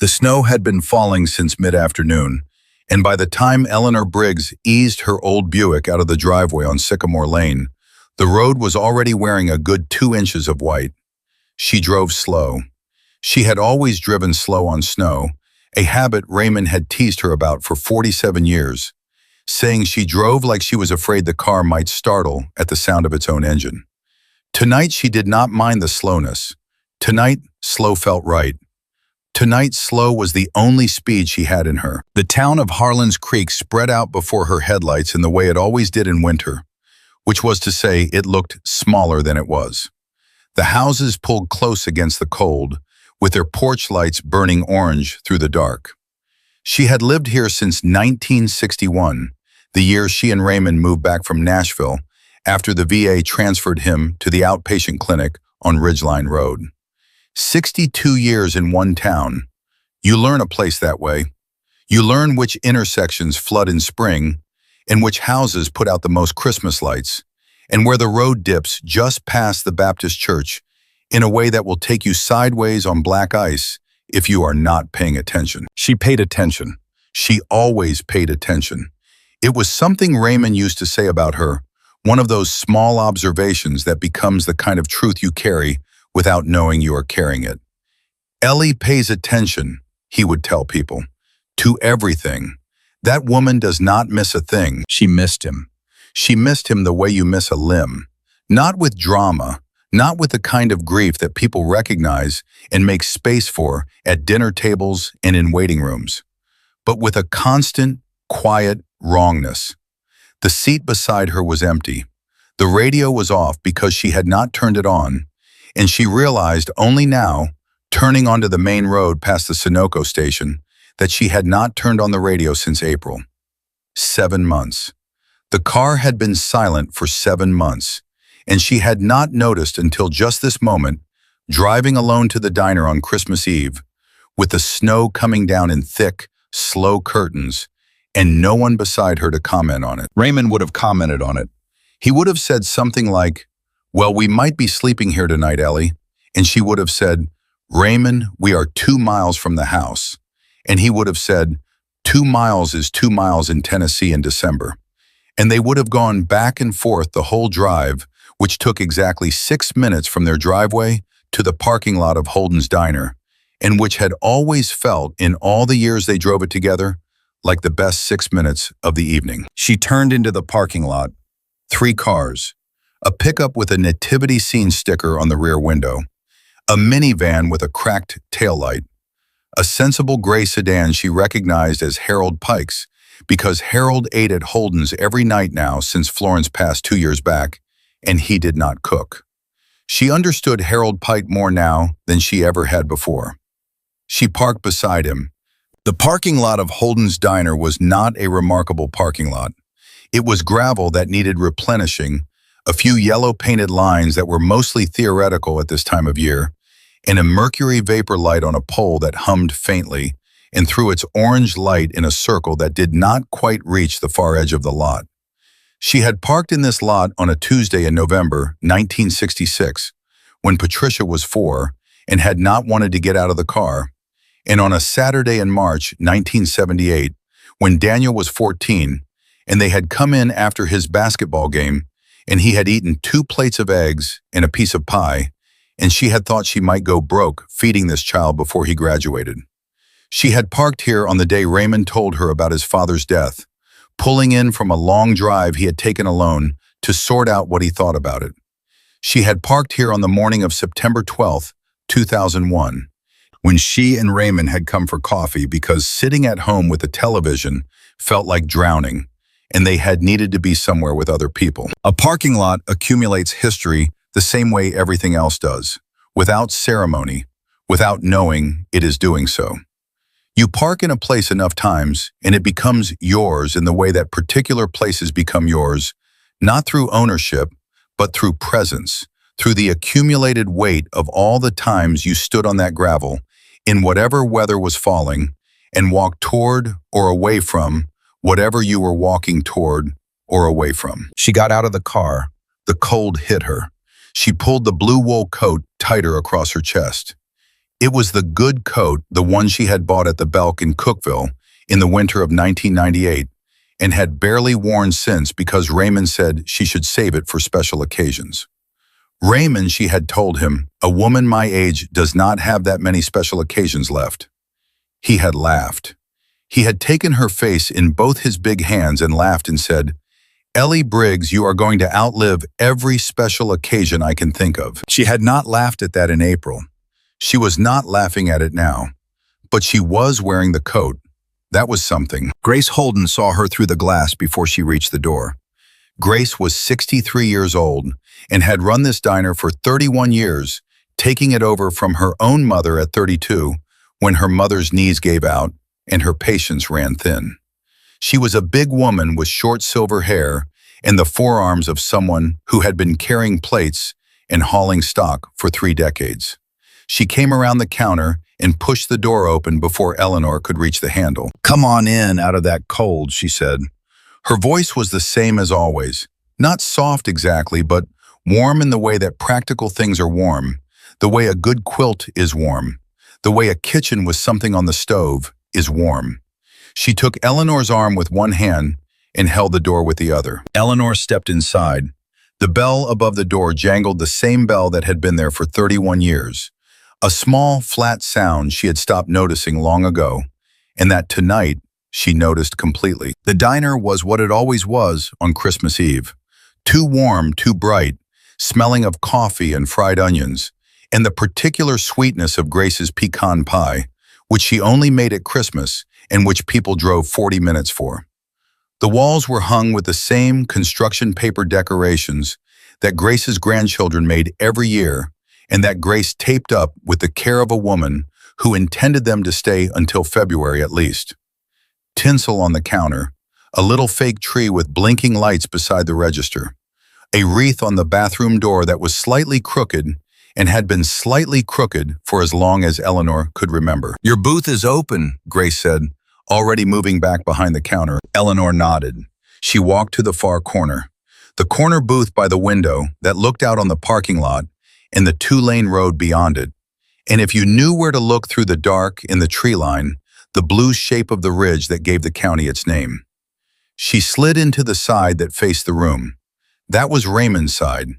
The snow had been falling since mid-afternoon, and by the time Eleanor Briggs eased her old Buick out of the driveway on Sycamore Lane, the road was already wearing a good 2 inches of white. She drove slow. She had always driven slow on snow, a habit Raymond had teased her about for 47 years, saying she drove like she was afraid the car might startle at the sound of its own engine. Tonight she did not mind the slowness. Tonight, slow felt right. Tonight, slow was the only speed she had in her. The town of Harlan's Creek spread out before her headlights in the way it always did in winter, which was to say it looked smaller than it was. The houses pulled close against the cold, with their porch lights burning orange through the dark. She had lived here since 1961, the year she and Raymond moved back from Nashville after the VA transferred him to the outpatient clinic on Ridgeline Road. 62 years in one town. You learn a place that way. You learn which intersections flood in spring, and which houses put out the most Christmas lights, and where the road dips just past the Baptist church in a way that will take you sideways on black ice if you are not paying attention. She paid attention. She always paid attention. It was something Raymond used to say about her, one of those small observations that becomes the kind of truth you carry without knowing you are carrying it. Ellie pays attention, he would tell people, to everything. That woman does not miss a thing. She missed him. She missed him the way you miss a limb. Not with drama, not with the kind of grief that people recognize and make space for at dinner tables and in waiting rooms, but with a constant, quiet wrongness. The seat beside her was empty. The radio was off because she had not turned it on, and she realized only now, turning onto the main road past the Sunoco station, that she had not turned on the radio since April. 7 months. The car had been silent for 7 months, and she had not noticed until just this moment, driving alone to the diner on Christmas Eve, with the snow coming down in thick, slow curtains, and no one beside her to comment on it. Raymond would have commented on it. He would have said something like, "Well, we might be sleeping here tonight, Ellie." And she would have said, "Raymond, we are 2 miles from the house." And he would have said, 2 miles is 2 miles in Tennessee in December. And they would have gone back and forth the whole drive, which took exactly 6 minutes from their driveway to the parking lot of Holden's Diner, and which had always felt, in all the years they drove it together, like the best 6 minutes of the evening. She turned into the parking lot. 3 cars. A pickup with a nativity scene sticker on the rear window, a minivan with a cracked taillight, a sensible gray sedan she recognized as Harold Pike's because Harold ate at Holden's every night now since Florence passed 2 years back, and he did not cook. She understood Harold Pike more now than she ever had before. She parked beside him. The parking lot of Holden's Diner was not a remarkable parking lot. It was gravel that needed replenishing, a few yellow-painted lines that were mostly theoretical at this time of year, and a mercury vapor light on a pole that hummed faintly and threw its orange light in a circle that did not quite reach the far edge of the lot. She had parked in this lot on a Tuesday in November 1966, when Patricia was 4 and had not wanted to get out of the car, and on a Saturday in March 1978, when Daniel was 14, and they had come in after his basketball game, and he had eaten 2 plates of eggs and a piece of pie, and she had thought she might go broke feeding this child before he graduated. She had parked here on the day Raymond told her about his father's death, pulling in from a long drive he had taken alone to sort out what he thought about it. She had parked here on the morning of September 12th, 2001, when she and Raymond had come for coffee because sitting at home with the television felt like drowning, and they had needed to be somewhere with other people. A parking lot accumulates history the same way everything else does, without ceremony, without knowing it is doing so. You park in a place enough times, and it becomes yours in the way that particular places become yours, not through ownership, but through presence, through the accumulated weight of all the times you stood on that gravel, in whatever weather was falling, and walked toward or away from whatever you were walking toward or away from. She got out of the car. The cold hit her. She pulled the blue wool coat tighter across her chest. It was the good coat, the one she had bought at the Belk in Cookville in the winter of 1998, and had barely worn since because Raymond said she should save it for special occasions. Raymond, she had told him, a woman my age does not have that many special occasions left. He had laughed. He had taken her face in both his big hands and laughed and said, "Ellie Briggs, you are going to outlive every special occasion I can think of." She had not laughed at that in April. She was not laughing at it now. But she was wearing the coat. That was something. Grace Holden saw her through the glass before she reached the door. Grace was 63 years old and had run this diner for 31 years, taking it over from her own mother at 32 when her mother's knees gave out and her patience ran thin. She was a big woman with short silver hair and the forearms of someone who had been carrying plates and hauling stock for 3 decades. She came around the counter and pushed the door open before Eleanor could reach the handle. "Come on in out of that cold," she said. Her voice was the same as always, not soft exactly, but warm in the way that practical things are warm, the way a good quilt is warm, the way a kitchen with something on the stove is warm. She took Eleanor's arm with one hand and held the door with the other. Eleanor stepped inside. The bell above the door jangled the same bell that had been there for 31 years. A small, flat sound she had stopped noticing long ago, and that tonight she noticed completely. The diner was what it always was on Christmas Eve. Too warm, too bright, smelling of coffee and fried onions, and the particular sweetness of Grace's pecan pie, which she only made at Christmas and which people drove 40 minutes for. The walls were hung with the same construction paper decorations that Grace's grandchildren made every year and that Grace taped up with the care of a woman who intended them to stay until February at least. Tinsel on the counter, a little fake tree with blinking lights beside the register, a wreath on the bathroom door that was slightly crooked and had been slightly crooked for as long as Eleanor could remember. "Your booth is open," Grace said, already moving back behind the counter. Eleanor nodded. She walked to the far corner. The corner booth by the window that looked out on the parking lot and the 2-lane road beyond it. And if you knew where to look through the dark in the tree line, the blue shape of the ridge that gave the county its name. She slid into the side that faced the room. That was Raymond's side.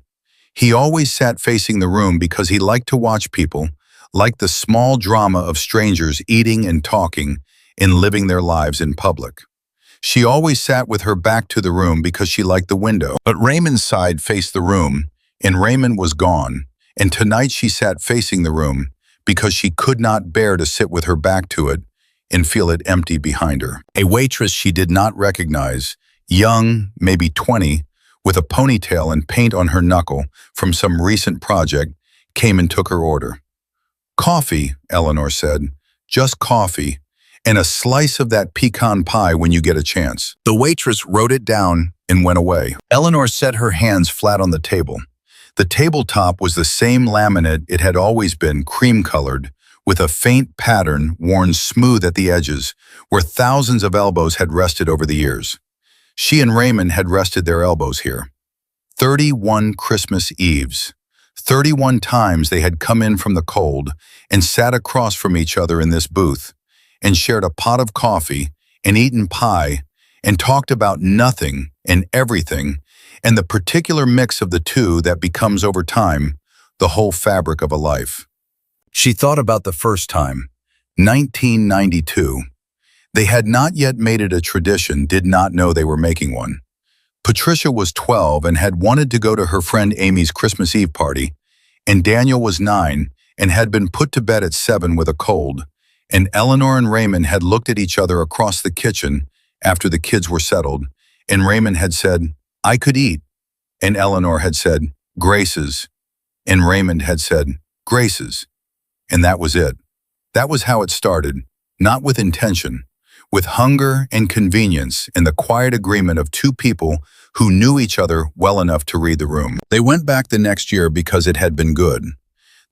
He always sat facing the room because he liked to watch people, liked the small drama of strangers eating and talking and living their lives in public. She always sat with her back to the room because she liked the window. But Raymond's side faced the room, and Raymond was gone, and tonight she sat facing the room because she could not bear to sit with her back to it and feel it empty behind her. A waitress she did not recognize, young, maybe 20, with a ponytail and paint on her knuckle from some recent project, came and took her order. "Coffee," Eleanor said, "just coffee, and a slice of that pecan pie when you get a chance." The waitress wrote it down and went away. Eleanor set her hands flat on the table. The tabletop was the same laminate it had always been, cream-colored, with a faint pattern worn smooth at the edges, where thousands of elbows had rested over the years. She and Raymond had rested their elbows here. 31 Christmas Eves. 31 times they had come in from the cold and sat across from each other in this booth, and shared a pot of coffee, and eaten pie, and talked about nothing and everything, and the particular mix of the two that becomes over time the whole fabric of a life. She thought about the first time, 1992. They had not yet made it a tradition, did not know they were making one. Patricia was 12 and had wanted to go to her friend Amy's Christmas Eve party, and Daniel was 9 and had been put to bed at 7 with a cold, and Eleanor and Raymond had looked at each other across the kitchen after the kids were settled, and Raymond had said, "I could eat," and Eleanor had said, "Grace's," and Raymond had said, "Grace's." And that was it. That was how it started, not with intention, with hunger and convenience and the quiet agreement of two people who knew each other well enough to read the room. They went back the next year because it had been good.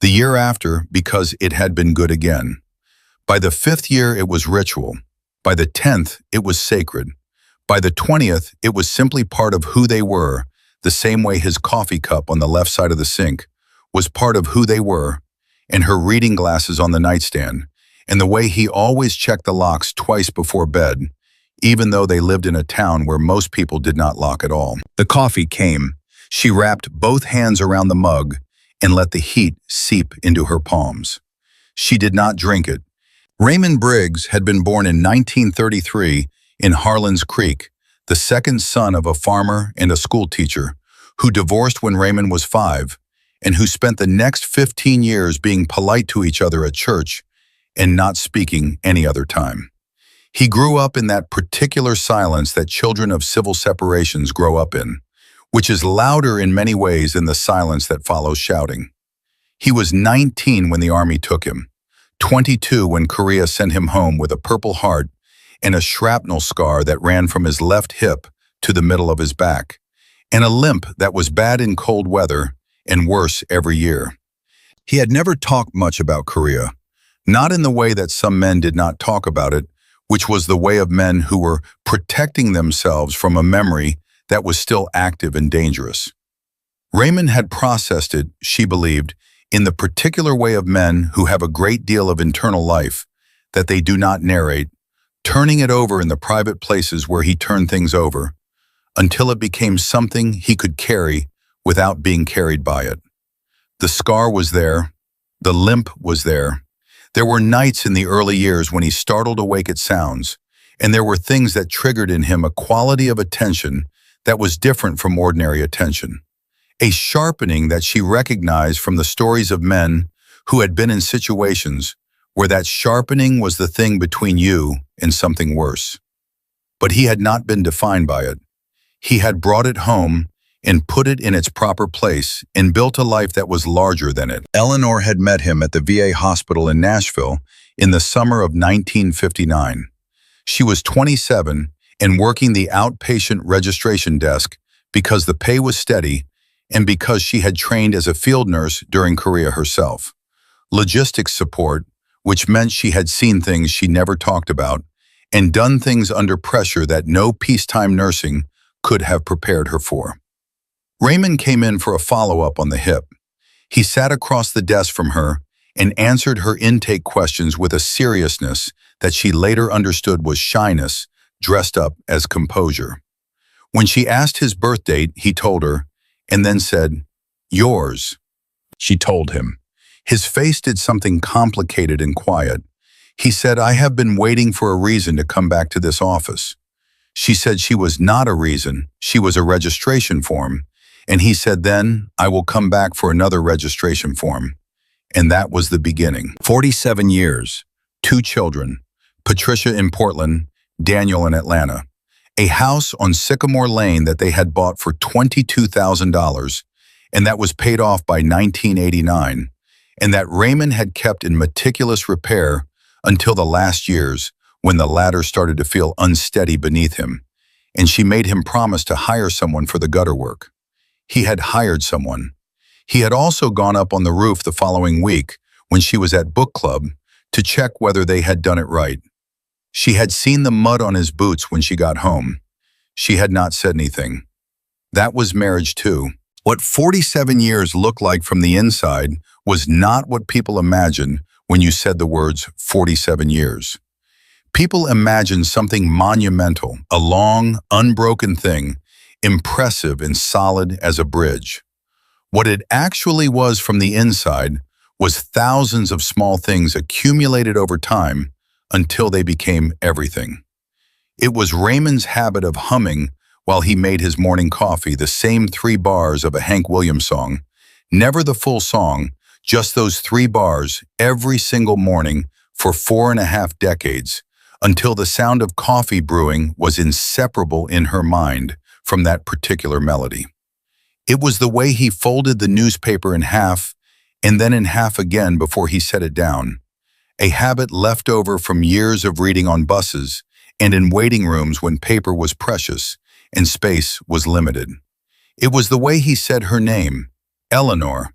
The year after because it had been good again. By the 5th year it was ritual. By the 10th it was sacred. By the 20th it was simply part of who they were, the same way his coffee cup on the left side of the sink was part of who they were, and her reading glasses on the nightstand, and the way he always checked the locks twice before bed, even though they lived in a town where most people did not lock at all. The coffee came. She wrapped both hands around the mug and let the heat seep into her palms. She did not drink it. Raymond Briggs had been born in 1933 in Harlan's Creek, the second son of a farmer and a schoolteacher, who divorced when Raymond was 5, and who spent the next 15 years being polite to each other at church and not speaking any other time. He grew up in that particular silence that children of civil separations grow up in, which is louder in many ways than the silence that follows shouting. He was 19 when the Army took him, 22 when Korea sent him home with a Purple Heart and a shrapnel scar that ran from his left hip to the middle of his back, and a limp that was bad in cold weather and worse every year. He had never talked much about Korea, not in the way that some men did not talk about it, which was the way of men who were protecting themselves from a memory that was still active and dangerous. Raymond had processed it, she believed, in the particular way of men who have a great deal of internal life that they do not narrate, turning it over in the private places where he turned things over, until it became something he could carry without being carried by it. The scar was there. The limp was there. There were nights in the early years when he startled awake at sounds, and there were things that triggered in him a quality of attention that was different from ordinary attention, a sharpening that she recognized from the stories of men who had been in situations where that sharpening was the thing between you and something worse. But he had not been defined by it. He had brought it home and put it in its proper place and built a life that was larger than it. Eleanor had met him at the VA hospital in Nashville in the summer of 1959. She was 27 and working the outpatient registration desk because the pay was steady and because she had trained as a field nurse during Korea herself. Logistics support, which meant she had seen things she never talked about and done things under pressure that no peacetime nursing could have prepared her for. Raymond came in for a follow-up on the hip. He sat across the desk from her and answered her intake questions with a seriousness that she later understood was shyness dressed up as composure. When she asked his birth date, he told her, and then said, "Yours." She told him. His face did something complicated and quiet. He said, "I have been waiting for a reason to come back to this office." She said she was not a reason, she was a registration form. And he said, "Then I will come back for another registration form." And that was the beginning. 47 years, 2 children, Patricia in Portland, Daniel in Atlanta, a house on Sycamore Lane that they had bought for $22,000 and that was paid off by 1989, and that Raymond had kept in meticulous repair until the last years when the ladder started to feel unsteady beneath him, and she made him promise to hire someone for the gutter work. He had hired someone. He had also gone up on the roof the following week when she was at book club to check whether they had done it right. She had seen the mud on his boots when she got home. She had not said anything. That was marriage too. What 47 years looked like from the inside was not what people imagine when you said the words 47 years. People imagine something monumental, a long, unbroken thing, impressive and solid as a bridge. What it actually was from the inside was thousands of small things accumulated over time until they became everything. It was Raymond's habit of humming while he made his morning coffee the same 3 bars of a Hank Williams song, never the full song, just those 3 bars every single morning for 4.5 decades, until the sound of coffee brewing was inseparable in her mind from that particular melody. It was the way he folded the newspaper in half and then in half again before he set it down, a habit left over from years of reading on buses and in waiting rooms when paper was precious and space was limited. It was the way he said her name, Eleanor,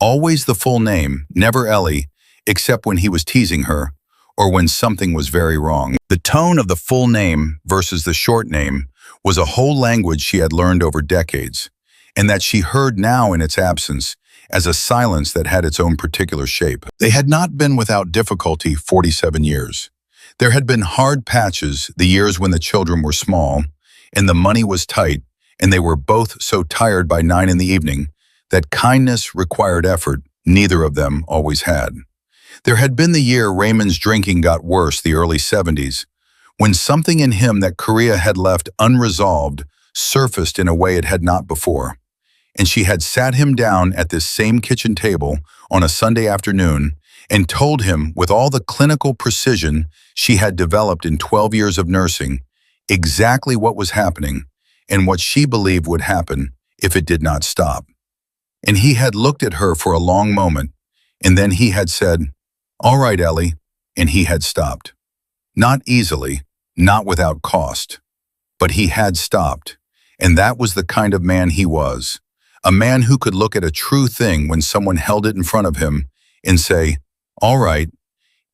always the full name, never Ellie, except when he was teasing her or when something was very wrong. The tone of the full name versus the short name was a whole language she had learned over decades, and that she heard now in its absence, as a silence that had its own particular shape. They had not been without difficulty 47 years. There had been hard patches, the years when the children were small, and the money was tight, and they were both so tired by 9 in the evening that kindness required effort neither of them always had. There had been the year Raymond's drinking got worse, the early 70s, when something in him that Korea had left unresolved surfaced in a way it had not before. And she had sat him down at this same kitchen table on a Sunday afternoon and told him with all the clinical precision she had developed in 12 years of nursing exactly what was happening and what she believed would happen if it did not stop. And he had looked at her for a long moment, and then he had said, "All right, Ellie," and he had stopped. Not easily, not without cost, but he had stopped, and that was the kind of man he was, a man who could look at a true thing when someone held it in front of him and say, "All right,"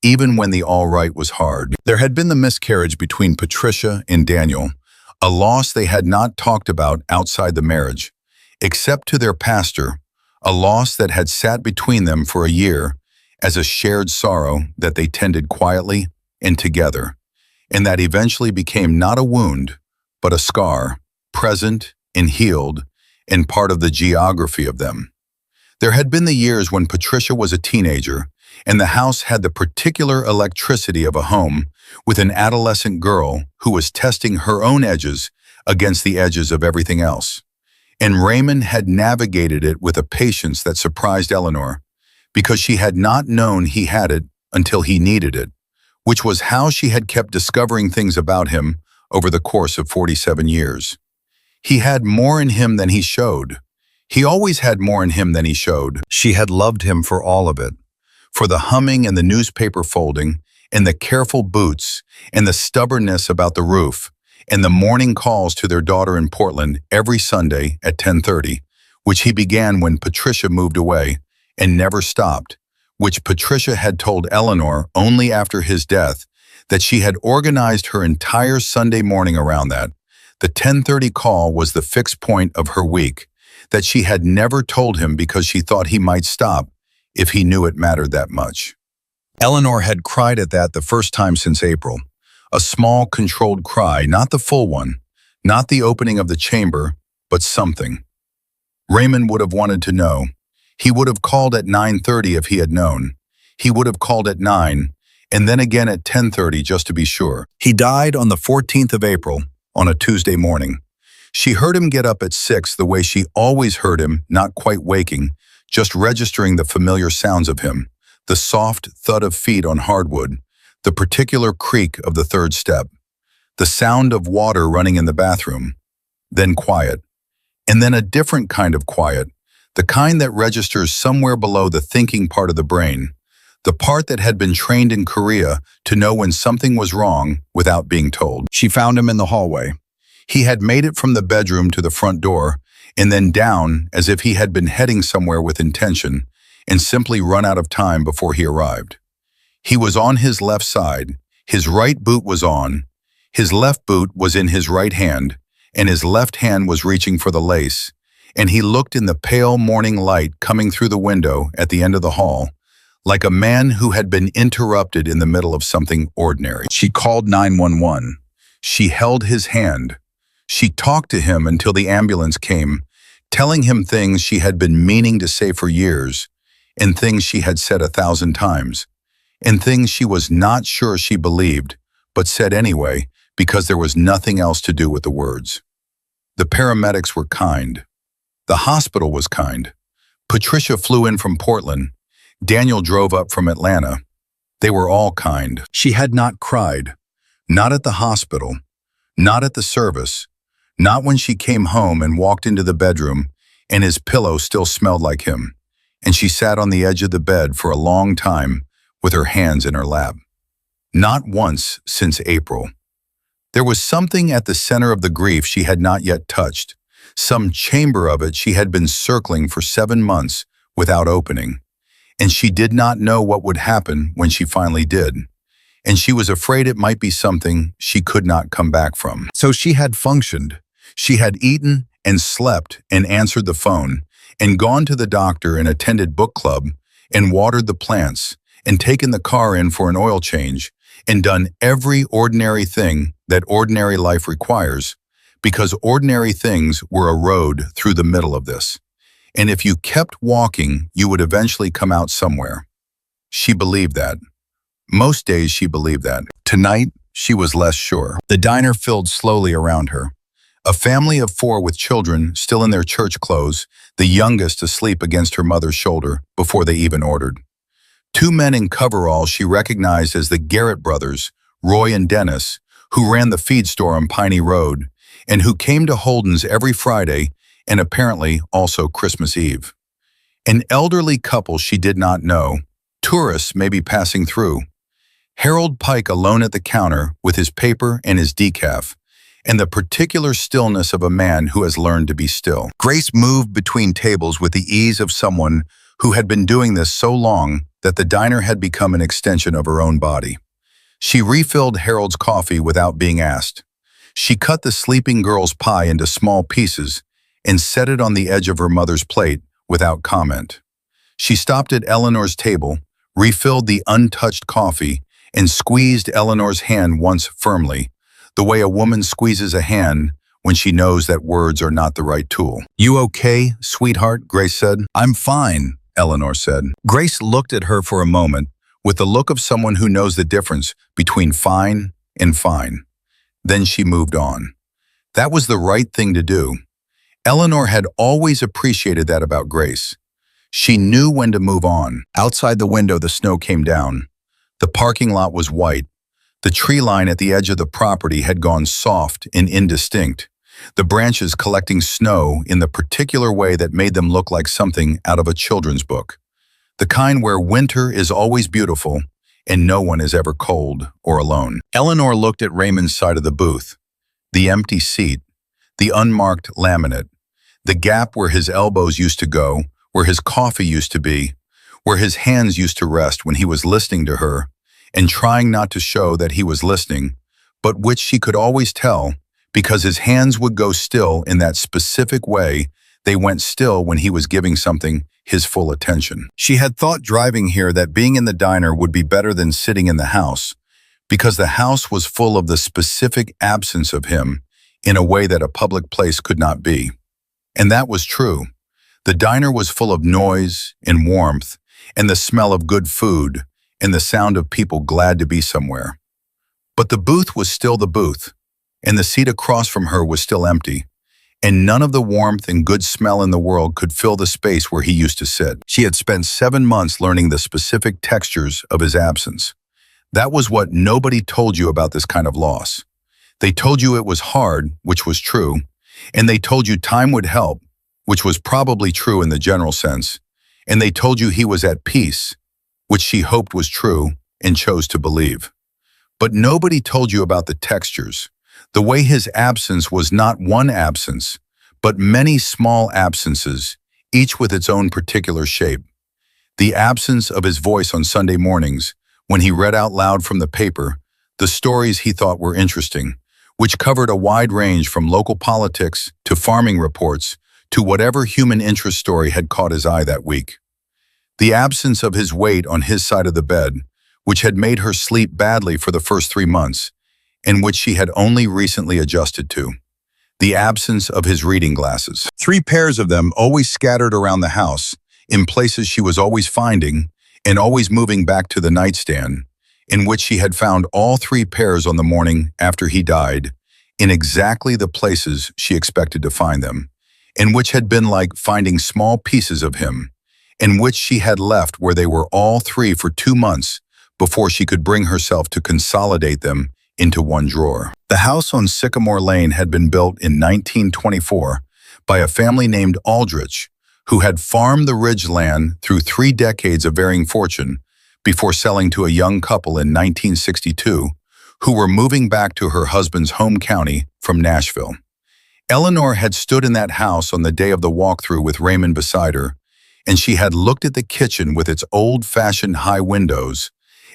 even when the all right was hard. There had been the miscarriage between Patricia and Daniel, a loss they had not talked about outside the marriage, except to their pastor, a loss that had sat between them for a year as a shared sorrow that they tended quietly and together, and that eventually became not a wound, but a scar, present and healed, and part of the geography of them. There had been the years when Patricia was a teenager, and the house had the particular electricity of a home with an adolescent girl who was testing her own edges against the edges of everything else. And Raymond had navigated it with a patience that surprised Eleanor, because she had not known he had it until he needed it, which was how she had kept discovering things about him over the course of 47 years. He had more in him than he showed. He always had more in him than he showed. She had loved him for all of it, for the humming and the newspaper folding, and the careful boots, and the stubbornness about the roof, and the morning calls to their daughter in Portland every Sunday at 10:30, which he began when Patricia moved away, and never stopped, which Patricia had told Eleanor only after his death that she had organized her entire Sunday morning around that. The 10:30 call was the fixed point of her week, that she had never told him because she thought he might stop if he knew it mattered that much. Eleanor had cried at that the first time since April, a small, controlled cry, not the full one, not the opening of the chamber, but something. Raymond would have wanted to know. He would have called at 9:30 if he had known. He would have called at 9, and then again at 10:30 just to be sure. He died on the 14th of April, on a Tuesday morning. She heard him get up at 6 the way she always heard him, not quite waking, just registering the familiar sounds of him, the soft thud of feet on hardwood, the particular creak of the third step, the sound of water running in the bathroom, then quiet, and then a different kind of quiet, the kind that registers somewhere below the thinking part of the brain, the part that had been trained in Korea to know when something was wrong without being told. She found him in the hallway. He had made it from the bedroom to the front door and then down as if he had been heading somewhere with intention and simply run out of time before he arrived. He was on his left side, his right boot was on, his left boot was in his right hand, and his left hand was reaching for the lace, and he looked in the pale morning light coming through the window at the end of the hall, like a man who had been interrupted in the middle of something ordinary. She called 911. She held his hand. She talked to him until the ambulance came, telling him things she had been meaning to say for years, and things she had said 1,000 times, and things she was not sure she believed, but said anyway because there was nothing else to do with the words. The paramedics were kind. The hospital was kind. Patricia flew in from Portland. Daniel drove up from Atlanta. They were all kind. She had not cried. Not at the hospital. Not at the service. Not when she came home and walked into the bedroom and his pillow still smelled like him, and she sat on the edge of the bed for a long time with her hands in her lap. Not once since April. There was something at the center of the grief she had not yet touched, some chamber of it she had been circling for 7 months without opening, and she did not know what would happen when she finally did, and she was afraid it might be something she could not come back from. So she had functioned. She had eaten and slept and answered the phone and gone to the doctor and attended book club and watered the plants and taken the car in for an oil change and done every ordinary thing that ordinary life requires, because ordinary things were a road through the middle of this. And if you kept walking, you would eventually come out somewhere. She believed that. Most days she believed that. Tonight, she was less sure. The diner filled slowly around her. A family of 4 with children still in their church clothes, the youngest asleep against her mother's shoulder before they even ordered. 2 men in coveralls she recognized as the Garrett brothers, Roy and Dennis, who ran the feed store on Piney Road, and who came to Holden's every Friday and apparently also Christmas Eve. An elderly couple she did not know, tourists maybe passing through. Harold Pike alone at the counter with his paper and his decaf, and the particular stillness of a man who has learned to be still. Grace moved between tables with the ease of someone who had been doing this so long that the diner had become an extension of her own body. She refilled Harold's coffee without being asked. She cut the sleeping girl's pie into small pieces and set it on the edge of her mother's plate without comment. She stopped at Eleanor's table, refilled the untouched coffee, and squeezed Eleanor's hand once firmly, the way a woman squeezes a hand when she knows that words are not the right tool. "You okay, sweetheart?" Grace said. "I'm fine," Eleanor said. Grace looked at her for a moment with the look of someone who knows the difference between fine and fine. Then she moved on. That was the right thing to do. Eleanor had always appreciated that about Grace. She knew when to move on. Outside the window, the snow came down. The parking lot was white. The tree line at the edge of the property had gone soft and indistinct, the branches collecting snow in the particular way that made them look like something out of a children's book. The kind where winter is always beautiful and no one is ever cold or alone. Eleanor looked at Raymond's side of the booth, the empty seat, the unmarked laminate, the gap where his elbows used to go, where his coffee used to be, where his hands used to rest when he was listening to her and trying not to show that he was listening, but which she could always tell because his hands would go still in that specific way they went still when he was giving something his full attention. She had thought driving here that being in the diner would be better than sitting in the house, because the house was full of the specific absence of him in a way that a public place could not be. And that was true. The diner was full of noise and warmth and the smell of good food and the sound of people glad to be somewhere. But the booth was still the booth, and the seat across from her was still empty, and none of the warmth and good smell in the world could fill the space where he used to sit. She had spent 7 months learning the specific textures of his absence. That was what nobody told you about this kind of loss. They told you it was hard, which was true, and they told you time would help, which was probably true in the general sense, and they told you he was at peace, which she hoped was true and chose to believe. But nobody told you about the textures, the way his absence was not one absence, but many small absences, each with its own particular shape. The absence of his voice on Sunday mornings, when he read out loud from the paper the stories he thought were interesting, which covered a wide range from local politics to farming reports to whatever human interest story had caught his eye that week. The absence of his weight on his side of the bed, which had made her sleep badly for the first 3 months, and which she had only recently adjusted to. The absence of his reading glasses. 3 pairs of them always scattered around the house, in places she was always finding, and always moving back to the nightstand, in which she had found all 3 pairs on the morning after he died, in exactly the places she expected to find them, and which had been like finding small pieces of him, in which she had left where they were all 3 for 2 months before she could bring herself to consolidate them into one drawer. The house on Sycamore Lane had been built in 1924 by a family named Aldrich, who had farmed the ridge land through 3 decades of varying fortune before selling to a young couple in 1962, who were moving back to her husband's home county from Nashville. Eleanor had stood in that house on the day of the walkthrough with Raymond beside her, and she had looked at the kitchen with its old-fashioned high windows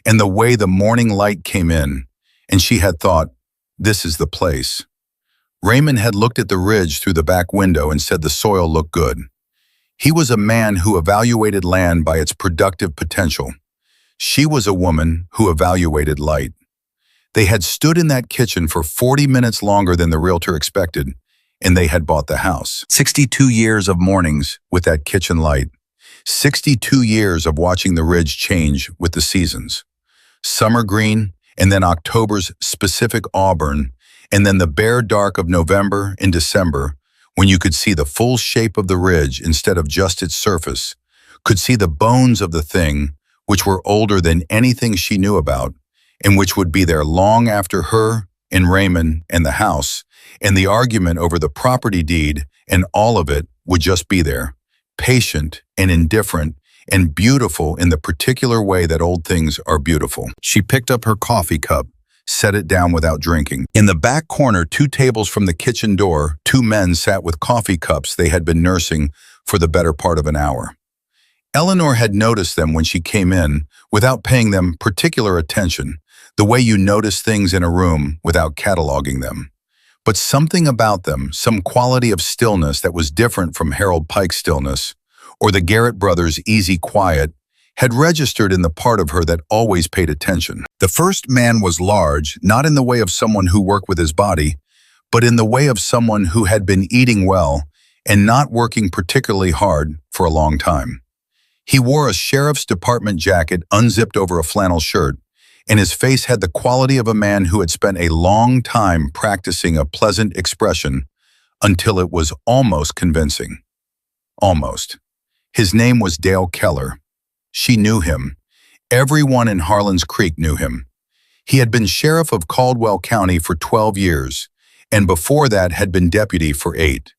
and the way the morning light came in, and she had thought, this is the place. Raymond had looked at the ridge through the back window and said the soil looked good. He was a man who evaluated land by its productive potential. She was a woman who evaluated light. They had stood in that kitchen for 40 minutes longer than the realtor expected, and they had bought the house. 62 years of mornings with that kitchen light. 62 years of watching the ridge change with the seasons. Summer green, and then October's specific auburn, and then the bare dark of November and December, when you could see the full shape of the ridge instead of just its surface, could see the bones of the thing, which were older than anything she knew about, and which would be there long after her and Raymond and the house, and the argument over the property deed, and all of it would just be there, patient and indifferent and beautiful in the particular way that old things are beautiful. She picked up her coffee cup, set it down without drinking. In the back corner, 2 tables from the kitchen door, 2 men sat with coffee cups they had been nursing for the better part of an hour. Eleanor had noticed them when she came in, without paying them particular attention, the way you notice things in a room without cataloging them. But something about them, some quality of stillness that was different from Harold Pike's stillness, or the Garrett brothers' easy quiet, had registered in the part of her that always paid attention. The first man was large, not in the way of someone who worked with his body, but in the way of someone who had been eating well and not working particularly hard for a long time. He wore a sheriff's department jacket unzipped over a flannel shirt, and his face had the quality of a man who had spent a long time practicing a pleasant expression until it was almost convincing. Almost. His name was Dale Keller. She knew him. Everyone in Harlan's Creek knew him. He had been sheriff of Caldwell County for 12 years, and before that had been deputy for 8.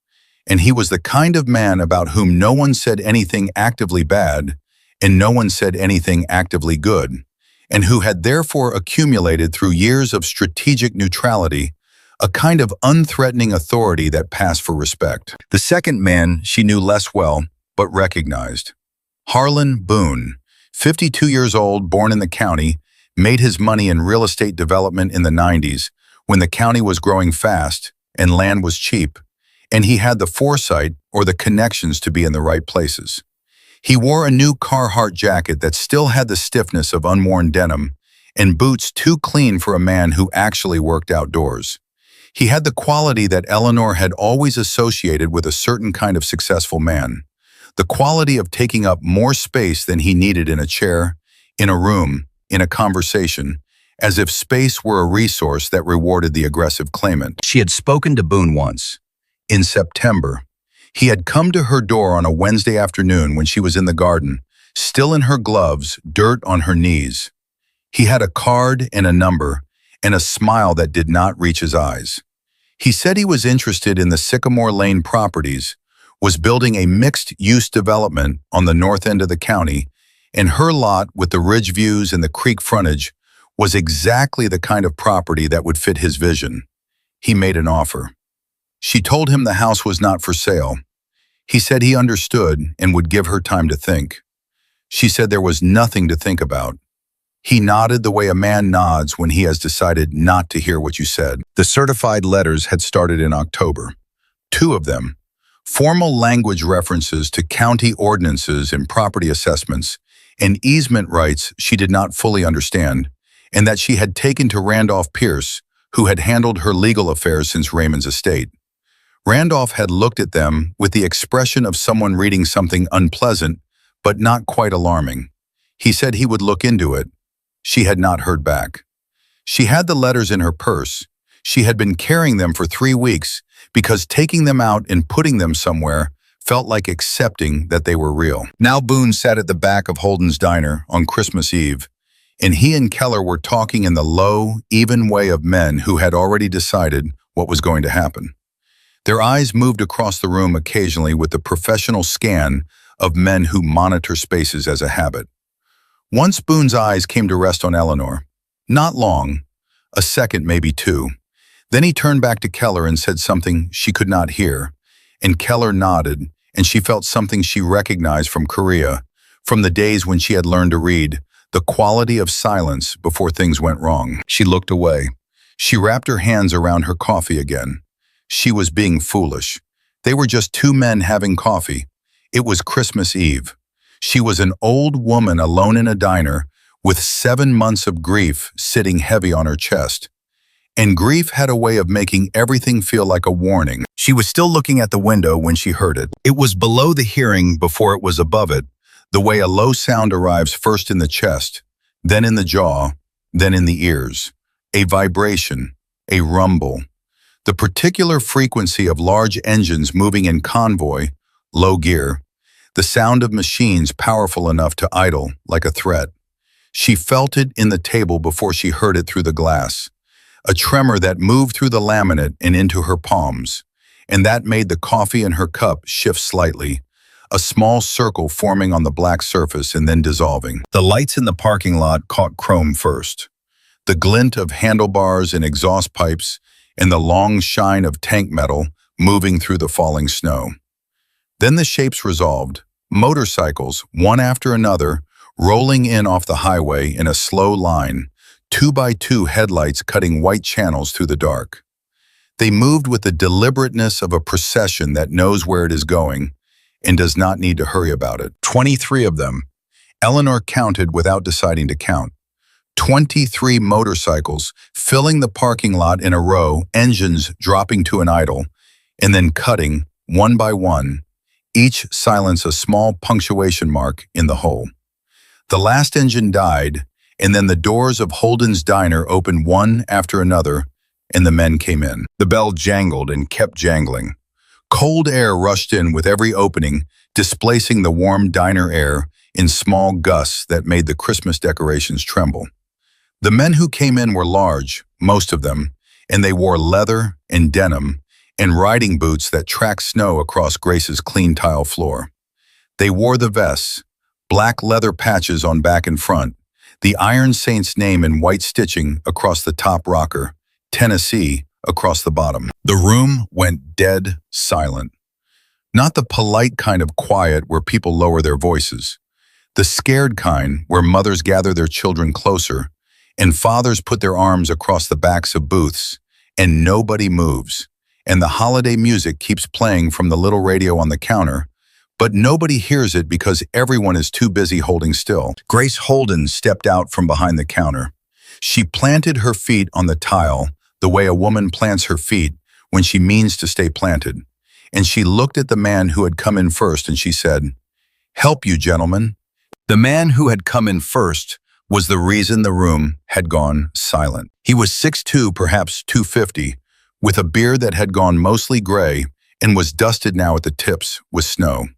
And he was the kind of man about whom no one said anything actively bad, and no one said anything actively good, and who had therefore accumulated through years of strategic neutrality a kind of unthreatening authority that passed for respect. The second man she knew less well, but recognized. Harlan Boone, 52 years old, born in the county, made his money in real estate development in the 90s when the county was growing fast and land was cheap, and he had the foresight or the connections to be in the right places. He wore a new Carhartt jacket that still had the stiffness of unworn denim and boots too clean for a man who actually worked outdoors. He had the quality that Eleanor had always associated with a certain kind of successful man, the quality of taking up more space than he needed in a chair, in a room, in a conversation, as if space were a resource that rewarded the aggressive claimant. She had spoken to Boone once. In September, he had come to her door on a Wednesday afternoon when she was in the garden, still in her gloves, dirt on her knees. He had a card and a number, and a smile that did not reach his eyes. He said he was interested in the Sycamore Lane properties, was building a mixed-use development on the north end of the county, and her lot with the ridge views and the creek frontage was exactly the kind of property that would fit his vision. He made an offer. She told him the house was not for sale. He said he understood and would give her time to think. She said there was nothing to think about. He nodded the way a man nods when he has decided not to hear what you said. The certified letters had started in October. 2 of them. Formal language references to county ordinances and property assessments and easement rights she did not fully understand, and that she had taken to Randolph Pierce, who had handled her legal affairs since Raymond's estate. Randolph had looked at them with the expression of someone reading something unpleasant, but not quite alarming. He said he would look into it. She had not heard back. She had the letters in her purse. She had been carrying them for 3 weeks because taking them out and putting them somewhere felt like accepting that they were real. Now Boone sat at the back of Holden's diner on Christmas Eve, and he and Keller were talking in the low, even way of men who had already decided what was going to happen. Their eyes moved across the room occasionally with the professional scan of men who monitor spaces as a habit. Once Boone's eyes came to rest on Eleanor. Not long, a second, maybe 2. Then he turned back to Keller and said something she could not hear, and Keller nodded, and she felt something she recognized from Korea, from the days when she had learned to read, the quality of silence before things went wrong. She looked away. She wrapped her hands around her coffee again. She was being foolish. They were just 2 men having coffee. It was Christmas Eve. She was an old woman alone in a diner with 7 months of grief sitting heavy on her chest. And grief had a way of making everything feel like a warning. She was still looking at the window when she heard it. It was below the hearing before it was above it, the way a low sound arrives first in the chest, then in the jaw, then in the ears. A vibration, a rumble. The particular frequency of large engines moving in convoy, low gear, the sound of machines powerful enough to idle like a threat. She felt it in the table before she heard it through the glass. A tremor that moved through the laminate and into her palms, and that made the coffee in her cup shift slightly, a small circle forming on the black surface and then dissolving. The lights in the parking lot caught chrome first. The glint of handlebars and exhaust pipes and the long shine of tank metal moving through the falling snow. Then the shapes resolved, motorcycles, one after another, rolling in off the highway in a slow line, 2x2 headlights cutting white channels through the dark. They moved with the deliberateness of a procession that knows where it is going and does not need to hurry about it. 23 of them. Eleanor counted without deciding to count. 23 motorcycles filling the parking lot in a row, engines dropping to an idle, and then cutting, one by one, each silence a small punctuation mark in the whole. The last engine died, and then the doors of Holden's diner opened one after another, and the men came in. The bell jangled and kept jangling. Cold air rushed in with every opening, displacing the warm diner air in small gusts that made the Christmas decorations tremble. The men who came in were large, most of them, and they wore leather and denim and riding boots that tracked snow across Grace's clean tile floor. They wore the vests, black leather patches on back and front, the Iron Saint's name in white stitching across the top rocker, Tennessee across the bottom. The room went dead silent. Not the polite kind of quiet where people lower their voices. The scared kind where mothers gather their children closer and fathers put their arms across the backs of booths and nobody moves. And the holiday music keeps playing from the little radio on the counter, but nobody hears it because everyone is too busy holding still. Grace Holden stepped out from behind the counter. She planted her feet on the tile the way a woman plants her feet when she means to stay planted. And she looked at the man who had come in first and she said, "Help you, gentlemen." The man who had come in first was the reason the room had gone silent. He was 6'2", perhaps 250, with a beard that had gone mostly gray and was dusted now at the tips with snow.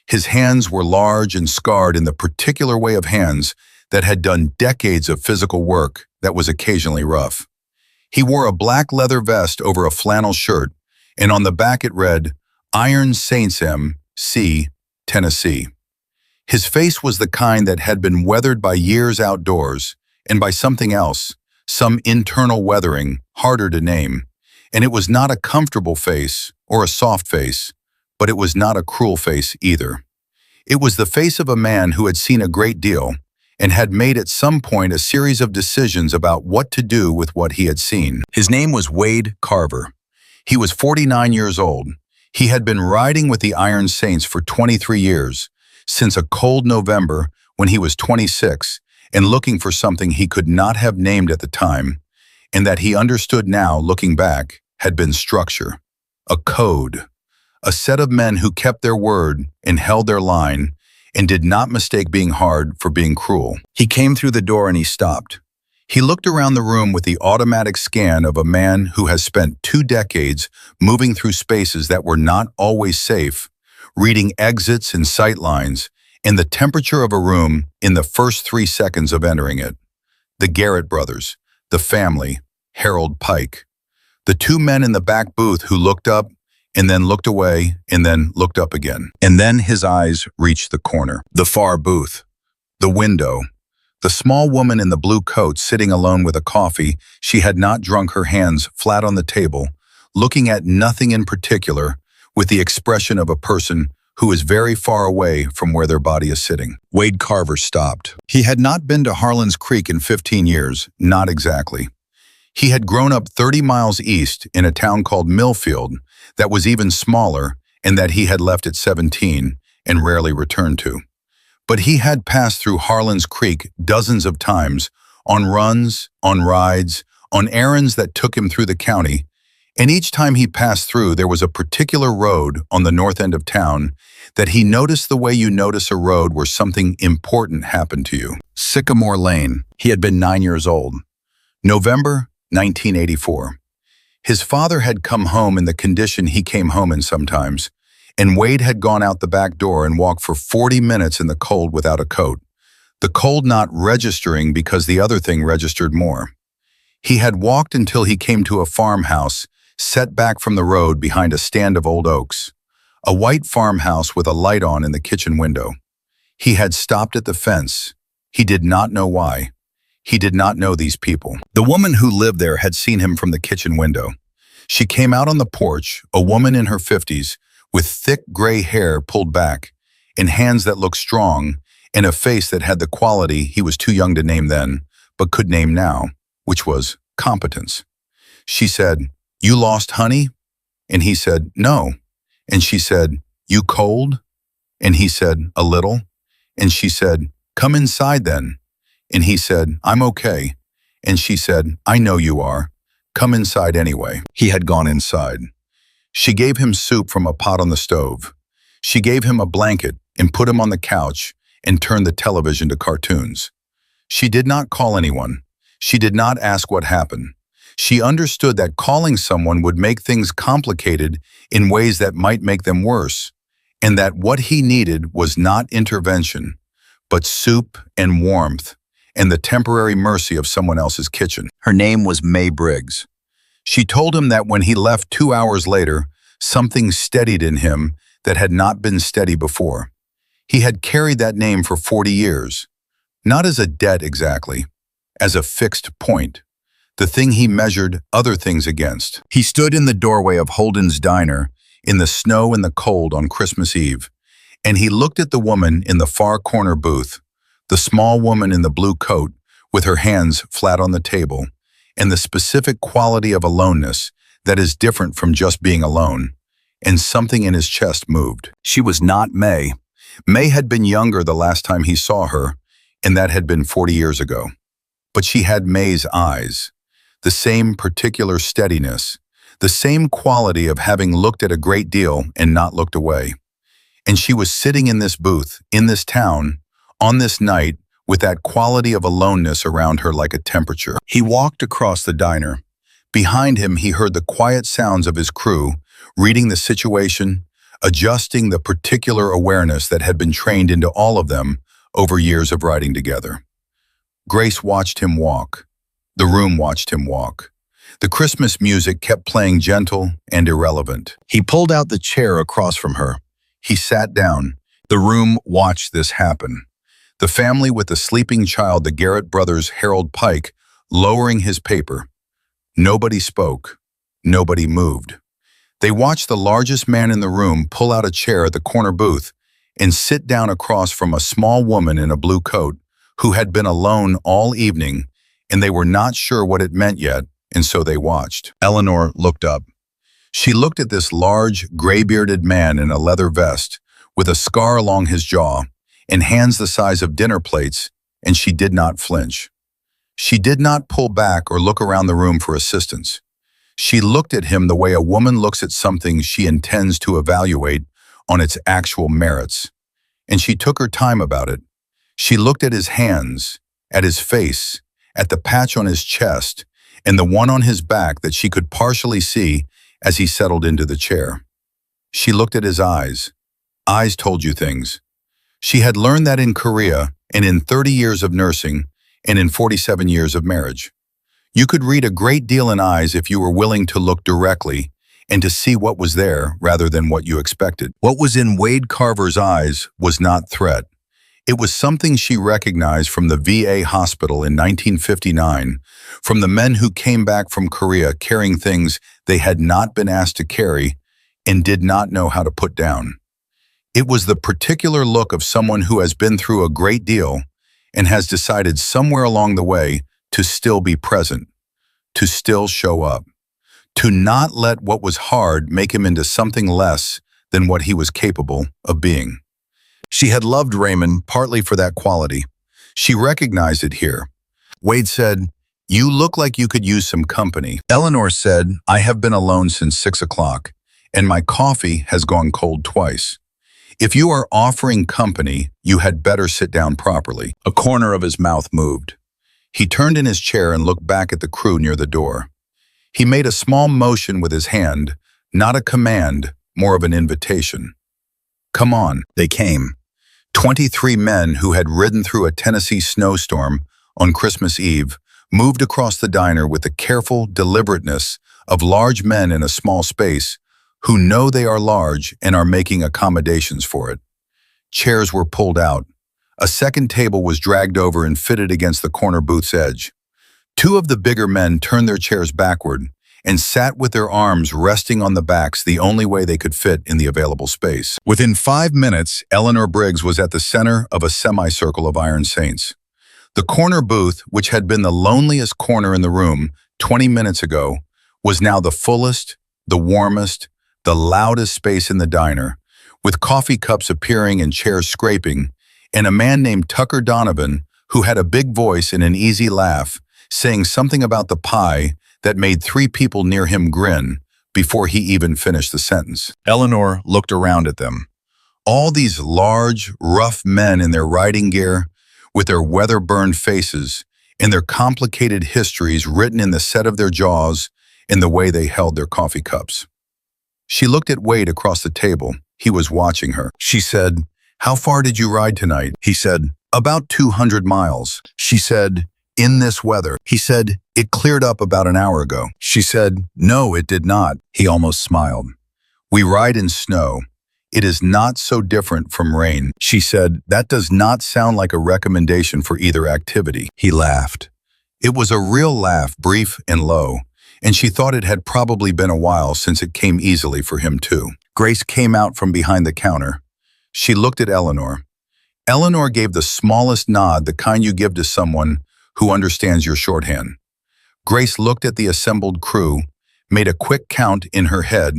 His hands were large and scarred in the particular way of hands that had done decades of physical work that was occasionally rough. He wore a black leather vest over a flannel shirt, and on the back it read, "Iron Saints M.C., Tennessee." His face was the kind that had been weathered by years outdoors and by something else, some internal weathering, harder to name. And it was not a comfortable face or a soft face, but it was not a cruel face either. It was the face of a man who had seen a great deal and had made at some point a series of decisions about what to do with what he had seen. His name was Wade Carver. He was 49 years old. He had been riding with the Iron Saints for 23 years, since a cold November when he was 26 and looking for something he could not have named at the time, and that he understood now, looking back, had been structure, a code, a set of men who kept their word and held their line and did not mistake being hard for being cruel. He came through the door and he stopped. He looked around the room with the automatic scan of a man who has spent 2 decades moving through spaces that were not always safe, reading exits and sight lines, and the temperature of a room in the first 3 seconds of entering it. The Garrett brothers, the family, Harold Pike. The 2 men in the back booth who looked up and then looked away and then looked up again. And then his eyes reached the corner, the far booth, the window, the small woman in the blue coat sitting alone with a coffee she had not drunk, her hands flat on the table, looking at nothing in particular, with the expression of a person who is very far away from where their body is sitting. Wade Carver stopped. He had not been to Harlan's Creek in 15 years, not exactly. He had grown up 30 miles east in a town called Millfield that was even smaller and that he had left at 17 and rarely returned to. But he had passed through Harlan's Creek dozens of times, on runs, on rides, on errands that took him through the county, and each time he passed through there was a particular road on the north end of town that he noticed the way you notice a road where something important happened to you. Sycamore Lane. He had been 9 years old. November 1984. His father had come home in the condition he came home in sometimes, and Wade had gone out the back door and walked for 40 minutes in the cold without a coat, the cold not registering because the other thing registered more. He had walked until he came to a farmhouse set back from the road behind a stand of old oaks, a white farmhouse with a light on in the kitchen window. He had stopped at the fence. He did not know why. He did not know these people. The woman who lived there had seen him from the kitchen window. She came out on the porch, a woman in her 50s, with thick gray hair pulled back, and hands that looked strong, and a face that had the quality he was too young to name then, but could name now, which was competence. She said, "You lost honey?" And he said, "No." And she said, "You cold?" And he said, "A little." And she said, "Come inside then." And he said, "I'm okay." And she said, "I know you are. Come inside anyway." He had gone inside. She gave him soup from a pot on the stove. She gave him a blanket and put him on the couch and turned the television to cartoons. She did not call anyone. She did not ask what happened. She understood that calling someone would make things complicated in ways that might make them worse, and that what he needed was not intervention, but soup and warmth and the temporary mercy of someone else's kitchen. Her name was May Briggs. She told him that when he left 2 hours later, something steadied in him that had not been steady before. He had carried that name for 40 years, not as a debt exactly, as a fixed point, the thing he measured other things against. He stood in the doorway of Holden's Diner in the snow and the cold on Christmas Eve, and he looked at the woman in the far corner booth, the small woman in the blue coat with her hands flat on the table, and the specific quality of aloneness that is different from just being alone, and something in his chest moved. She was not May. May had been younger the last time he saw her, and that had been 40 years ago. But she had May's eyes, the same particular steadiness, the same quality of having looked at a great deal and not looked away. And she was sitting in this booth, in this town, on this night, with that quality of aloneness around her like a temperature. He walked across the diner. Behind him, he heard the quiet sounds of his crew, reading the situation, adjusting the particular awareness that had been trained into all of them over years of riding together. Grace watched him walk. The room watched him walk. The Christmas music kept playing gentle and irrelevant. He pulled out the chair across from her. He sat down. The room watched this happen. The family with the sleeping child, the Garrett brothers, Harold Pike, lowering his paper. Nobody spoke. Nobody moved. They watched the largest man in the room pull out a chair at the corner booth and sit down across from a small woman in a blue coat who had been alone all evening, and they were not sure what it meant yet, and so they watched. Eleanor looked up. She looked at this large, gray-bearded man in a leather vest with a scar along his jaw and hands the size of dinner plates, and she did not flinch. She did not pull back or look around the room for assistance. She looked at him the way a woman looks at something she intends to evaluate on its actual merits, and she took her time about it. She looked at his hands, at his face, at the patch on his chest, and the one on his back that she could partially see as he settled into the chair. She looked at his eyes. Eyes told you things. She had learned that in Korea and in 30 years of nursing and in 47 years of marriage. You could read a great deal in eyes if you were willing to look directly and to see what was there rather than what you expected. What was in Wade Carver's eyes was not threat. It was something she recognized from the VA hospital in 1959, from the men who came back from Korea carrying things they had not been asked to carry and did not know how to put down. It was the particular look of someone who has been through a great deal and has decided somewhere along the way to still be present, to still show up, to not let what was hard make him into something less than what he was capable of being. She had loved Raymond partly for that quality. She recognized it here. Wade said, "You look like you could use some company." Eleanor said, "I have been alone since 6 o'clock, and my coffee has gone cold twice. If you are offering company, you had better sit down properly." A corner of his mouth moved. He turned in his chair and looked back at the crew near the door. He made a small motion with his hand, not a command, more of an invitation. Come on, they came. 23 men who had ridden through a Tennessee snowstorm on Christmas Eve moved across the diner with the careful deliberateness of large men in a small space who know they are large and are making accommodations for it. Chairs were pulled out. A second table was dragged over and fitted against the corner booth's edge. Two of the bigger men turned their chairs backward and sat with their arms resting on the backs the only way they could fit in the available space. Within 5 minutes, Eleanor Briggs was at the center of a semicircle of Iron Saints. The corner booth, which had been the loneliest corner in the room 20 minutes ago, was now the fullest, the warmest, the loudest space in the diner, with coffee cups appearing and chairs scraping, and a man named Tucker Donovan, who had a big voice and an easy laugh, saying something about the pie that made 3 people near him grin before he even finished the sentence. Eleanor looked around at them. All these large, rough men in their riding gear, with their weather-burned faces and their complicated histories written in the set of their jaws and the way they held their coffee cups. She looked at Wade across the table. He was watching her. She said, "How far did you ride tonight?" He said, "About 200 miles. She said, "In this weather?" He said, "It cleared up about an hour ago." She said, "No, it did not." He almost smiled. "We ride in snow. It is not so different from rain." She said, "That does not sound like a recommendation for either activity." He laughed. It was a real laugh, brief and low, and she thought it had probably been a while since it came easily for him too. Grace came out from behind the counter. She looked at Eleanor. Eleanor gave the smallest nod, the kind you give to someone who understands your shorthand. Grace looked at the assembled crew, made a quick count in her head,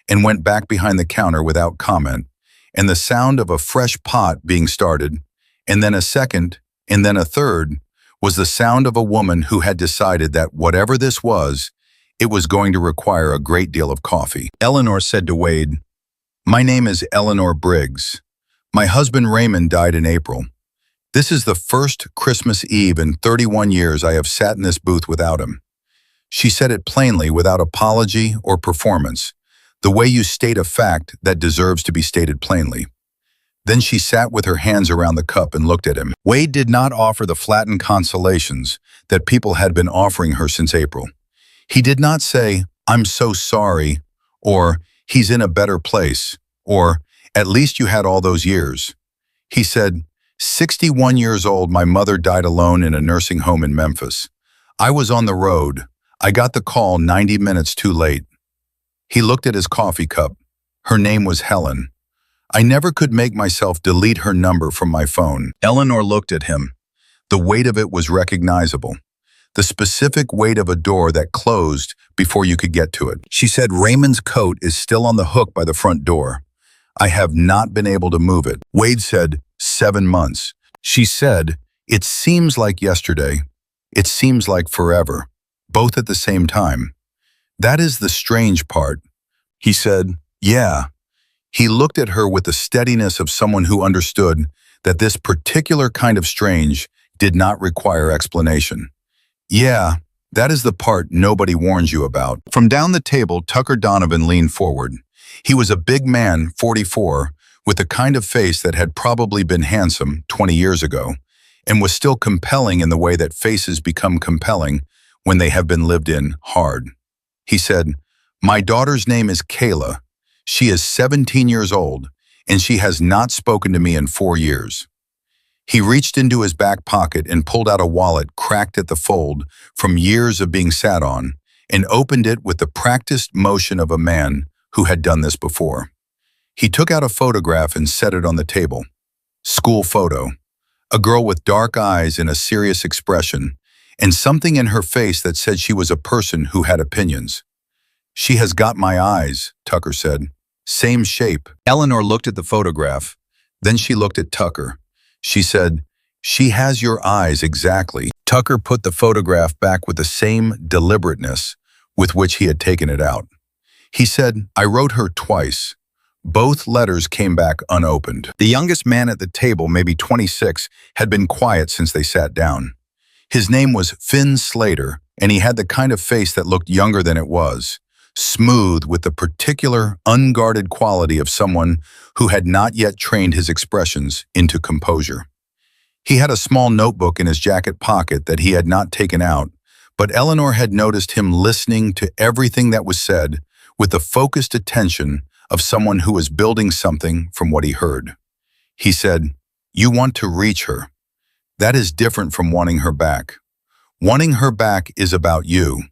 and went back behind the counter without comment, and the sound of a fresh pot being started, and then a second, and then a third, was the sound of a woman who had decided that whatever this was, it was going to require a great deal of coffee. Eleanor said to Wade, "My name is Eleanor Briggs. My husband Raymond died in April. This is the first Christmas Eve in 31 years I have sat in this booth without him." She said it plainly, without apology or performance, the way you state a fact that deserves to be stated plainly. Then she sat with her hands around the cup and looked at him. Wade did not offer the flattened consolations that people had been offering her since April. He did not say, "I'm so sorry," or "He's in a better place," or "At least you had all those years." He said, 61 years old, my mother died alone in a nursing home in Memphis. I was on the road. I got the call 90 minutes too late. He looked at his coffee cup. Her name was Helen. I never could make myself delete her number from my phone. Eleanor looked at him. The weight of it was recognizable. The specific weight of a door that closed before you could get to it. She said, "Raymond's coat is still on the hook by the front door. I have not been able to move it." Wade said, 7 months. She said, "It seems like yesterday. It seems like forever, both at the same time. That is the strange part." He said, "Yeah." He looked at her with the steadiness of someone who understood that this particular kind of strange did not require explanation. "Yeah, that is the part nobody warns you about." From down the table, Tucker Donovan leaned forward. He was a big man, 44, with the kind of face that had probably been handsome 20 years ago, and was still compelling in the way that faces become compelling when they have been lived in hard. He said, "My daughter's name is Kayla. She is 17 years old, and she has not spoken to me in 4 years. He reached into his back pocket and pulled out a wallet cracked at the fold from years of being sat on, and opened it with the practiced motion of a man who had done this before. He took out a photograph and set it on the table. School photo. A girl with dark eyes and a serious expression, and something in her face that said she was a person who had opinions. "She has got my eyes," Tucker said. "Same shape." Eleanor looked at the photograph. Then she looked at Tucker. She said, "She has your eyes exactly." Tucker put the photograph back with the same deliberateness with which he had taken it out. He said, "I wrote her twice." Both letters came back unopened. The youngest man at the table, maybe 26, had been quiet since they sat down. His name was Finn Slater, and he had the kind of face that looked younger than it was, smooth with the particular unguarded quality of someone who had not yet trained his expressions into composure. He had a small notebook in his jacket pocket that he had not taken out, but Eleanor had noticed him listening to everything that was said with the focused attention of someone who was building something from what he heard. He said, "You want to reach her. That is different from wanting her back. Wanting her back is about you.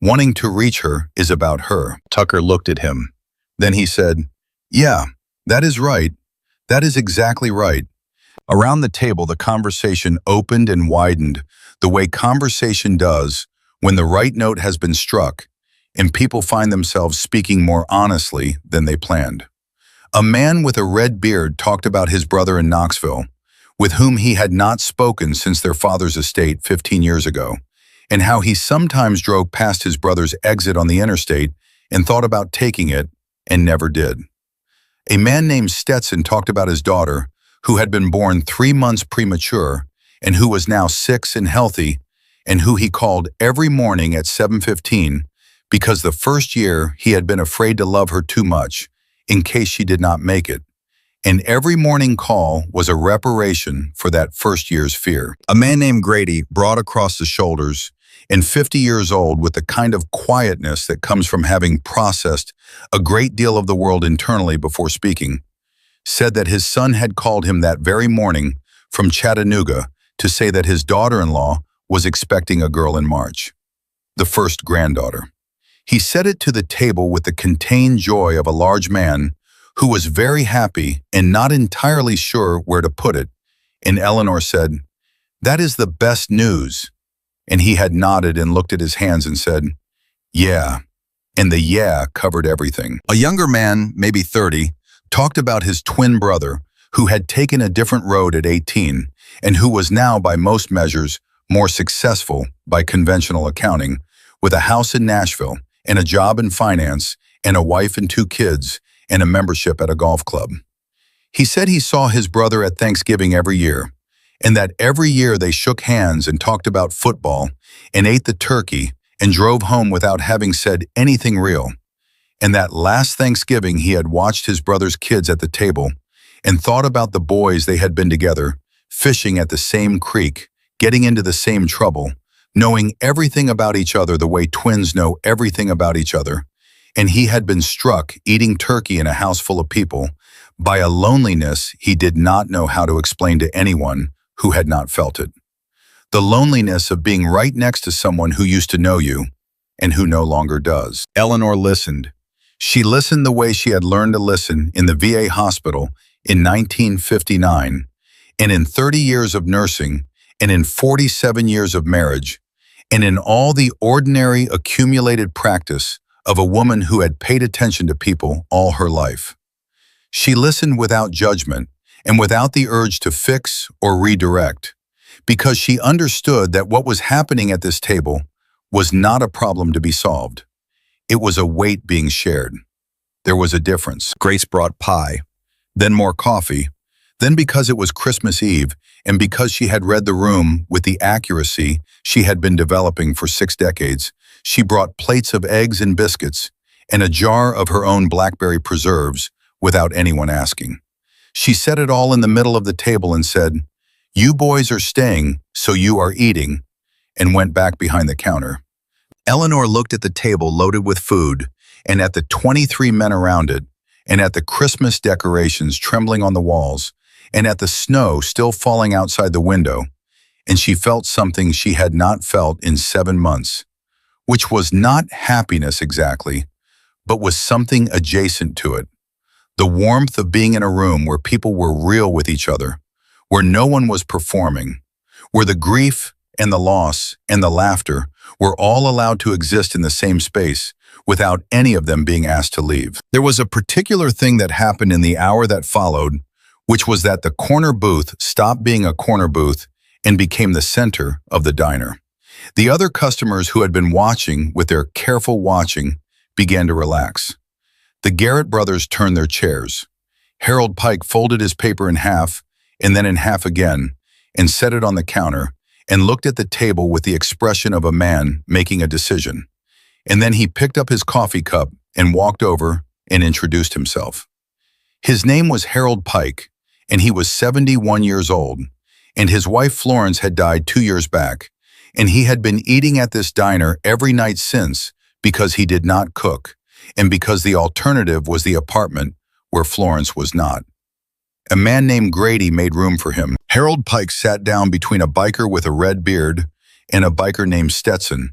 Wanting to reach her is about her." Tucker looked at him. Then he said, "Yeah, that is right. That is exactly right." Around the table, the conversation opened and widened the way conversation does when the right note has been struck and people find themselves speaking more honestly than they planned. A man with a red beard talked about his brother in Knoxville, with whom he had not spoken since their father's estate 15 years ago, and how he sometimes drove past his brother's exit on the interstate and thought about taking it and never did. A man named Stetson talked about his daughter, who had been born 3 months premature and who was now 6 and healthy, and who he called every morning at 7:15 because the first year he had been afraid to love her too much in case she did not make it. And every morning call was a reparation for that first year's fear. A man named Grady, broad across the shoulders and 50 years old with the kind of quietness that comes from having processed a great deal of the world internally before speaking, said that his son had called him that very morning from Chattanooga to say that his daughter-in-law was expecting a girl in March, the first granddaughter. He said it to the table with the contained joy of a large man who was very happy and not entirely sure where to put it, and Eleanor said, "That is the best news." And he had nodded and looked at his hands and said, "Yeah," and the "yeah" covered everything. A younger man, maybe 30, talked about his twin brother, who had taken a different road at 18, and who was now, by most measures, more successful by conventional accounting, with a house in Nashville and a job in finance and a wife and 2 kids and a membership at a golf club. He said he saw his brother at Thanksgiving every year, and that every year they shook hands and talked about football and ate the turkey and drove home without having said anything real. And that last Thanksgiving he had watched his brother's kids at the table and thought about the boys they had been together, fishing at the same creek, getting into the same trouble, knowing everything about each other the way twins know everything about each other. And he had been struck, eating turkey in a house full of people, by a loneliness he did not know how to explain to anyone who had not felt it. The loneliness of being right next to someone who used to know you and who no longer does. Eleanor listened. She listened the way she had learned to listen in the VA hospital in 1959, and in 30 years of nursing, and in 47 years of marriage, and in all the ordinary accumulated practice of a woman who had paid attention to people all her life. She listened without judgment and without the urge to fix or redirect, because she understood that what was happening at this table was not a problem to be solved. It was a weight being shared. There was a difference. Grace brought pie, then more coffee, then because it was Christmas Eve and because she had read the room with the accuracy she had been developing for 6 decades, she brought plates of eggs and biscuits and a jar of her own blackberry preserves without anyone asking. She set it all in the middle of the table and said, "You boys are staying, so you are eating," and went back behind the counter. Eleanor looked at the table loaded with food and at the 23 men around it, and at the Christmas decorations trembling on the walls, and at the snow still falling outside the window, and she felt something she had not felt in 7 months, which was not happiness exactly, but was something adjacent to it. The warmth of being in a room where people were real with each other, where no one was performing, where the grief and the loss and the laughter were all allowed to exist in the same space without any of them being asked to leave. There was a particular thing that happened in the hour that followed which was that the corner booth stopped being a corner booth and became the center of the diner. The other customers who had been watching with their careful watching began to relax. The Garrett brothers turned their chairs. Harold Pike folded his paper in half and then in half again and set it on the counter and looked at the table with the expression of a man making a decision. And then he picked up his coffee cup and walked over and introduced himself. His name was Harold Pike, and he was 71 years old, and his wife Florence had died 2 years back, and he had been eating at this diner every night since because he did not cook, and because the alternative was the apartment where Florence was not. A man named Grady made room for him. Harold Pike sat down between a biker with a red beard and a biker named Stetson,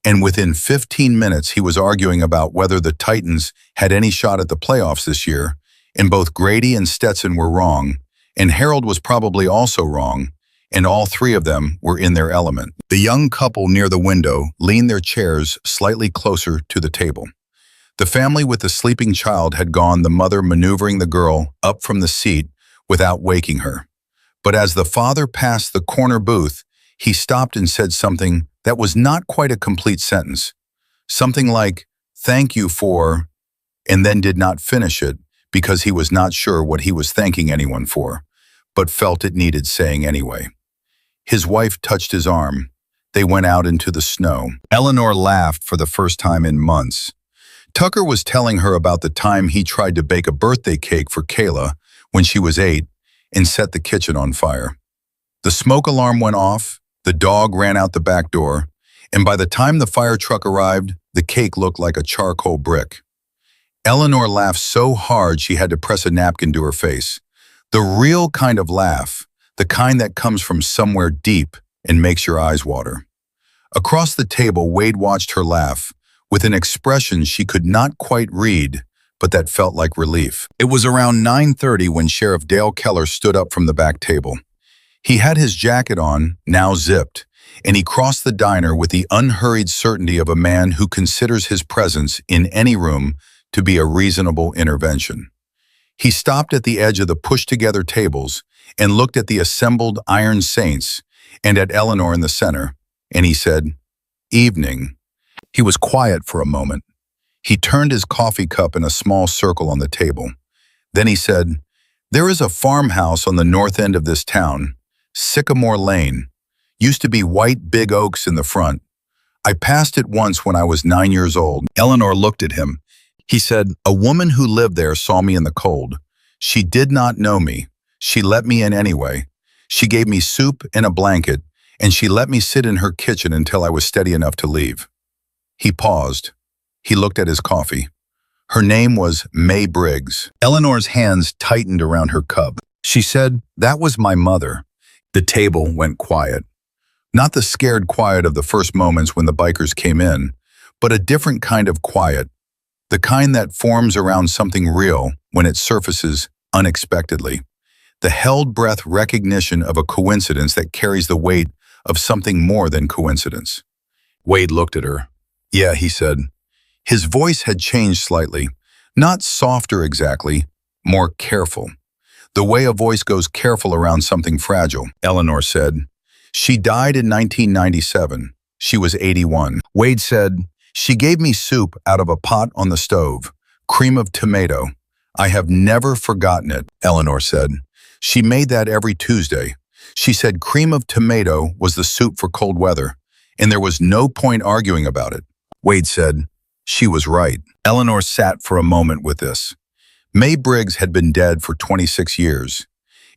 and within 15 minutes he was arguing about whether the Titans had any shot at the playoffs this year, and both Grady and Stetson were wrong, and Harold was probably also wrong, and all three of them were in their element. The young couple near the window leaned their chairs slightly closer to the table. The family with the sleeping child had gone, the mother maneuvering the girl up from the seat without waking her. But as the father passed the corner booth, he stopped and said something that was not quite a complete sentence. Something like, "Thank you for," and then did not finish it because he was not sure what he was thanking anyone for, but felt it needed saying anyway. His wife touched his arm. They went out into the snow. Eleanor laughed for the first time in months. Tucker was telling her about the time he tried to bake a birthday cake for Kayla when she was 8 and set the kitchen on fire. The smoke alarm went off, the dog ran out the back door, and by the time the fire truck arrived, the cake looked like a charcoal brick. Eleanor laughed so hard she had to press a napkin to her face. The real kind of laugh, the kind that comes from somewhere deep and makes your eyes water. Across the table, Wade watched her laugh, with an expression she could not quite read, but that felt like relief. It was around 9:30 when Sheriff Dale Keller stood up from the back table. He had his jacket on, now zipped, and he crossed the diner with the unhurried certainty of a man who considers his presence in any room to be a reasonable intervention. He stopped at the edge of the pushed-together tables and looked at the assembled Iron Saints and at Eleanor in the center, and he said, "Evening." He was quiet for a moment. He turned his coffee cup in a small circle on the table. Then he said, "There is a farmhouse on the north end of this town, Sycamore Lane. Used to be white big oaks in the front. I passed it once when I was 9 years old." Eleanor looked at him. He said, "A woman who lived there saw me in the cold. She did not know me. She let me in anyway. She gave me soup and a blanket, and she let me sit in her kitchen until I was steady enough to leave." He paused. He looked at his coffee. Her name was May Briggs. Eleanor's hands tightened around her cup. She said, "That was my mother." The table went quiet. Not the scared quiet of the first moments when the bikers came in, but a different kind of quiet. The kind that forms around something real when it surfaces unexpectedly. The held breath recognition of a coincidence that carries the weight of something more than coincidence. Wade looked at her. "Yeah," he said. His voice had changed slightly. Not softer exactly, more careful. The way a voice goes careful around something fragile. Eleanor said, "She died in 1997. She was 81. Wade said, "She gave me soup out of a pot on the stove, cream of tomato. I have never forgotten it," Eleanor said. "She made that every Tuesday. She said cream of tomato was the soup for cold weather, and there was no point arguing about it." Wade said, "She was right." Eleanor sat for a moment with this. May Briggs had been dead for 26 years.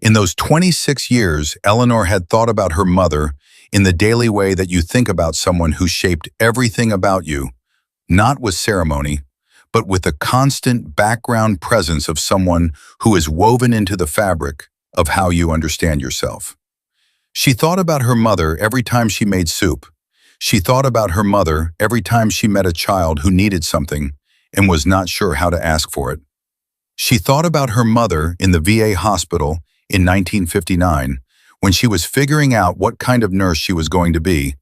In those 26 years, Eleanor had thought about her mother in the daily way that you think about someone who shaped everything about you, not with ceremony, but with the constant background presence of someone who is woven into the fabric of how you understand yourself. She thought about her mother every time she made soup. She thought about her mother every time she met a child who needed something and was not sure how to ask for it. She thought about her mother in the VA hospital in 1959 when she was figuring out what kind of nurse she was going to be,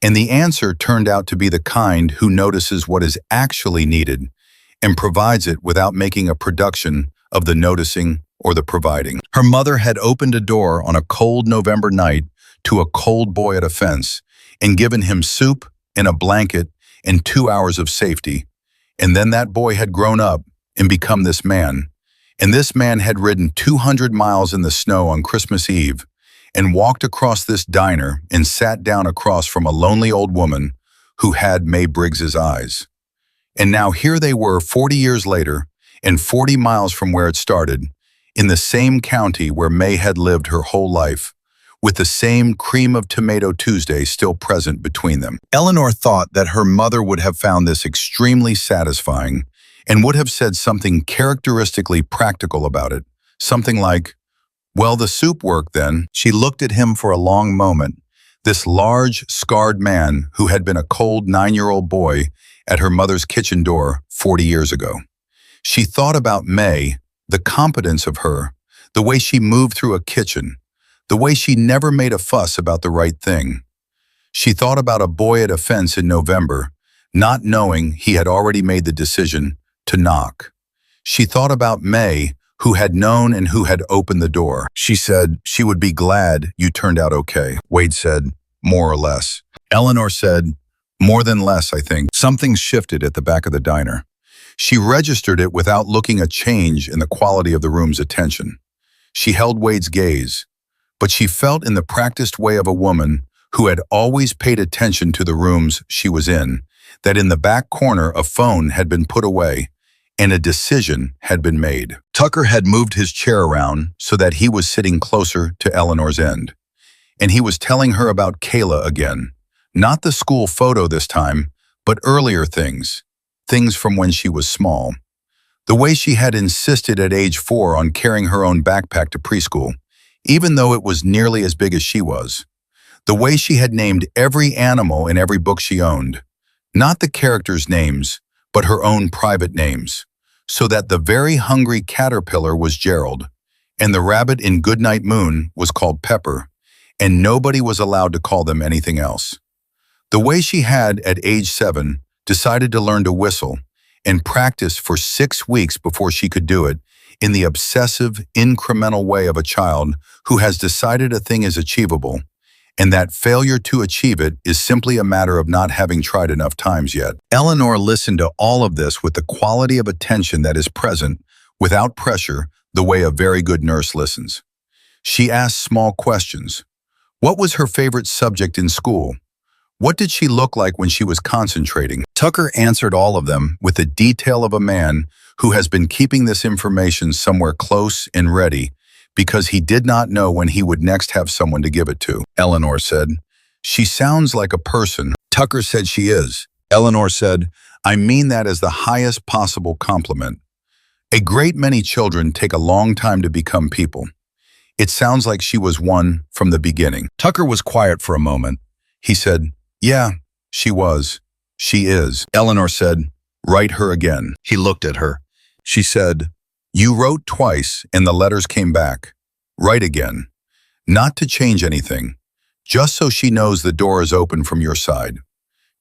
and the answer turned out to be the kind who notices what is actually needed and provides it without making a production of the noticing or the providing. Her mother had opened a door on a cold November night to a cold boy at a fence and given him soup and a blanket and 2 hours of safety. And then that boy had grown up and become this man. And this man had ridden 200 miles in the snow on Christmas Eve and walked across this diner and sat down across from a lonely old woman who had May Briggs's eyes. And now here they were 40 years later and 40 miles from where it started, in the same county where May had lived her whole life, with the same cream of tomato Tuesday still present between them. Eleanor thought that her mother would have found this extremely satisfying and would have said something characteristically practical about it, something like, "Well, the soup worked then." She looked at him for a long moment, this large, scarred man who had been a cold 9-year-old boy at her mother's kitchen door 40 years ago. She thought about May, the competence of her, the way she moved through a kitchen, the way she never made a fuss about the right thing. She thought about a boy at a fence in November, not knowing he had already made the decision to knock. She thought about May, who had known and who had opened the door. She said she would be glad you turned out okay. Wade said, more or less. Eleanor said, more than less, I think. Something shifted at the back of the diner. She registered it without looking a change in the quality of the room's attention. She held Wade's gaze, but she felt in the practiced way of a woman who had always paid attention to the rooms she was in, that in the back corner a phone had been put away and a decision had been made. Tucker had moved his chair around so that he was sitting closer to Eleanor's end. And he was telling her about Kayla again. Not the school photo this time, but earlier things from when she was small. The way she had insisted at age 4 on carrying her own backpack to preschool, even though it was nearly as big as she was. The way she had named every animal in every book she owned. Not the characters' names, but her own private names, so that the very hungry caterpillar was Gerald, and the rabbit in Goodnight Moon was called Pepper, and nobody was allowed to call them anything else. The way she had, at age 7, decided to learn to whistle and practice for 6 weeks before she could do it, in the obsessive, incremental way of a child who has decided a thing is achievable, and that failure to achieve it is simply a matter of not having tried enough times yet. Eleanor listened to all of this with the quality of attention that is present, without pressure, the way a very good nurse listens. She asked small questions. What was her favorite subject in school? What did she look like when she was concentrating? Tucker answered all of them with the detail of a man who has been keeping this information somewhere close and ready, because he did not know when he would next have someone to give it to. Eleanor said, "She sounds like a person." Tucker said she is. Eleanor said, "I mean that as the highest possible compliment. A great many children take a long time to become people. It sounds like she was one from the beginning." Tucker was quiet for a moment. He said, "Yeah, she was. She is." Eleanor said, "Write her again." He looked at her. She said, "You wrote twice and the letters came back. Write again. Not to change anything, just so she knows the door is open from your side.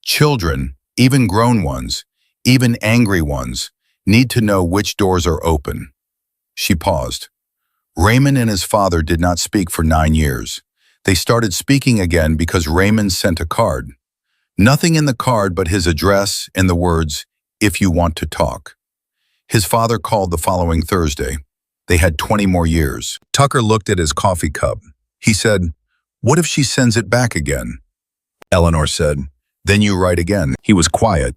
Children, even grown ones, even angry ones, need to know which doors are open." She paused. Raymond and his father did not speak for 9 years. They started speaking again because Raymond sent a card. Nothing in the card but his address and the words, "If you want to talk." His father called the following Thursday. They had 20 more years. Tucker looked at his coffee cup. He said, "What if she sends it back again?" Eleanor said, "Then you write again." He was quiet.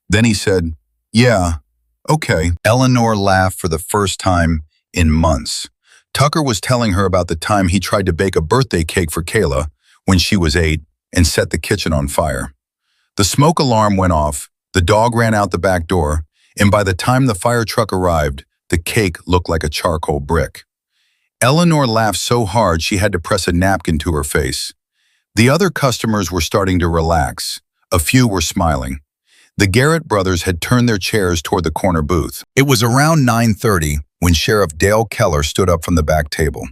Then he said, "Yeah, okay." Eleanor laughed for the first time in months. Tucker was telling her about the time he tried to bake a birthday cake for Kayla when she was 8 and set the kitchen on fire. The smoke alarm went off, the dog ran out the back door, and by the time the fire truck arrived, the cake looked like a charcoal brick. Eleanor laughed so hard she had to press a napkin to her face. The other customers were starting to relax. A few were smiling. The Garrett brothers had turned their chairs toward the corner booth. It was around 9:30 when Sheriff Dale Keller stood up from the back table.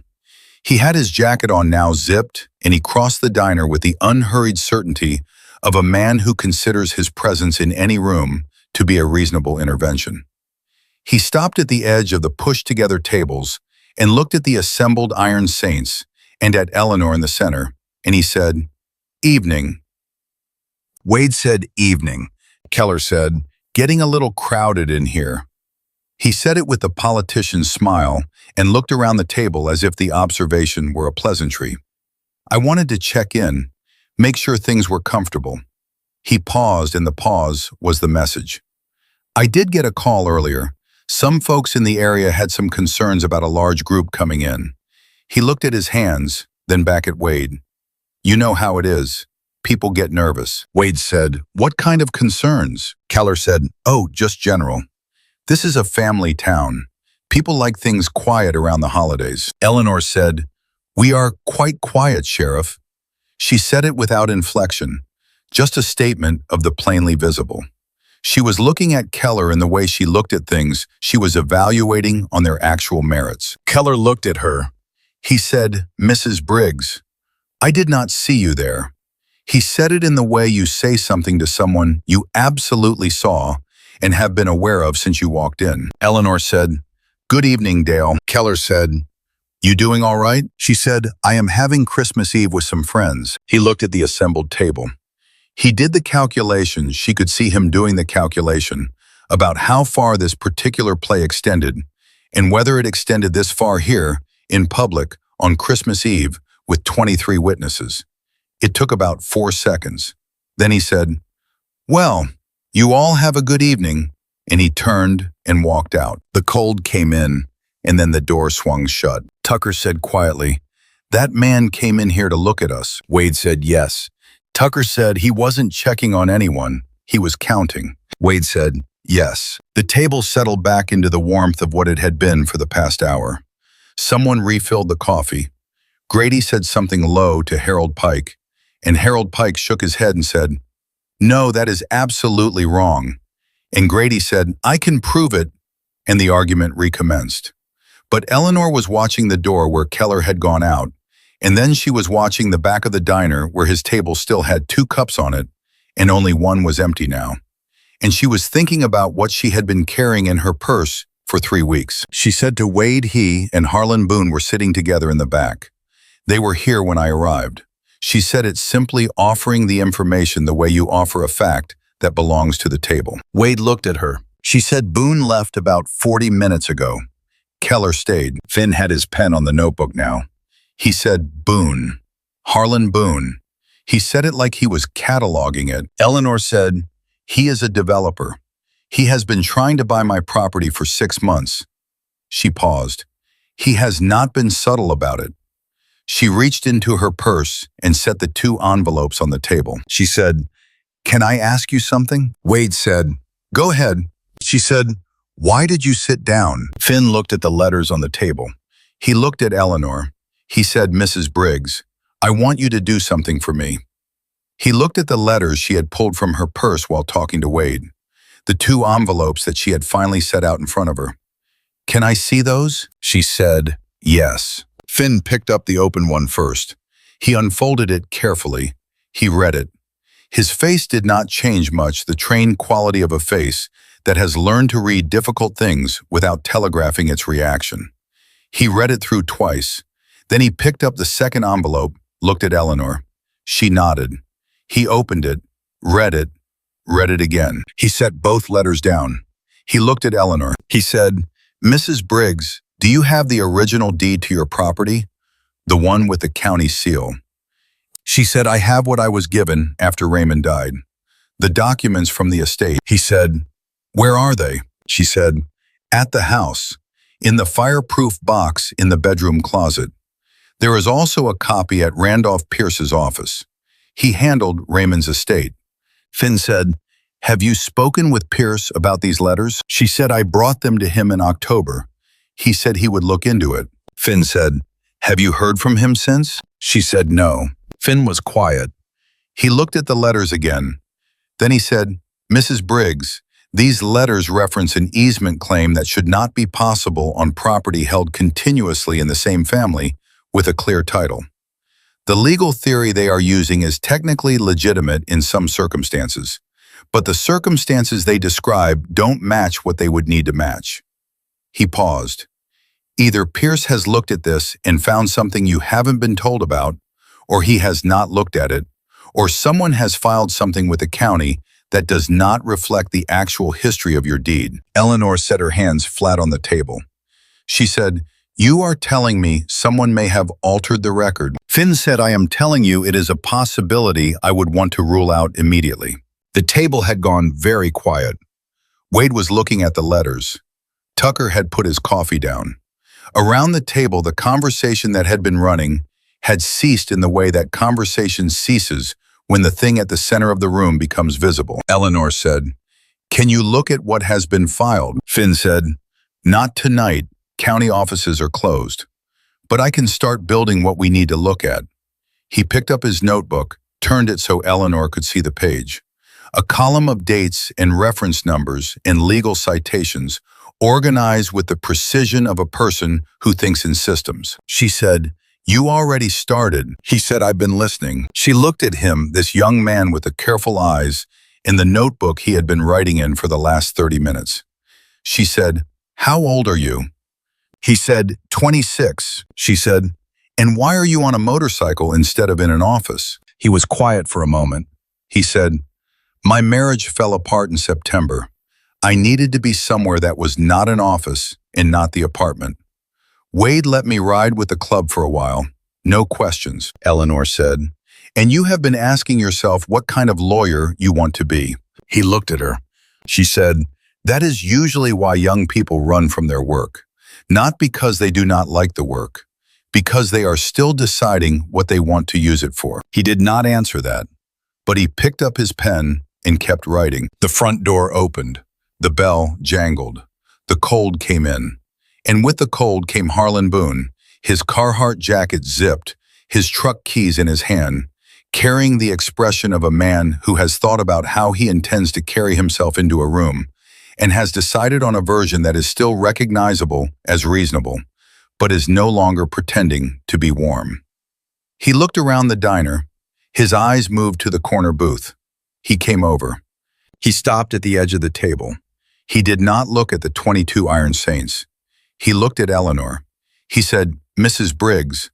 He had his jacket on now zipped, and he crossed the diner with the unhurried certainty of a man who considers his presence in any room to be a reasonable intervention. He stopped at the edge of the pushed-together tables and looked at the assembled Iron Saints and at Eleanor in the center, and he said, "Evening." Wade said, "Evening." Keller said, "Getting a little crowded in here." He said it with a politician's smile and looked around the table as if the observation were a pleasantry. "I wanted to check in, make sure things were comfortable." He paused, and the pause was the message. "I did get a call earlier. Some folks in the area had some concerns about a large group coming in." He looked at his hands, then back at Wade. "You know how it is. People get nervous." Wade said, "What kind of concerns?" Keller said, "Oh, just general. This is a family town. People like things quiet around the holidays." Eleanor said, "We are quite quiet, Sheriff." She said it without inflection, just a statement of the plainly visible. She was looking at Keller in the way she looked at things she was evaluating on their actual merits. Keller looked at her. He said, "Mrs. Briggs, I did not see you there." He said it in the way you say something to someone you absolutely saw and have been aware of since you walked in. Eleanor said, "Good evening, Dale." Keller said, "You doing all right?" She said, "I am having Christmas Eve with some friends." He looked at the assembled table. He did the calculation. She could see him doing the calculation about how far this particular play extended and whether it extended this far here in public on Christmas Eve with 23 witnesses. It took about 4 seconds. Then he said, "Well, you all have a good evening," and he turned and walked out. The cold came in, and then the door swung shut. Tucker said quietly, "That man came in here to look at us." Wade said, "Yes." Tucker said he wasn't checking on anyone, he was counting. Wade said, "Yes." The table settled back into the warmth of what it had been for the past hour. Someone refilled the coffee. Grady said something low to Harold Pike, and Harold Pike shook his head and said, "No, that is absolutely wrong." And Grady said, "I can prove it," and the argument recommenced. But Eleanor was watching the door where Keller had gone out, and then she was watching the back of the diner where his table still had 2 cups on it, and only one was empty now. And she was thinking about what she had been carrying in her purse for 3 weeks. She said to Wade he and Harlan Boone were sitting together in the back. "They were here when I arrived." She said it's simply offering the information the way you offer a fact that belongs to the table. Wade looked at her. She said Boone left about 40 minutes ago. Keller stayed. Finn had his pen on the notebook now. He said Boone. Harlan Boone. He said it like he was cataloging it. Eleanor said, "He is a developer. He has been trying to buy my property for 6 months." She paused. "He has not been subtle about it." She reached into her purse and set the 2 envelopes on the table. She said, "Can I ask you something?" Wade said, "Go ahead." She said, "Why did you sit down?" Finn looked at the letters on the table. He looked at Eleanor. He said, "Mrs. Briggs, I want you to do something for me." He looked at the letters she had pulled from her purse while talking to Wade, the 2 envelopes that she had finally set out in front of her. "Can I see those?" She said, "Yes." Finn picked up the open one first. He unfolded it carefully. He read it. His face did not change much, the trained quality of a face that has learned to read difficult things without telegraphing its reaction. He read it through twice. Then he picked up the second envelope, looked at Eleanor. She nodded. He opened it, read it again. He set both letters down. He looked at Eleanor. He said, "Mrs. Briggs, do you have the original deed to your property? The one with the county seal?" She said, "I have what I was given after Raymond died. The documents from the estate." He said, "Where are they?" She said, "At the house, in the fireproof box in the bedroom closet. There is also a copy at Randolph Pierce's office. He handled Raymond's estate." Finn said, "Have you spoken with Pierce about these letters?" She said, "I brought them to him in October. He said he would look into it." Finn said, "Have you heard from him since?" She said, "No." Finn was quiet. He looked at the letters again. Then he said, "Mrs. Briggs, these letters reference an easement claim that should not be possible on property held continuously in the same family with a clear title. The legal theory they are using is technically legitimate in some circumstances, but the circumstances they describe don't match what they would need to match." He paused. Either Pierce has looked at this and found something you haven't been told about, or he has not looked at it, or someone has filed something with the county that does not reflect the actual history of your deed. Eleanor set her hands flat on the table. She said, "You are telling me someone may have altered the record." Finn said, "I am telling you it is a possibility I would want to rule out immediately." The table had gone very quiet. Wade was looking at the letters. Tucker had put his coffee down. Around the table, the conversation that had been running had ceased in the way that conversation ceases when the thing at the center of the room becomes visible. Eleanor said, "Can you look at what has been filed?" Finn said, "Not tonight. County offices are closed. But I can start building what we need to look at." He picked up his notebook, turned it so Eleanor could see the page. A column of dates and reference numbers and legal citations organized with the precision of a person who thinks in systems. She said, "You already started." He said, "I've been listening." She looked at him, this young man with the careful eyes, in the notebook he had been writing in for the last 30 minutes. She said, "How old are you?" He said, 26. She said, "And why are you on a motorcycle instead of in an office?" He was quiet for a moment. He said, "My marriage fell apart in September. I needed to be somewhere that was not an office and not the apartment. Wade let me ride with the club for a while. No questions," Eleanor said. "And you have been asking yourself what kind of lawyer you want to be." He looked at her. She said, "That is usually why young people run from their work. Not because they do not like the work, because they are still deciding what they want to use it for." He did not answer that, but he picked up his pen and kept writing. The front door opened. The bell jangled. The cold came in. And with the cold came Harlan Boone, his Carhartt jacket zipped, his truck keys in his hand, carrying the expression of a man who has thought about how he intends to carry himself into a room and has decided on a version that is still recognizable as reasonable, but is no longer pretending to be warm. He looked around the diner. His eyes moved to the corner booth. He came over. He stopped at the edge of the table. He did not look at the 22 Iron Saints. He looked at Eleanor. He said, "Mrs. Briggs,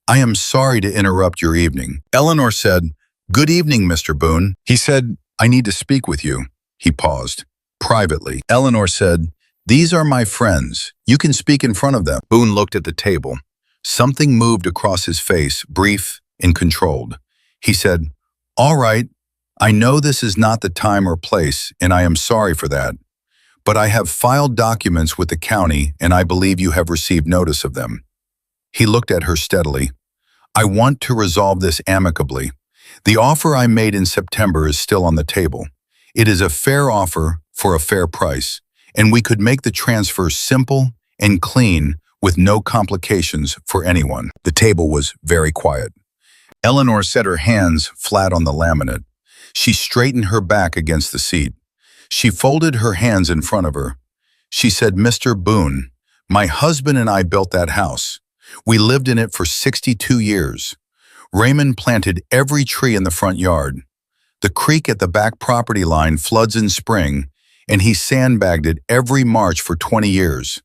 I am sorry to interrupt your evening." Eleanor said, "Good evening, Mr. Boone." He said, "I need to speak with you." He paused. "Privately." Eleanor said, "These are my friends. You can speak in front of them." Boone looked at the table. Something moved across his face, brief and controlled. He said, "All right, I know this is not the time or place, and I am sorry for that. But I have filed documents with the county, and I believe you have received notice of them." He looked at her steadily. "I want to resolve this amicably. The offer I made in September is still on the table. It is a fair offer for a fair price, and we could make the transfer simple and clean with no complications for anyone." The table was very quiet. Eleanor set her hands flat on the laminate. She straightened her back against the seat. She folded her hands in front of her. She said, "Mr. Boone, my husband and I built that house. We lived in it for 62 years. Raymond planted every tree in the front yard. The creek at the back property line floods in spring, and he sandbagged it every March for 20 years.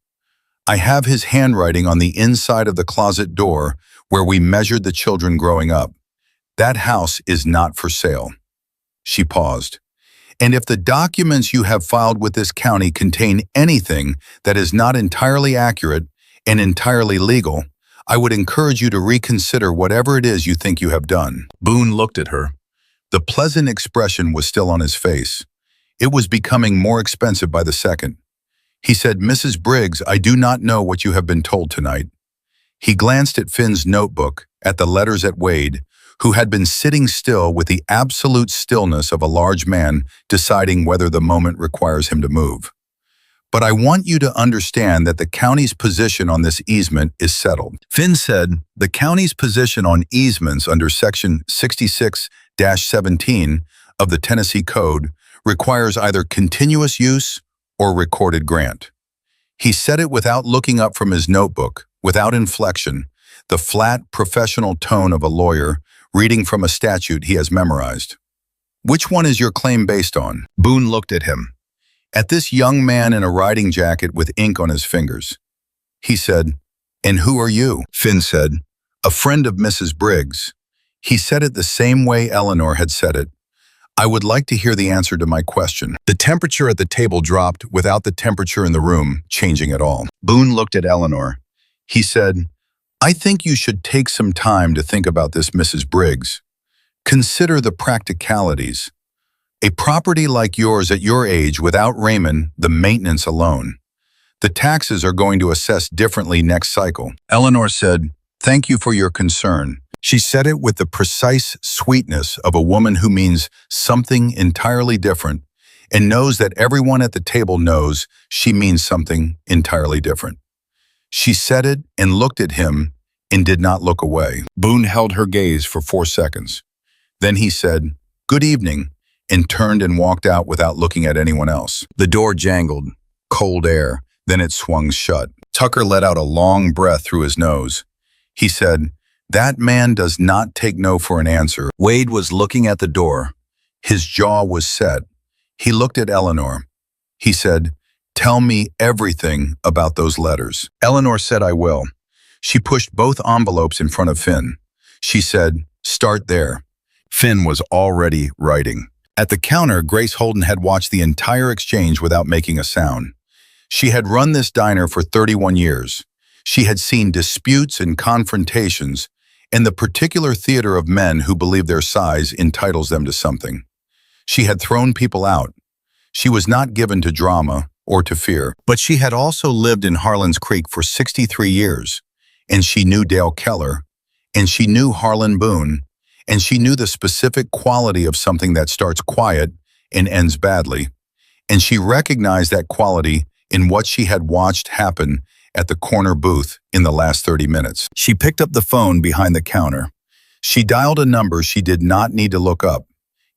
I have his handwriting on the inside of the closet door where we measured the children growing up. That house is not for sale." She paused. "And if the documents you have filed with this county contain anything that is not entirely accurate and entirely legal, I would encourage you to reconsider whatever it is you think you have done." Boone looked at her. The pleasant expression was still on his face. It was becoming more expensive by the second. He said, "Mrs. Briggs, I do not know what you have been told tonight." He glanced at Finn's notebook, at the letters at Wade, who had been sitting still with the absolute stillness of a large man deciding whether the moment requires him to move. "But I want you to understand that the county's position on this easement is settled." Finn said, "The county's position on easements under Section 66-17 of the Tennessee Code requires either continuous use or recorded grant." He said it without looking up from his notebook, without inflection, the flat, professional tone of a lawyer reading from a statute he has memorized. "Which one is your claim based on?" Boone looked at him, at this young man in a riding jacket with ink on his fingers. He said, "And who are you?" Finn said, "A friend of Mrs. Briggs." He said it the same way Eleanor had said it. "I would like to hear the answer to my question." The temperature at the table dropped without the temperature in the room changing at all. Boone looked at Eleanor. He said, "I think you should take some time to think about this, Mrs. Briggs. Consider the practicalities. A property like yours at your age without Raymond, the maintenance alone. The taxes are going to assess differently next cycle." Eleanor said, "Thank you for your concern." She said it with the precise sweetness of a woman who means something entirely different and knows that everyone at the table knows she means something entirely different. She said it and looked at him and did not look away. Boone held her gaze for 4 seconds. Then he said, "Good evening," and turned and walked out without looking at anyone else. The door jangled, cold air, then it swung shut. Tucker let out a long breath through his nose. He said, "That man does not take no for an answer." Wade was looking at the door. His jaw was set. He looked at Eleanor. He said, "Tell me everything about those letters." Eleanor said, "I will." She pushed both envelopes in front of Finn. She said, "Start there." Finn was already writing. At the counter, Grace Holden had watched the entire exchange without making a sound. She had run this diner for 31 years. She had seen disputes and confrontations in the particular theater of men who believe their size entitles them to something. She had thrown people out. She was not given to drama or to fear. But she had also lived in Harlan's Creek for 63 years, and she knew Dale Keller, and she knew Harlan Boone, and she knew the specific quality of something that starts quiet and ends badly, and she recognized that quality in what she had watched happen at the corner booth in the last 30 minutes. She picked up the phone behind the counter. She dialed a number she did not need to look up.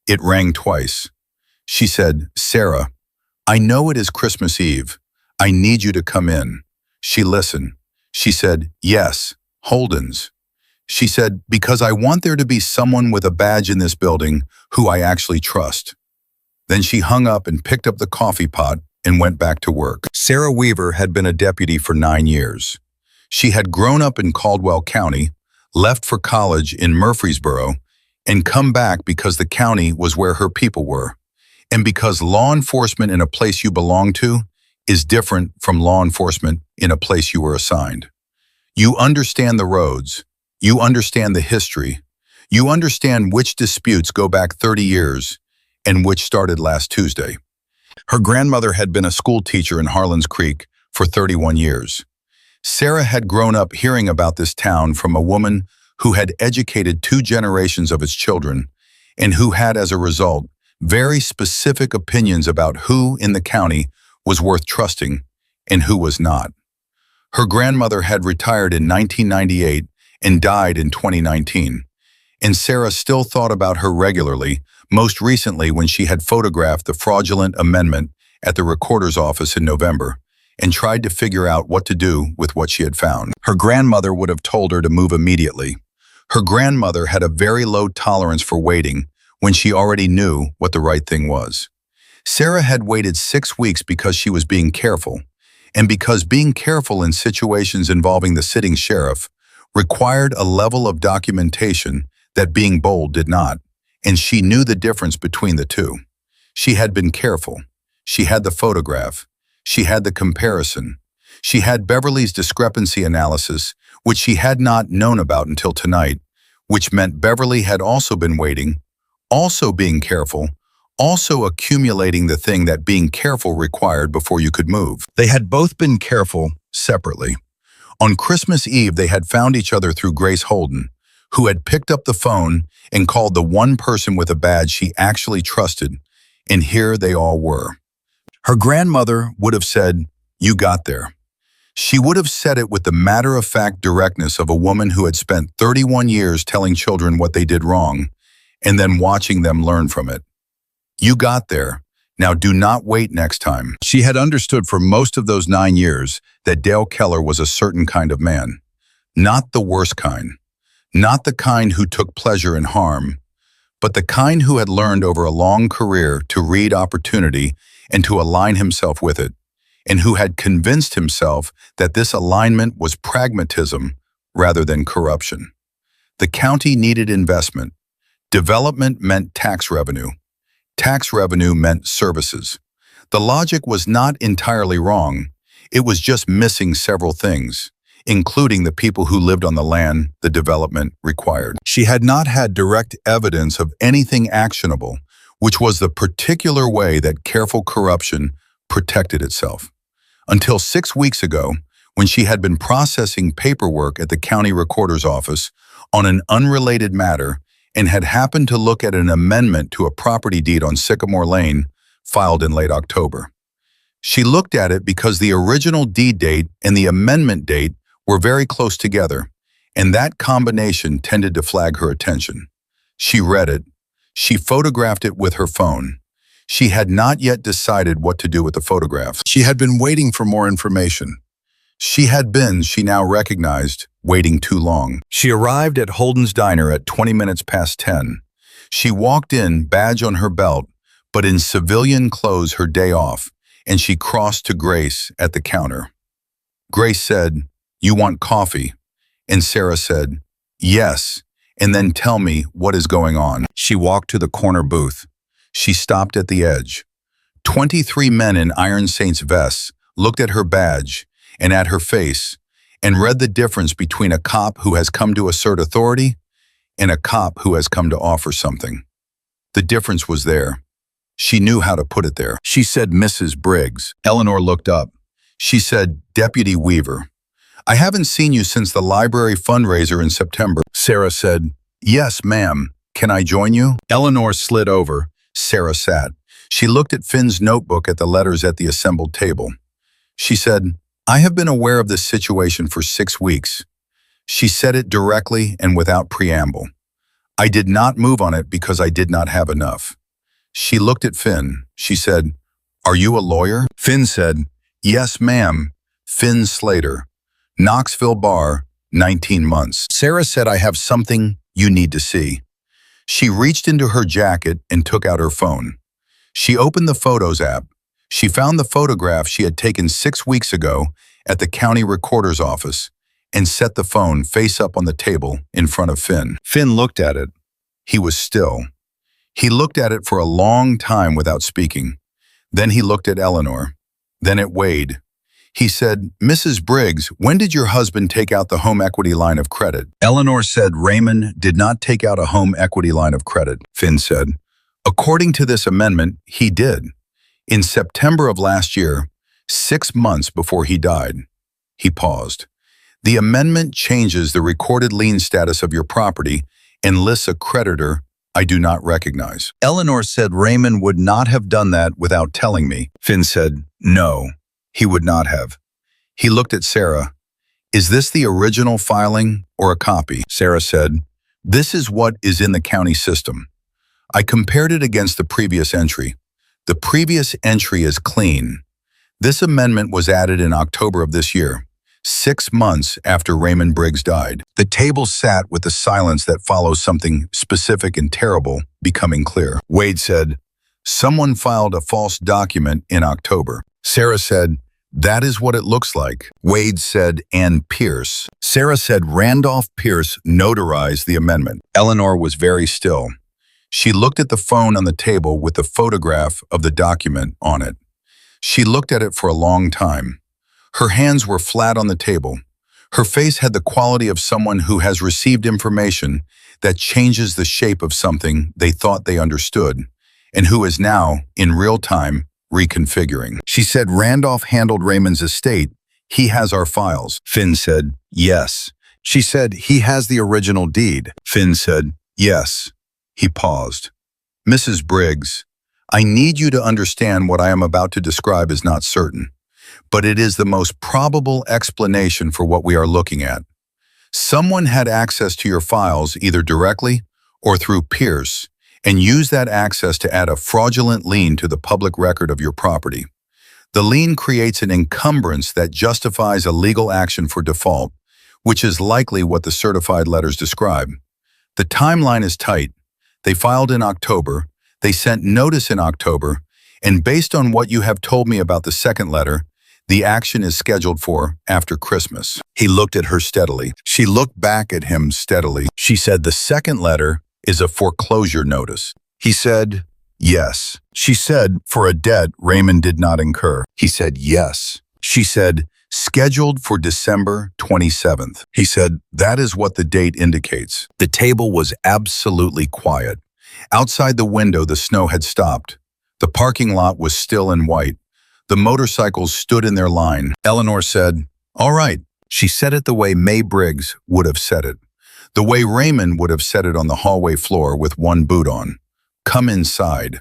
It rang twice. She said, "Sarah, I know it is Christmas Eve. I need you to come in." She listened. She said, "Yes, Holden's." She said, "Because I want there to be someone with a badge in this building who I actually trust." Then she hung up and picked up the coffee pot and went back to work. Sarah Weaver had been a deputy for 9 years. She had grown up in Caldwell County, left for college in Murfreesboro, and come back because the county was where her people were, and because law enforcement in a place you belong to is different from law enforcement in a place you were assigned. You understand the roads. You understand the history. You understand which disputes go back 30 years and which started last Tuesday. Her grandmother had been a school teacher in Harlan's Creek for 31 years. Sarah had grown up hearing about this town from a woman who had educated 2 generations of its children and who had, as a result, very specific opinions about who in the county was worth trusting and who was not. Her grandmother had retired in 1998 and died in 2019, and Sarah still thought about her regularly, most recently when she had photographed the fraudulent amendment at the recorder's office in November and tried to figure out what to do with what she had found. Her grandmother would have told her to move immediately. Her grandmother had a very low tolerance for waiting when she already knew what the right thing was. Sarah had waited 6 weeks because she was being careful, and because being careful in situations involving the sitting sheriff required a level of documentation that being bold did not, and she knew the difference between the two. She had been careful. She had the photograph. She had the comparison. She had Beverly's discrepancy analysis, which she had not known about until tonight, which meant Beverly had also been waiting, also being careful, also accumulating the thing that being careful required before you could move. They had both been careful separately. On Christmas Eve, they had found each other through Grace Holden, who had picked up the phone and called the one person with a badge she actually trusted, and here they all were. Her grandmother would have said, "You got there." She would have said it with the matter-of-fact directness of a woman who had spent 31 years telling children what they did wrong and then watching them learn from it. "You got there. Now do not wait next time." She had understood for most of those 9 years that Dale Keller was a certain kind of man. Not the worst kind. Not the kind who took pleasure in harm, but the kind who had learned over a long career to read opportunity and to align himself with it. and who had convinced himself that this alignment was pragmatism rather than corruption. The county needed investment. Development meant tax revenue. Tax revenue meant services. The logic was not entirely wrong. It was just missing several things, including the people who lived on the land the development required. She had not had direct evidence of anything actionable, which was the particular way that careful corruption protected itself. Until 6 weeks ago, when she had been processing paperwork at the county recorder's office on an unrelated matter and had happened to look at an amendment to a property deed on Sycamore Lane filed in late October. She looked at it because the original deed date and the amendment date were very close together, and that combination tended to flag her attention. She read it. She photographed it with her phone. She had not yet decided what to do with the photograph. She had been waiting for more information. She now recognized, waiting too long. She arrived at Holden's Diner at 20 minutes past 10. She walked in, badge on her belt, but in civilian clothes her day off, and she crossed to Grace at the counter. Grace said, "You want coffee?" And Sarah said, "Yes, and then tell me what is going on." She walked to the corner booth. She stopped at the edge. 23 men in Iron Saints vests looked at her badge and at her face and read the difference between a cop who has come to assert authority and a cop who has come to offer something. The difference was there. She knew how to put it there. She said, "Mrs. Briggs." Eleanor looked up. She said, "Deputy Weaver. I haven't seen you since the library fundraiser in September." Sarah said, "Yes, ma'am. Can I join you?" Eleanor slid over. Sarah sat. She looked at Finn's notebook at the letters at the assembled table. She said, "I have been aware of this situation for 6 weeks." She said it directly and without preamble. "I did not move on it because I did not have enough." She looked at Finn. She said, "Are you a lawyer?" Finn said, "Yes, ma'am. Finn Slater. Knoxville Bar, 19 months. Sarah said, "I have something you need to see." She reached into her jacket and took out her phone. She opened the Photos app. She found the photograph she had taken 6 weeks ago at the county recorder's office and set the phone face up on the table in front of Finn. Finn looked at it. He was still. He looked at it for a long time without speaking. Then he looked at Eleanor. Then at Wade. He said, "Mrs. Briggs, when did your husband take out the home equity line of credit?" Eleanor said Raymond did not take out a home equity line of credit. Finn said, "According to this amendment, he did. In September of last year, 6 months before he died." He paused. "The amendment changes the recorded lien status of your property and lists a creditor I do not recognize." Eleanor said Raymond would not have done that without telling me. Finn said, "No, he would not have." He looked at Sarah. "Is this the original filing or a copy?" Sarah said, "This is what is in the county system. I compared it against the previous entry. The previous entry is clean. This amendment was added in October of this year, 6 months after Raymond Briggs died." The table sat with the silence that follows something specific and terrible becoming clear. Wade said, "Someone filed a false document in October." Sarah said, "That is what it looks like." Wade said, "And Pierce." Sarah said Randolph Pierce notarized the amendment. Eleanor was very still. She looked at the phone on the table with the photograph of the document on it. She looked at it for a long time. Her hands were flat on the table. Her face had the quality of someone who has received information that changes the shape of something they thought they understood, and who is now, in real time, reconfiguring. She said, "Randolph handled Raymond's estate. He has our files." Finn said, "Yes." She said, "He has the original deed." Finn said, "Yes." He paused. "Mrs. Briggs, I need you to understand what I am about to describe is not certain, but it is the most probable explanation for what we are looking at. Someone had access to your files either directly or through Pierce and used that access to add a fraudulent lien to the public record of your property. The lien creates an encumbrance that justifies a legal action for default, which is likely what the certified letters describe. The timeline is tight. They filed in October, they sent notice in October, and based on what you have told me about the second letter, The action is scheduled for after Christmas. He looked at her steadily. She looked back at him steadily. She said, the second letter is a foreclosure notice. He said, yes. She said, for a debt Raymond did not incur. He said, yes. She said, scheduled for December 27th. He said, that is what the date indicates. The table was absolutely quiet. Outside the window, the snow had stopped. The parking lot was still and white. The motorcycles stood in their line. Eleanor said, all right. She said it the way May Briggs would have said it. The way Raymond would have said it on the hallway floor with one boot on. Come inside.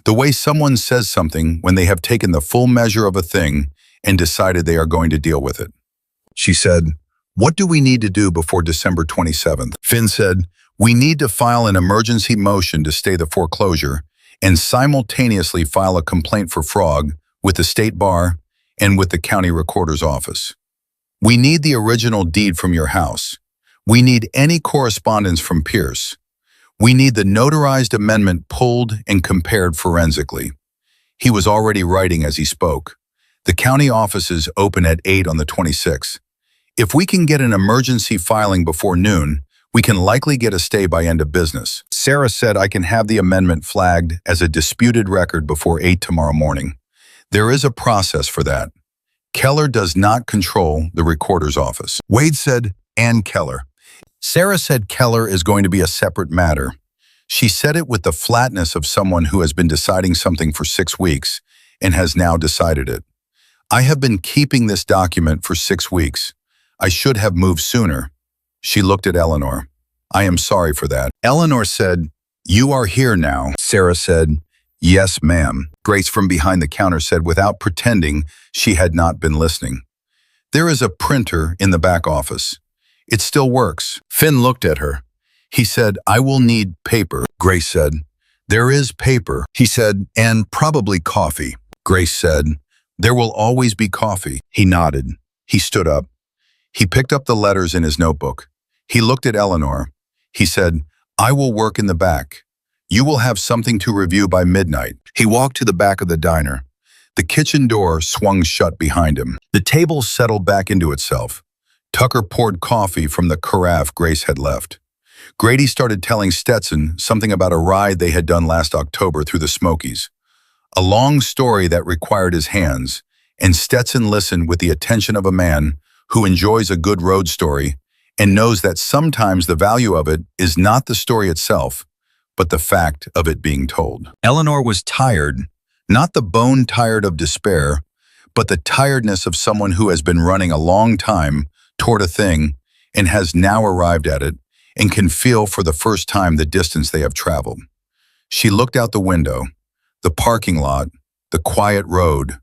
The way someone says something when they have taken the full measure of a thing and decided they are going to deal with it. She said, what do we need to do before December 27th? Finn said, we need to file an emergency motion to stay the foreclosure and simultaneously file a complaint for fraud with the state bar and with the county recorder's office. We need the original deed from your house. We need any correspondence from Pierce. We need the notarized amendment pulled and compared forensically. He was already writing as he spoke. The county offices open at 8 on the 26th. If we can get an emergency filing before noon, we can likely get a stay by end of business. Sarah said I can have the amendment flagged as a disputed record before 8 tomorrow morning. There is a process for that. Keller does not control the recorder's office. Wade said, and Keller. Sarah said Keller is going to be a separate matter. She said it with the flatness of someone who has been deciding something for 6 weeks and has now decided it. I have been keeping this document for 6 weeks. I should have moved sooner. She looked at Eleanor. I am sorry for that. Eleanor said, you are here now. Sarah said, yes, ma'am. Grace from behind the counter said without pretending she had not been listening. There is a printer in the back office. It still works. Finn looked at her. He said, I will need paper. Grace said, there is paper. He said, and probably coffee. Grace said, there will always be coffee. He nodded. He stood up. He picked up the letters in his notebook. He looked at Eleanor. He said, I will work in the back. You will have something to review by midnight. He walked to the back of the diner. The kitchen door swung shut behind him. The table settled back into itself. Tucker poured coffee from the carafe Grace had left. Grady started telling Stetson something about a ride they had done last October through the Smokies. A long story that required his hands, and Stetson listened with the attention of a man who enjoys a good road story and knows that sometimes the value of it is not the story itself, but the fact of it being told. Eleanor was tired, not the bone tired of despair, but the tiredness of someone who has been running a long time toward a thing and has now arrived at it and can feel for the first time the distance they have traveled. She looked out the window, the parking lot, the quiet road,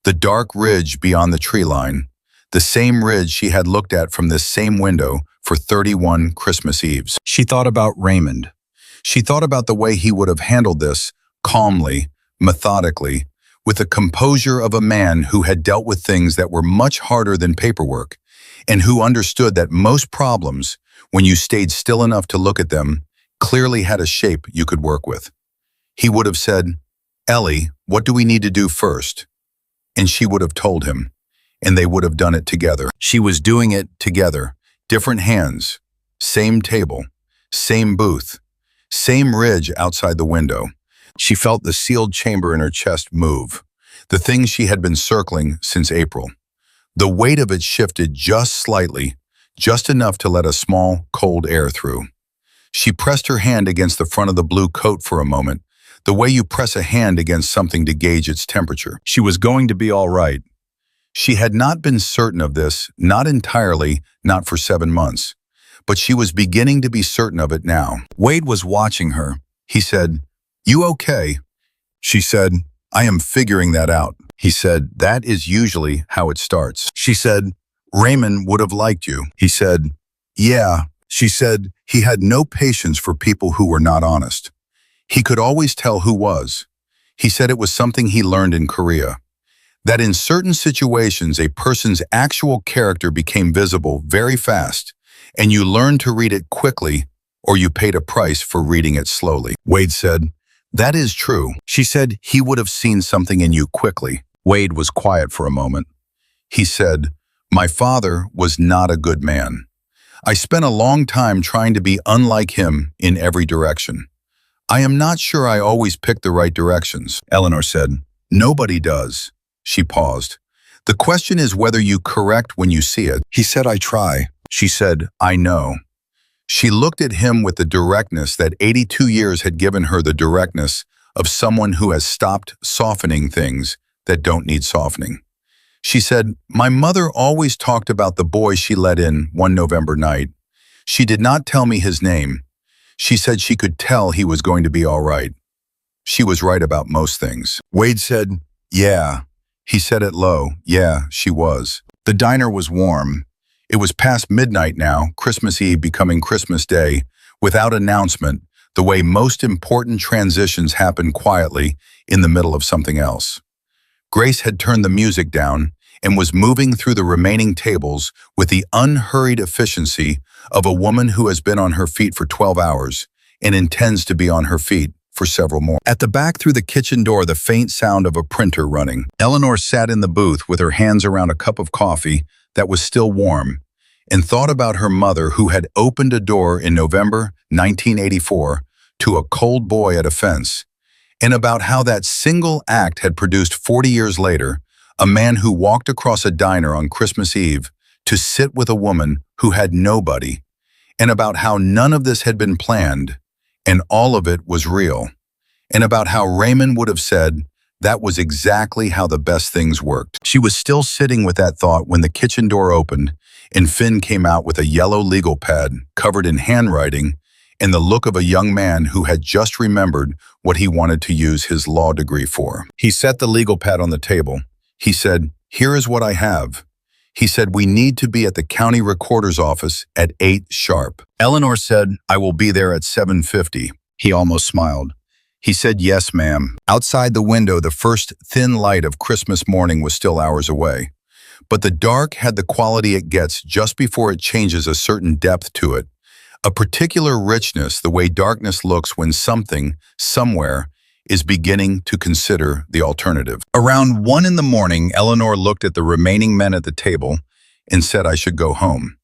the dark ridge beyond the tree line, the same ridge she had looked at from this same window for 31 Christmas Eves. She thought about Raymond. She thought about the way he would have handled this, calmly, methodically, with the composure of a man who had dealt with things that were much harder than paperwork, and who understood that most problems, when you stayed still enough to look at them, clearly had a shape you could work with. He would have said, Ellie, what do we need to do first? And she would have told him, and they would have done it together. She was doing it together, different hands, same table, same booth, same ridge outside the window. She felt the sealed chamber in her chest move, the thing she had been circling since April. The weight of it shifted just slightly, just enough to let a small, cold air through. She pressed her hand against the front of the blue coat for a moment, the way you press a hand against something to gauge its temperature. She was going to be all right. She had not been certain of this, not entirely, not for 7 months, but she was beginning to be certain of it now. Wade was watching her. He said, "You okay?" She said, "I am figuring that out." He said, "That is usually how it starts." She said, "Raymond would have liked you." He said, "Yeah." She said, "He had no patience for people who were not honest. He could always tell who was." He said it was something he learned in Korea, that in certain situations a person's actual character became visible very fast, and you learned to read it quickly or you paid a price for reading it slowly. Wade said, "That is true." She said he would have seen something in you quickly. Wade was quiet for a moment. He said, "My father was not a good man. I spent a long time trying to be unlike him in every direction. I am not sure I always picked the right directions." Eleanor said, "Nobody does." She paused. "The question is whether you correct when you see it." He said, "I try." She said, "I know." She looked at him with the directness that 82 years had given her, the directness of someone who has stopped softening things that don't need softening. She said, "My mother always talked about the boy she let in one November night. She did not tell me his name. She said she could tell he was going to be all right." She was right about most things. Wade said, "Yeah." He said it low. Yeah, she was. The diner was warm. It was past midnight now, Christmas Eve becoming Christmas Day, without announcement, the way most important transitions happen quietly in the middle of something else. Grace had turned the music down and was moving through the remaining tables with the unhurried efficiency of a woman who has been on her feet for 12 hours and intends to be on her feet for several more. At the back through the kitchen door, the faint sound of a printer running. Eleanor sat in the booth with her hands around a cup of coffee that was still warm and thought about her mother who had opened a door in November 1984 to a cold boy at a fence, and about how that single act had produced 40 years later a man who walked across a diner on Christmas Eve to sit with a woman who had nobody, and about how none of this had been planned and all of it was real, and about how Raymond would have said that was exactly how the best things worked. She was still sitting with that thought when the kitchen door opened and Finn came out with a yellow legal pad covered in handwriting and the look of a young man who had just remembered what he wanted to use his law degree for. He set the legal pad on the table. He said, "Here is what I have." He said, "We need to be at the county recorder's office at 8 sharp. Eleanor said, "I will be there at 7:50. He almost smiled. He said, "Yes, ma'am." Outside the window, the first thin light of Christmas morning was still hours away. But the dark had the quality it gets just before it changes a certain depth to it, a particular richness, the way darkness looks when something, somewhere, is beginning to consider the alternative. Around 1 in the morning, Eleanor looked at the remaining men at the table and said, "I should go home.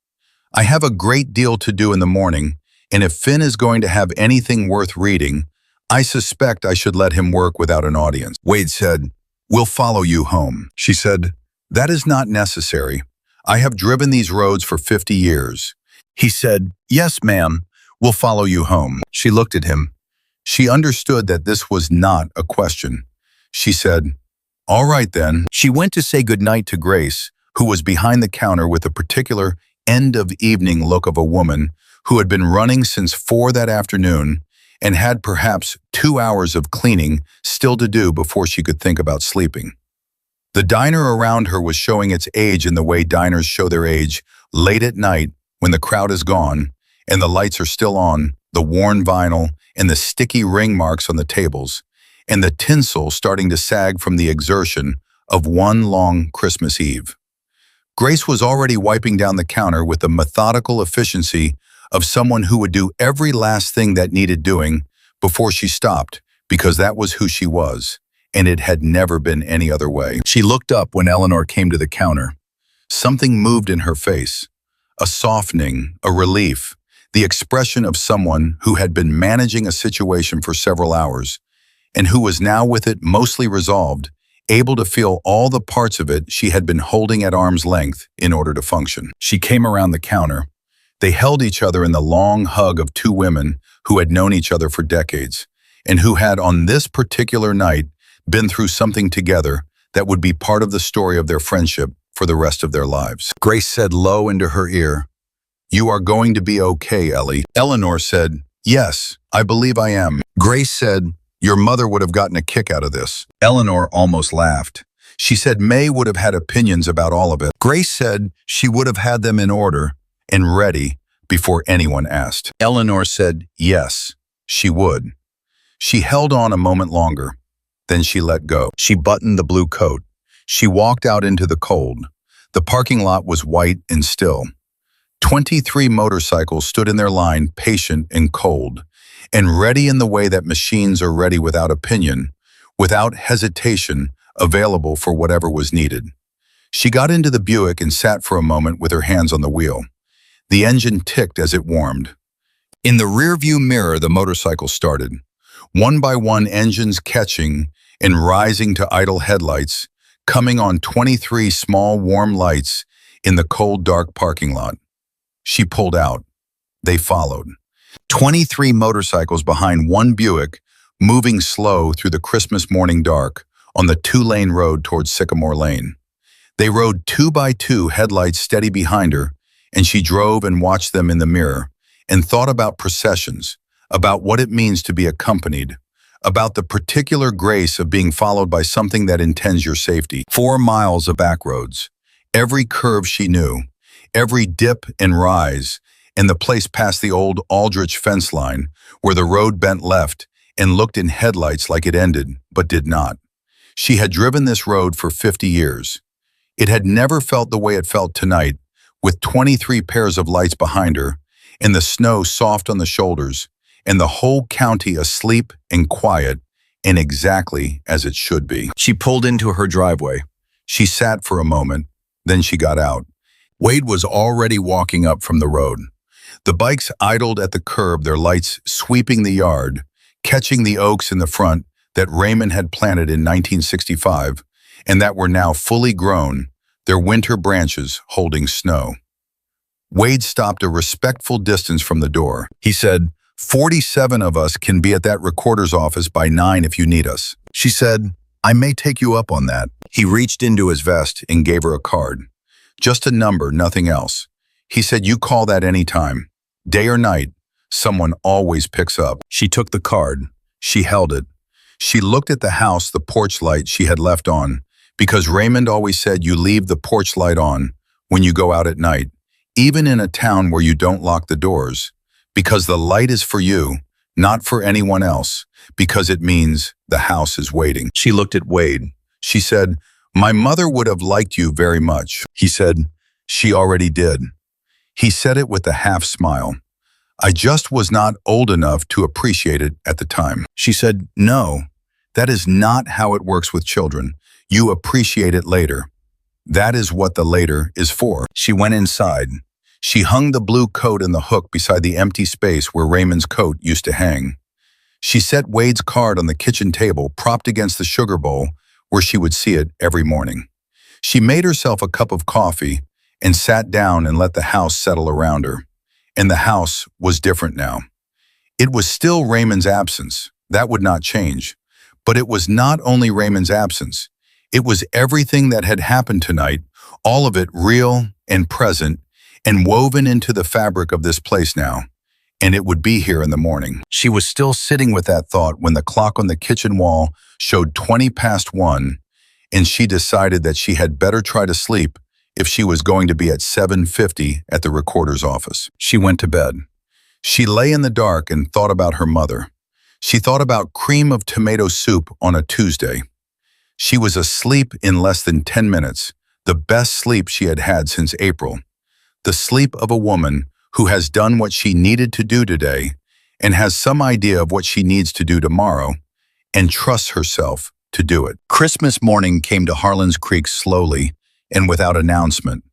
I have a great deal to do in the morning, and if Finn is going to have anything worth reading, I suspect I should let him work without an audience." Wade said, "We'll follow you home." She said, "That is not necessary. I have driven these roads for 50 years. He said, "Yes, ma'am, we'll follow you home." She looked at him. She understood that this was not a question. She said, "All right then." She went to say goodnight to Grace, who was behind the counter with a particular end-of-evening look of a woman who had been running since 4 that afternoon and had perhaps 2 hours of cleaning still to do before she could think about sleeping. The diner around her was showing its age in the way diners show their age late at night when the crowd is gone and the lights are still on, the worn vinyl and the sticky ring marks on the tables, and the tinsel starting to sag from the exertion of one long Christmas Eve. Grace was already wiping down the counter with the methodical efficiency of someone who would do every last thing that needed doing before she stopped, because that was who she was, and it had never been any other way. She looked up when Eleanor came to the counter. Something moved in her face, a softening, a relief, the expression of someone who had been managing a situation for several hours and who was now with it mostly resolved, able to feel all the parts of it she had been holding at arm's length in order to function. She came around the counter. They held each other in the long hug of 2 women who had known each other for decades and who had on this particular night been through something together that would be part of the story of their friendship for the rest of their lives. Grace said low into her ear, "You are going to be okay, Ellie." Eleanor said, "Yes, I believe I am." Grace said, "Your mother would have gotten a kick out of this." Eleanor almost laughed. She said May would have had opinions about all of it. Grace said she would have had them in order and ready before anyone asked. Eleanor said, "Yes, she would." She held on a moment longer. Then she let go. She buttoned the blue coat. She walked out into the cold. The parking lot was white and still. 23 motorcycles stood in their line, patient and cold, and ready in the way that machines are ready without opinion, without hesitation, available for whatever was needed. She got into the Buick and sat for a moment with her hands on the wheel. The engine ticked as it warmed. In the rearview mirror, the motorcycle started. One by one, engines catching and rising to idle headlights, coming on 23 small, warm lights in the cold, dark parking lot. She pulled out. They followed. 23 motorcycles behind one Buick, moving slow through the Christmas morning dark on the two-lane road towards Sycamore Lane. They rode 2 by 2, headlights steady behind her, and she drove and watched them in the mirror and thought about processions, about what it means to be accompanied, about the particular grace of being followed by something that intends your safety. 4 miles of back roads, every curve she knew, every dip and rise, and the place past the old Aldrich fence line where the road bent left and looked in headlights like it ended, but did not. She had driven this road for 50 years. It had never felt the way it felt tonight, with 23 pairs of lights behind her, and the snow soft on the shoulders, and the whole county asleep and quiet, and exactly as it should be. She pulled into her driveway. She sat for a moment, then she got out. Wade was already walking up from the road. The bikes idled at the curb, their lights sweeping the yard, catching the oaks in the front that Raymond had planted in 1965, and that were now fully grown, their winter branches holding snow. Wade stopped a respectful distance from the door. He said, 47 of us can be at that recorder's office by 9 if you need us. She said, I may take you up on that. He reached into his vest and gave her a card. Just a number, nothing else. He said, you call that any time. Day or night, someone always picks up. She took the card. She held it. She looked at the house, the porch light she had left on, because Raymond always said you leave the porch light on when you go out at night, even in a town where you don't lock the doors, because the light is for you, not for anyone else, because it means the house is waiting. She looked at Wade. She said, my mother would have liked you very much. He said, she already did. He said it with a half smile. I just was not old enough to appreciate it at the time. She said, no, that is not how it works with children. You appreciate it later. That is what the later is for. She went inside. She hung the blue coat in the hook beside the empty space where Raymond's coat used to hang. She set Wade's card on the kitchen table, propped against the sugar bowl, where she would see it every morning. She made herself a cup of coffee and sat down and let the house settle around her. And the house was different now. It was still Raymond's absence. That would not change. But it was not only Raymond's absence. It was everything that had happened tonight, all of it real and present and woven into the fabric of this place now. And it would be here in the morning. She was still sitting with that thought when the clock on the kitchen wall showed 20 past 1, and she decided that she had better try to sleep if she was going to be at 7:50 at the recorder's office. She went to bed. She lay in the dark and thought about her mother. She thought about cream of tomato soup on a Tuesday. She was asleep in less than 10 minutes, the best sleep she had had since April. The sleep of a woman who has done what she needed to do today and has some idea of what she needs to do tomorrow and trusts herself to do it. Christmas morning came to Harlan's Creek slowly and without announcement,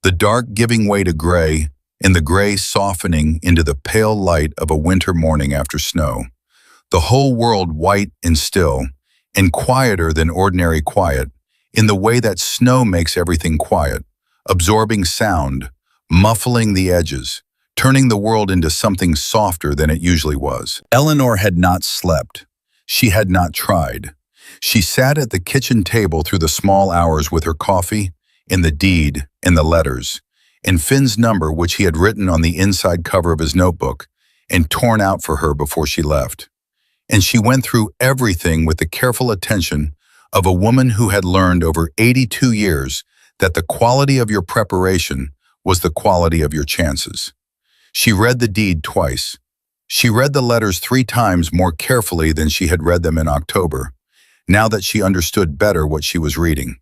the dark giving way to gray and the gray softening into the pale light of a winter morning after snow. The whole world white and still, and quieter than ordinary quiet, in the way that snow makes everything quiet, absorbing sound, muffling the edges, turning the world into something softer than it usually was. Eleanor had not slept. She had not tried. She sat at the kitchen table through the small hours with her coffee, and the deed, and the letters, and Finn's number which he had written on the inside cover of his notebook and torn out for her before she left. And she went through everything with the careful attention of a woman who had learned over 82 years that the quality of your preparation was the quality of your chances. She read the deed twice. She read the letters 3 times more carefully than she had read them in October, now that she understood better what she was reading.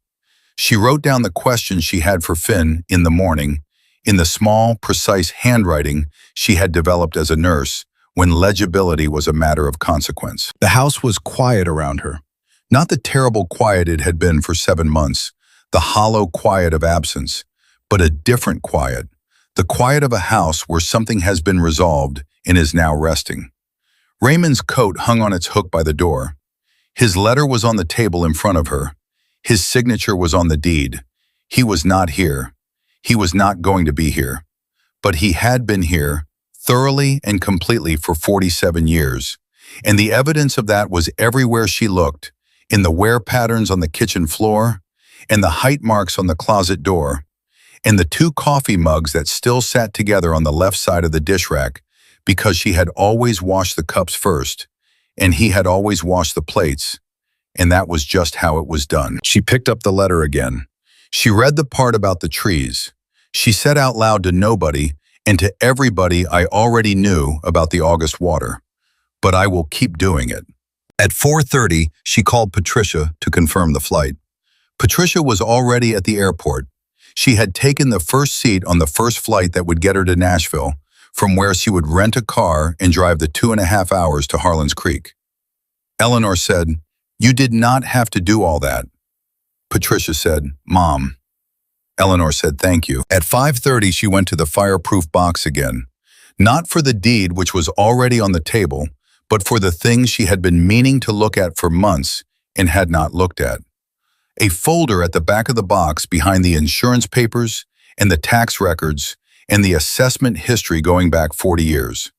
She wrote down the questions she had for Finn in the morning, in the small, precise handwriting she had developed as a nurse, when legibility was a matter of consequence. The house was quiet around her. Not the terrible quiet it had been for 7 months, the hollow quiet of absence, but a different quiet, the quiet of a house where something has been resolved and is now resting. Raymond's coat hung on its hook by the door. His letter was on the table in front of her. His signature was on the deed. He was not here. He was not going to be here. But he had been here, thoroughly and completely for 47 years. And the evidence of that was everywhere she looked, in the wear patterns on the kitchen floor, and the height marks on the closet door, and the 2 coffee mugs that still sat together on the left side of the dish rack, because she had always washed the cups first, and he had always washed the plates, and that was just how it was done. She picked up the letter again. She read the part about the trees. She said out loud to nobody and to everybody I already knew about the August water. But I will keep doing it. At 4:30, she called Patricia to confirm the flight. Patricia was already at the airport. She had taken the first seat on the first flight that would get her to Nashville, from where she would rent a car and drive the 2.5 hours to Harlan's Creek. Eleanor said, "You did not have to do all that." Patricia said, "Mom." Eleanor said, "Thank you." At 5:30, she went to the fireproof box again, not for the deed which was already on the table, but for the things she had been meaning to look at for months and had not looked at. A folder at the back of the box behind the insurance papers and the tax records and the assessment history going back 40 years.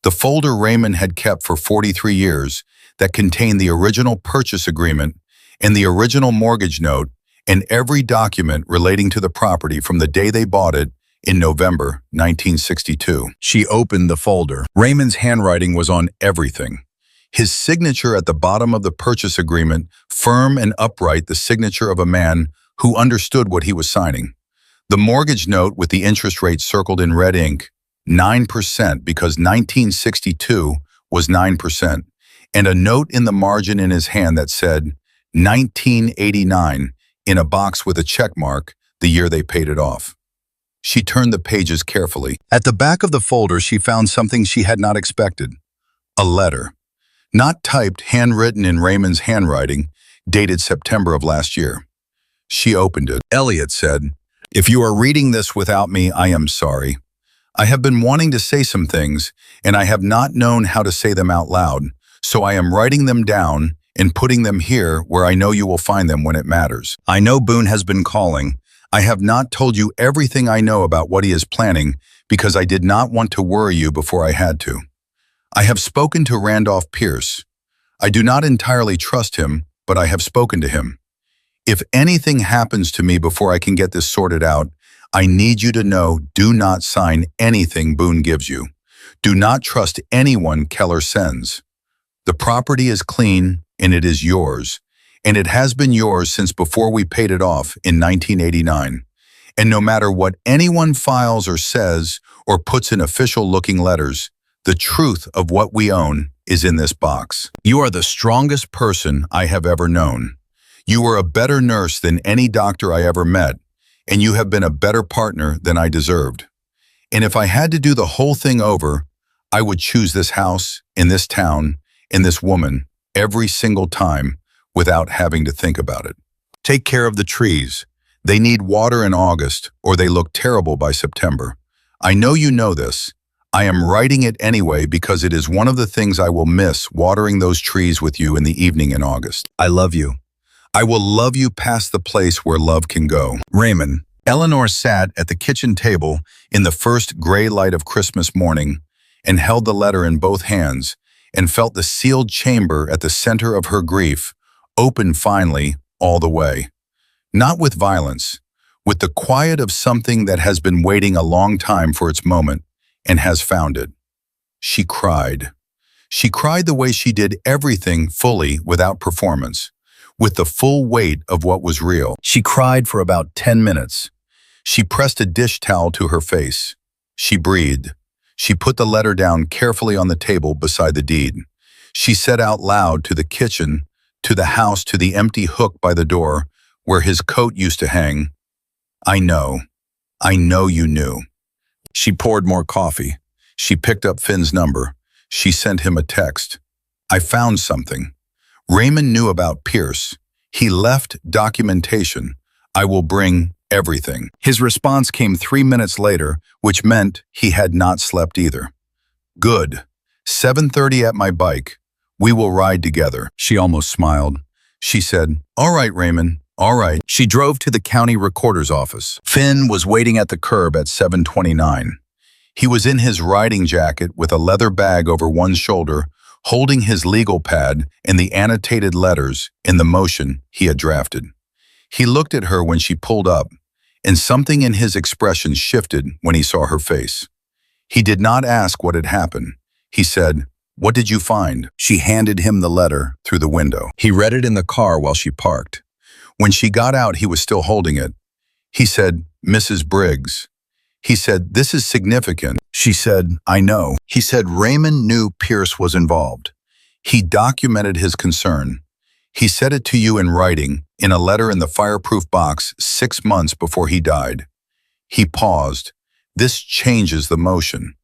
The folder Raymond had kept for 43 years that contained the original purchase agreement and the original mortgage note and every document relating to the property from the day they bought it in November 1962. She opened the folder. Raymond's handwriting was on everything. His signature at the bottom of the purchase agreement, firm and upright, the signature of a man who understood what he was signing. The mortgage note with the interest rate circled in red ink, 9% because 1962 was 9%, and a note in the margin in his hand that said 1989 in a box with a check mark, the year they paid it off. She turned the pages carefully. At the back of the folder, she found something she had not expected. A letter. Not typed, handwritten in Raymond's handwriting, dated September of last year. She opened it. Elliot said, "If you are reading this without me, I am sorry. I have been wanting to say some things, and I have not known how to say them out loud, so I am writing them down and putting them here where I know you will find them when it matters. I know Boone has been calling. I have not told you everything I know about what he is planning because I did not want to worry you before I had to. I have spoken to Randolph Pierce. I do not entirely trust him, but I have spoken to him. If anything happens to me before I can get this sorted out, I need you to know, do not sign anything Boone gives you. Do not trust anyone Keller sends. The property is clean and it is yours, and it has been yours since before we paid it off in 1989. And no matter what anyone files or says or puts in official-looking letters, the truth of what we own is in this box. You are the strongest person I have ever known. You are a better nurse than any doctor I ever met, and you have been a better partner than I deserved. And if I had to do the whole thing over, I would choose this house, in this town, and this woman, every single time, without having to think about it. Take care of the trees. They need water in August, or they look terrible by September. I know you know this. I am writing it anyway because it is one of the things I will miss, watering those trees with you in the evening in August. I love you. I will love you past the place where love can go. Raymond. Eleanor sat at the kitchen table in the first gray light of Christmas morning and held the letter in both hands and felt the sealed chamber at the center of her grief open finally all the way. Not with violence, with the quiet of something that has been waiting a long time for its moment and has found it. She cried. She cried the way she did everything fully without performance, with the full weight of what was real. She cried for about 10 minutes. She pressed a dish towel to her face. She breathed. She put the letter down carefully on the table beside the deed. She said out loud to the kitchen, to the house, to the empty hook by the door where his coat used to hang, I know you knew. She poured more coffee. She picked up Finn's number. She sent him a text. I found something. Raymond knew about Pierce. He left documentation, I will bring everything. His response came 3 minutes later, which meant he had not slept either. Good. 7:30 at my bike. We will ride together. She almost smiled. She said, all right, Raymond, all right. She drove to the county recorder's office. Finn was waiting at the curb at 7:29. He was in his riding jacket with a leather bag over one shoulder, holding his legal pad and the annotated letters in the motion he had drafted. He looked at her when she pulled up, and something in his expression shifted when he saw her face. He did not ask what had happened. He said, what did you find? She handed him the letter through the window. He read it in the car while she parked. When she got out, he was still holding it. He said, Mrs. Briggs. He said, this is significant. She said, I know. He said Raymond knew Pierce was involved. He documented his concern. He said it to you in writing, in a letter in the fireproof box 6 months before he died. He paused. This changes the motion.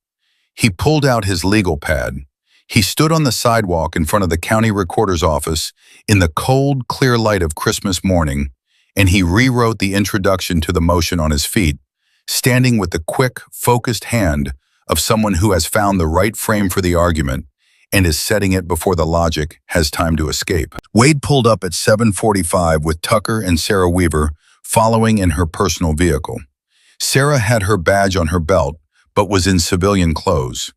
He pulled out his legal pad. He stood on the sidewalk in front of the county recorder's office in the cold, clear light of Christmas morning, and he rewrote the introduction to the motion on his feet, standing with the quick, focused hand of someone who has found the right frame for the argument and is setting it before the logic has time to escape. Wade pulled up at 7:45 with Tucker and Sarah Weaver following in her personal vehicle. Sarah had her badge on her belt, but was in civilian clothes.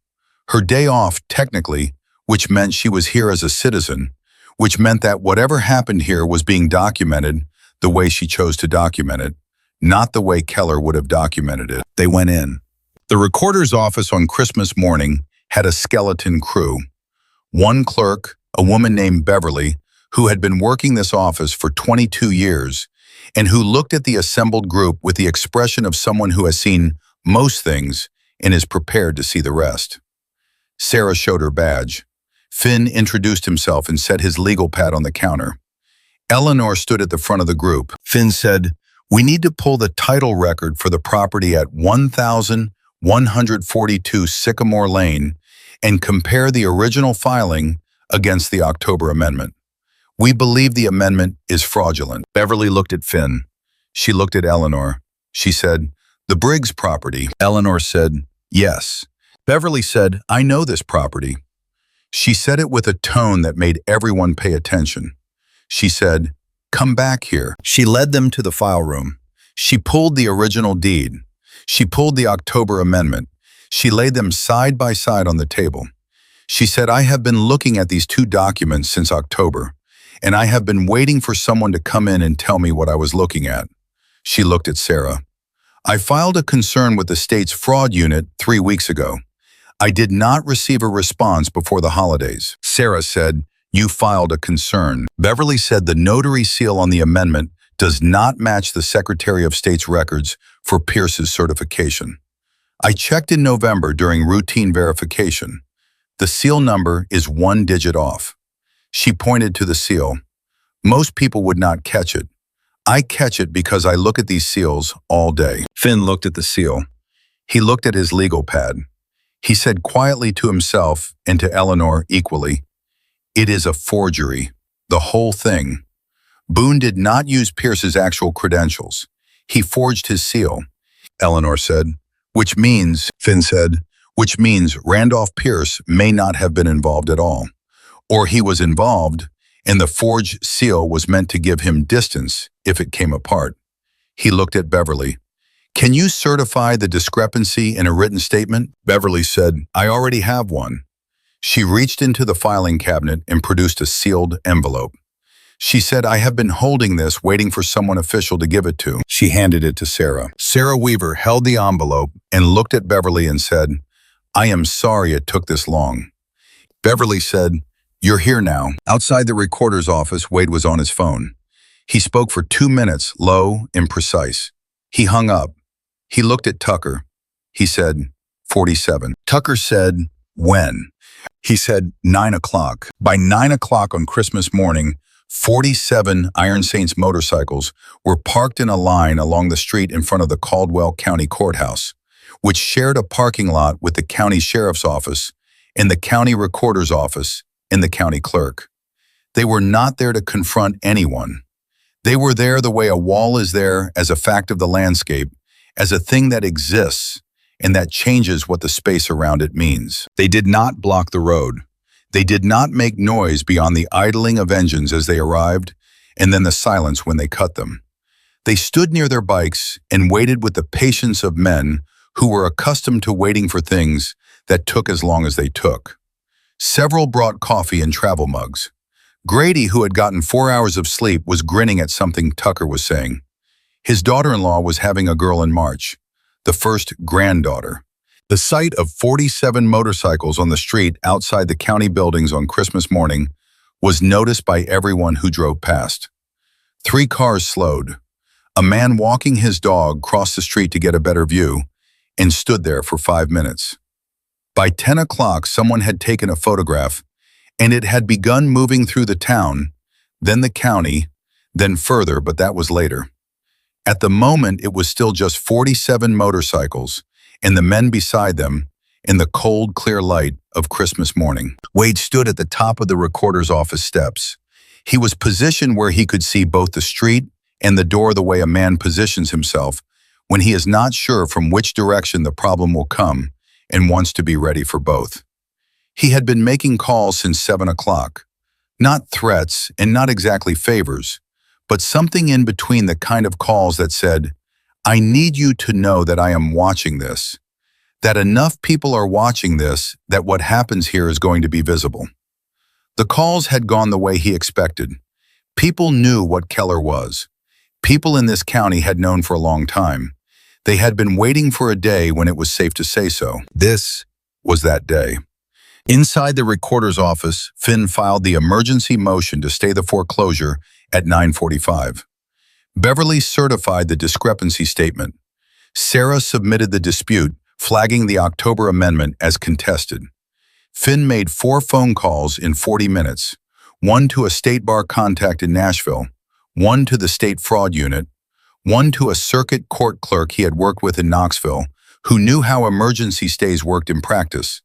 Her day off, technically, which meant she was here as a citizen, which meant that whatever happened here was being documented the way she chose to document it, not the way Keller would have documented it. They went in. The recorder's office on Christmas morning had a skeleton crew. One clerk, a woman named Beverly, who had been working this office for 22 years, and who looked at the assembled group with the expression of someone who has seen most things and is prepared to see the rest. Sarah showed her badge. Finn introduced himself and set his legal pad on the counter. Eleanor stood at the front of the group. Finn said, we need to pull the title record for the property at 1,142 Sycamore Lane and compare the original filing against the October amendment. We believe the amendment is fraudulent. Beverly looked at Finn. She looked at Eleanor. She said, the Briggs property. Eleanor said, yes. Beverly said, I know this property. She said it with a tone that made everyone pay attention. She said, come back here. She led them to the file room. She pulled the original deed. She pulled the October amendment. She laid them side by side on the table. She said, I have been looking at these two documents since October, and I have been waiting for someone to come in and tell me what I was looking at. She looked at Sarah. I filed a concern with the state's fraud unit 3 weeks ago. I did not receive a response before the holidays. Sarah said, you filed a concern. Beverly said the notary seal on the amendment does not match the Secretary of State's records for Pierce's certification. I checked in November during routine verification. The seal number is 1 digit off. She pointed to the seal. Most people would not catch it. I catch it because I look at these seals all day. Finn looked at the seal. He looked at his legal pad. He said quietly to himself and to Eleanor equally, it is a forgery, the whole thing. Boone did not use Pierce's actual credentials. He forged his seal. Eleanor said, which means, Finn said, which means Randolph Pierce may not have been involved at all. Or he was involved, and the forged seal was meant to give him distance if it came apart. He looked at Beverly. Can you certify the discrepancy in a written statement? Beverly said, I already have one. She reached into the filing cabinet and produced a sealed envelope. She said, I have been holding this, waiting for someone official to give it to. She handed it to Sarah. Sarah Weaver held the envelope and looked at Beverly and said, I am sorry it took this long. Beverly said, you're here now. Outside the recorder's office, Wade was on his phone. He spoke for 2 minutes, low and precise. He hung up. He looked at Tucker. He said, 47. Tucker said, when? He said, 9 o'clock. By 9 o'clock on Christmas morning, 47 Iron Saints motorcycles were parked in a line along the street in front of the Caldwell County Courthouse, which shared a parking lot with the county sheriff's office and the county recorder's office and the county clerk. They were not there to confront anyone. They were there the way a wall is there as a fact of the landscape, as a thing that exists and that changes what the space around it means. They did not block the road. They did not make noise beyond the idling of engines as they arrived, and then the silence when they cut them. They stood near their bikes and waited with the patience of men who were accustomed to waiting for things that took as long as they took. Several brought coffee in travel mugs. Grady, who had gotten 4 hours of sleep, was grinning at something Tucker was saying. His daughter-in-law was having a girl in March, the first granddaughter. The sight of 47 motorcycles on the street outside the county buildings on Christmas morning was noticed by everyone who drove past. 3 cars slowed. A man walking his dog crossed the street to get a better view and stood there for 5 minutes. By 10 o'clock, someone had taken a photograph, and it had begun moving through the town, then the county, then further, but that was later. At the moment, it was still just 47 motorcycles, and the men beside them, in the cold, clear light of Christmas morning. Wade stood at the top of the recorder's office steps. He was positioned where he could see both the street and the door the way a man positions himself when he is not sure from which direction the problem will come and wants to be ready for both. He had been making calls since 7 o'clock. Not threats and not exactly favors, but something in between, the kind of calls that said, I need you to know that I am watching this, that enough people are watching this, that what happens here is going to be visible. The calls had gone the way he expected. People knew what Keller was. People in this county had known for a long time. They had been waiting for a day when it was safe to say so. This was that day. Inside the recorder's office, Finn filed the emergency motion to stay the foreclosure at 9:45. Beverly certified the discrepancy statement. Sarah submitted the dispute, flagging the October amendment as contested. Finn made 4 phone calls in 40 minutes, 1 to a state bar contact in Nashville, 1 to the state fraud unit, 1 to a circuit court clerk he had worked with in Knoxville, who knew how emergency stays worked in practice,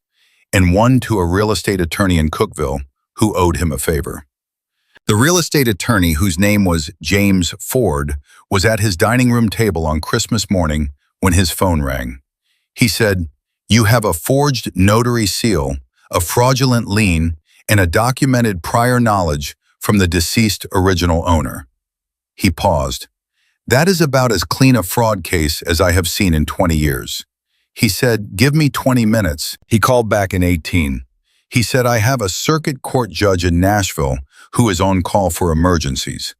and 1 to a real estate attorney in Cookeville who owed him a favor. The real estate attorney, whose name was James Ford, was at his dining room table on Christmas morning when his phone rang. He said, "You have a forged notary seal, a fraudulent lien, and a documented prior knowledge from the deceased original owner." He paused. "That is about as clean a fraud case as I have seen in 20 years. He said, "Give me 20 minutes. He called back in 18. He said, "I have a circuit court judge in Nashville who is on call for emergencies.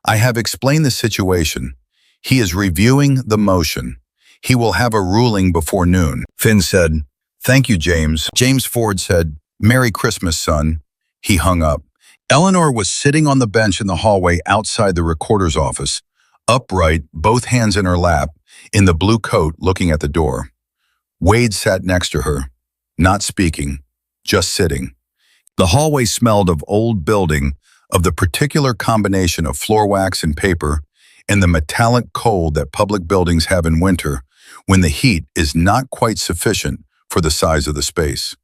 I have explained the situation. He is reviewing the motion. He will have a ruling before noon." Finn said, "Thank you, James." James Ford said, "Merry Christmas, son." He hung up. Eleanor was sitting on the bench in the hallway outside the recorder's office, upright, both hands in her lap, in the blue coat, looking at the door. Wade sat next to her, not speaking, just sitting. The hallway smelled of old building, of the particular combination of floor wax and paper, and the metallic cold that public buildings have in winter when the heat is not quite sufficient for the size of the space.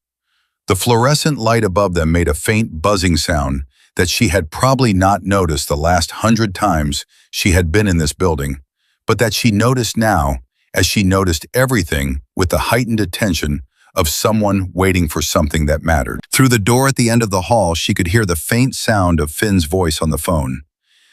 The fluorescent light above them made a faint buzzing sound that she had probably not noticed the last 100 times she had been in this building, but that she noticed now as she noticed everything with the heightened attention of someone waiting for something that mattered. Through the door at the end of the hall, she could hear the faint sound of Finn's voice on the phone.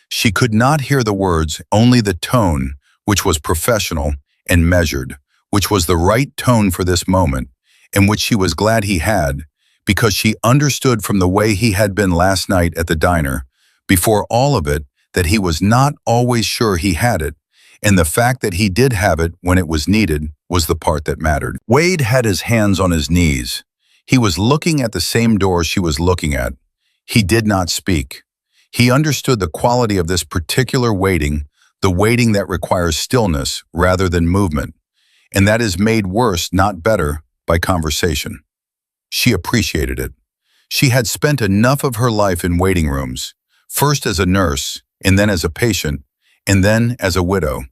She could not hear the words, only the tone, which was professional and measured, which was the right tone for this moment, and which she was glad he had, because she understood from the way he had been last night at the diner, before all of it, that he was not always sure he had it, and the fact that he did have it when it was needed was the part that mattered. Wade had his hands on his knees. He was looking at the same door she was looking at. He did not speak. He understood the quality of this particular waiting, the waiting that requires stillness rather than movement, and that is made worse, not better, by conversation. She appreciated it. She had spent enough of her life in waiting rooms, first as a nurse, and then as a patient, and then as a widow,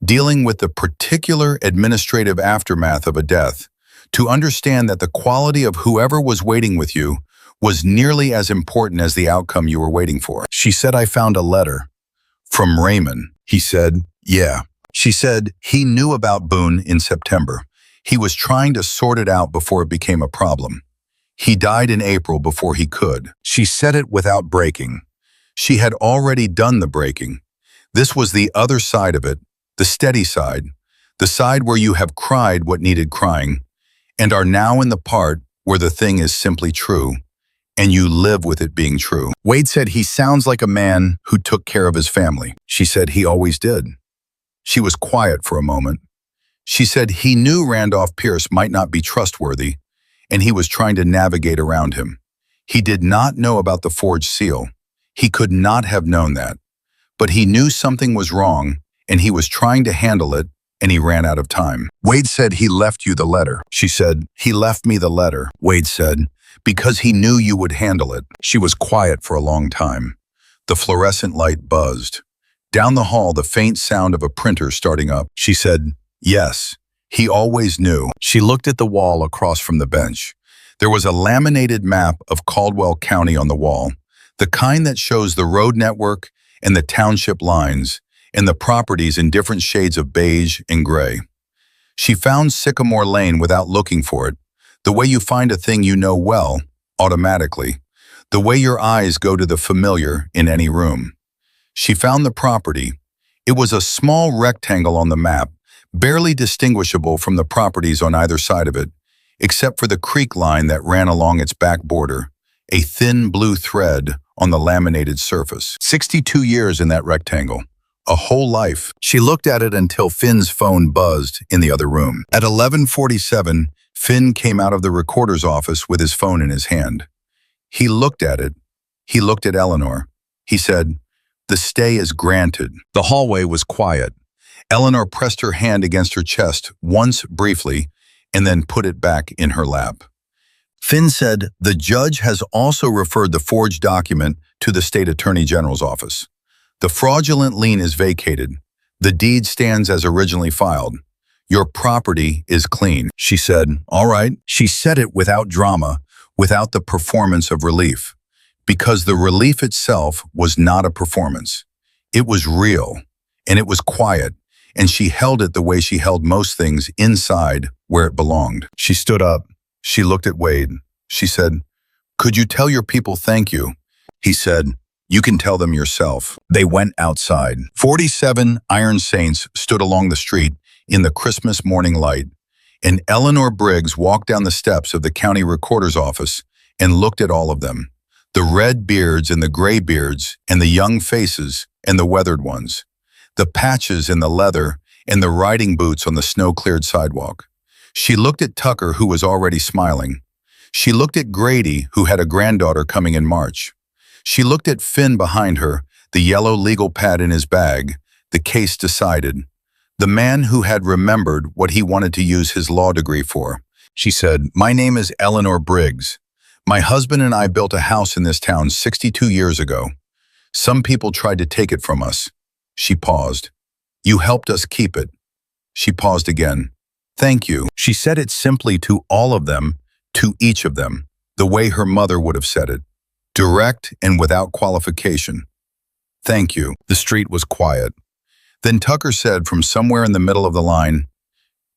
dealing with the particular administrative aftermath of a death, to understand that the quality of whoever was waiting with you was nearly as important as the outcome you were waiting for. She said, "I found a letter From Raymond. He said, yeah. She said, he knew about Boone in September. He was trying to sort it out before it became a problem. He died in April before he could. She said it without breaking. She had already done the breaking. This was the other side of it, the steady side, the side where you have cried what needed crying, and are now in the part where the thing is simply true, and you live with it being true. Wade said he sounds like a man who took care of his family. She said he always did. She was quiet for a moment. She said he knew Randolph Pierce might not be trustworthy, and he was trying to navigate around him. He did not know about the forged seal. He could not have known that. But he knew something was wrong, and he was trying to handle it, and he ran out of time. Wade said he left you the letter. She said, he left me the letter. Wade said, because he knew you would handle it. She was quiet for a long time. The fluorescent light buzzed. Down the hall, the faint sound of a printer starting up. She said, yes, he always knew. She looked at the wall across from the bench. There was a laminated map of Caldwell County on the wall, the kind that shows the road network and the township lines, and the properties in different shades of beige and gray. She found Sycamore Lane without looking for it, the way you find a thing you know well, automatically, the way your eyes go to the familiar in any room. She found the property. It was a small rectangle on the map, barely distinguishable from the properties on either side of it, except for the creek line that ran along its back border, a thin blue thread on the laminated surface. 62 years in that rectangle. A whole life. She looked at it until Finn's phone buzzed in the other room. At 11:47, Finn came out of the recorder's office with his phone in his hand. He looked at it. He looked at Eleanor. He said, the stay is granted. The hallway was quiet. Eleanor pressed her hand against her chest once briefly and then put it back in her lap. Finn said, the judge has also referred the forged document to the state attorney general's office. The fraudulent lien is vacated. The deed stands as originally filed. Your property is clean. She said, all right. She said it without drama, without the performance of relief, because the relief itself was not a performance. It was real, and it was quiet, and she held it the way she held most things, inside where it belonged. She stood up. She looked at Wade. She said, could you tell your people thank you? He said, you can tell them yourself. They went outside. 47 Iron Saints stood along the street in the Christmas morning light, and Eleanor Briggs walked down the steps of the county recorder's office and looked at all of them, the red beards and the gray beards and the young faces and the weathered ones, the patches and the leather and the riding boots on the snow-cleared sidewalk. She looked at Tucker, who was already smiling. She looked at Grady, who had a granddaughter coming in March. She looked at Finn behind her, the yellow legal pad in his bag, the case decided, the man who had remembered what he wanted to use his law degree for. She said, my name is Eleanor Briggs. My husband and I built a house in this town 62 years ago. Some people tried to take it from us. She paused. You helped us keep it. She paused again. Thank you. She said it simply to all of them, to each of them, the way her mother would have said it, direct and without qualification. Thank you. The street was quiet. Then Tucker said from somewhere in the middle of the line,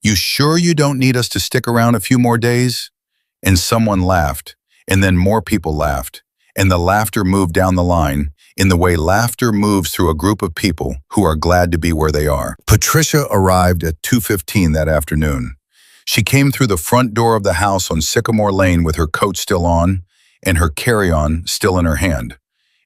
you sure you don't need us to stick around a few more days? And someone laughed, and then more people laughed, and the laughter moved down the line in the way laughter moves through a group of people who are glad to be where they are. Patricia arrived at 2:15 that afternoon. She came through the front door of the house on Sycamore Lane with her coat still on and her carry-on still in her hand.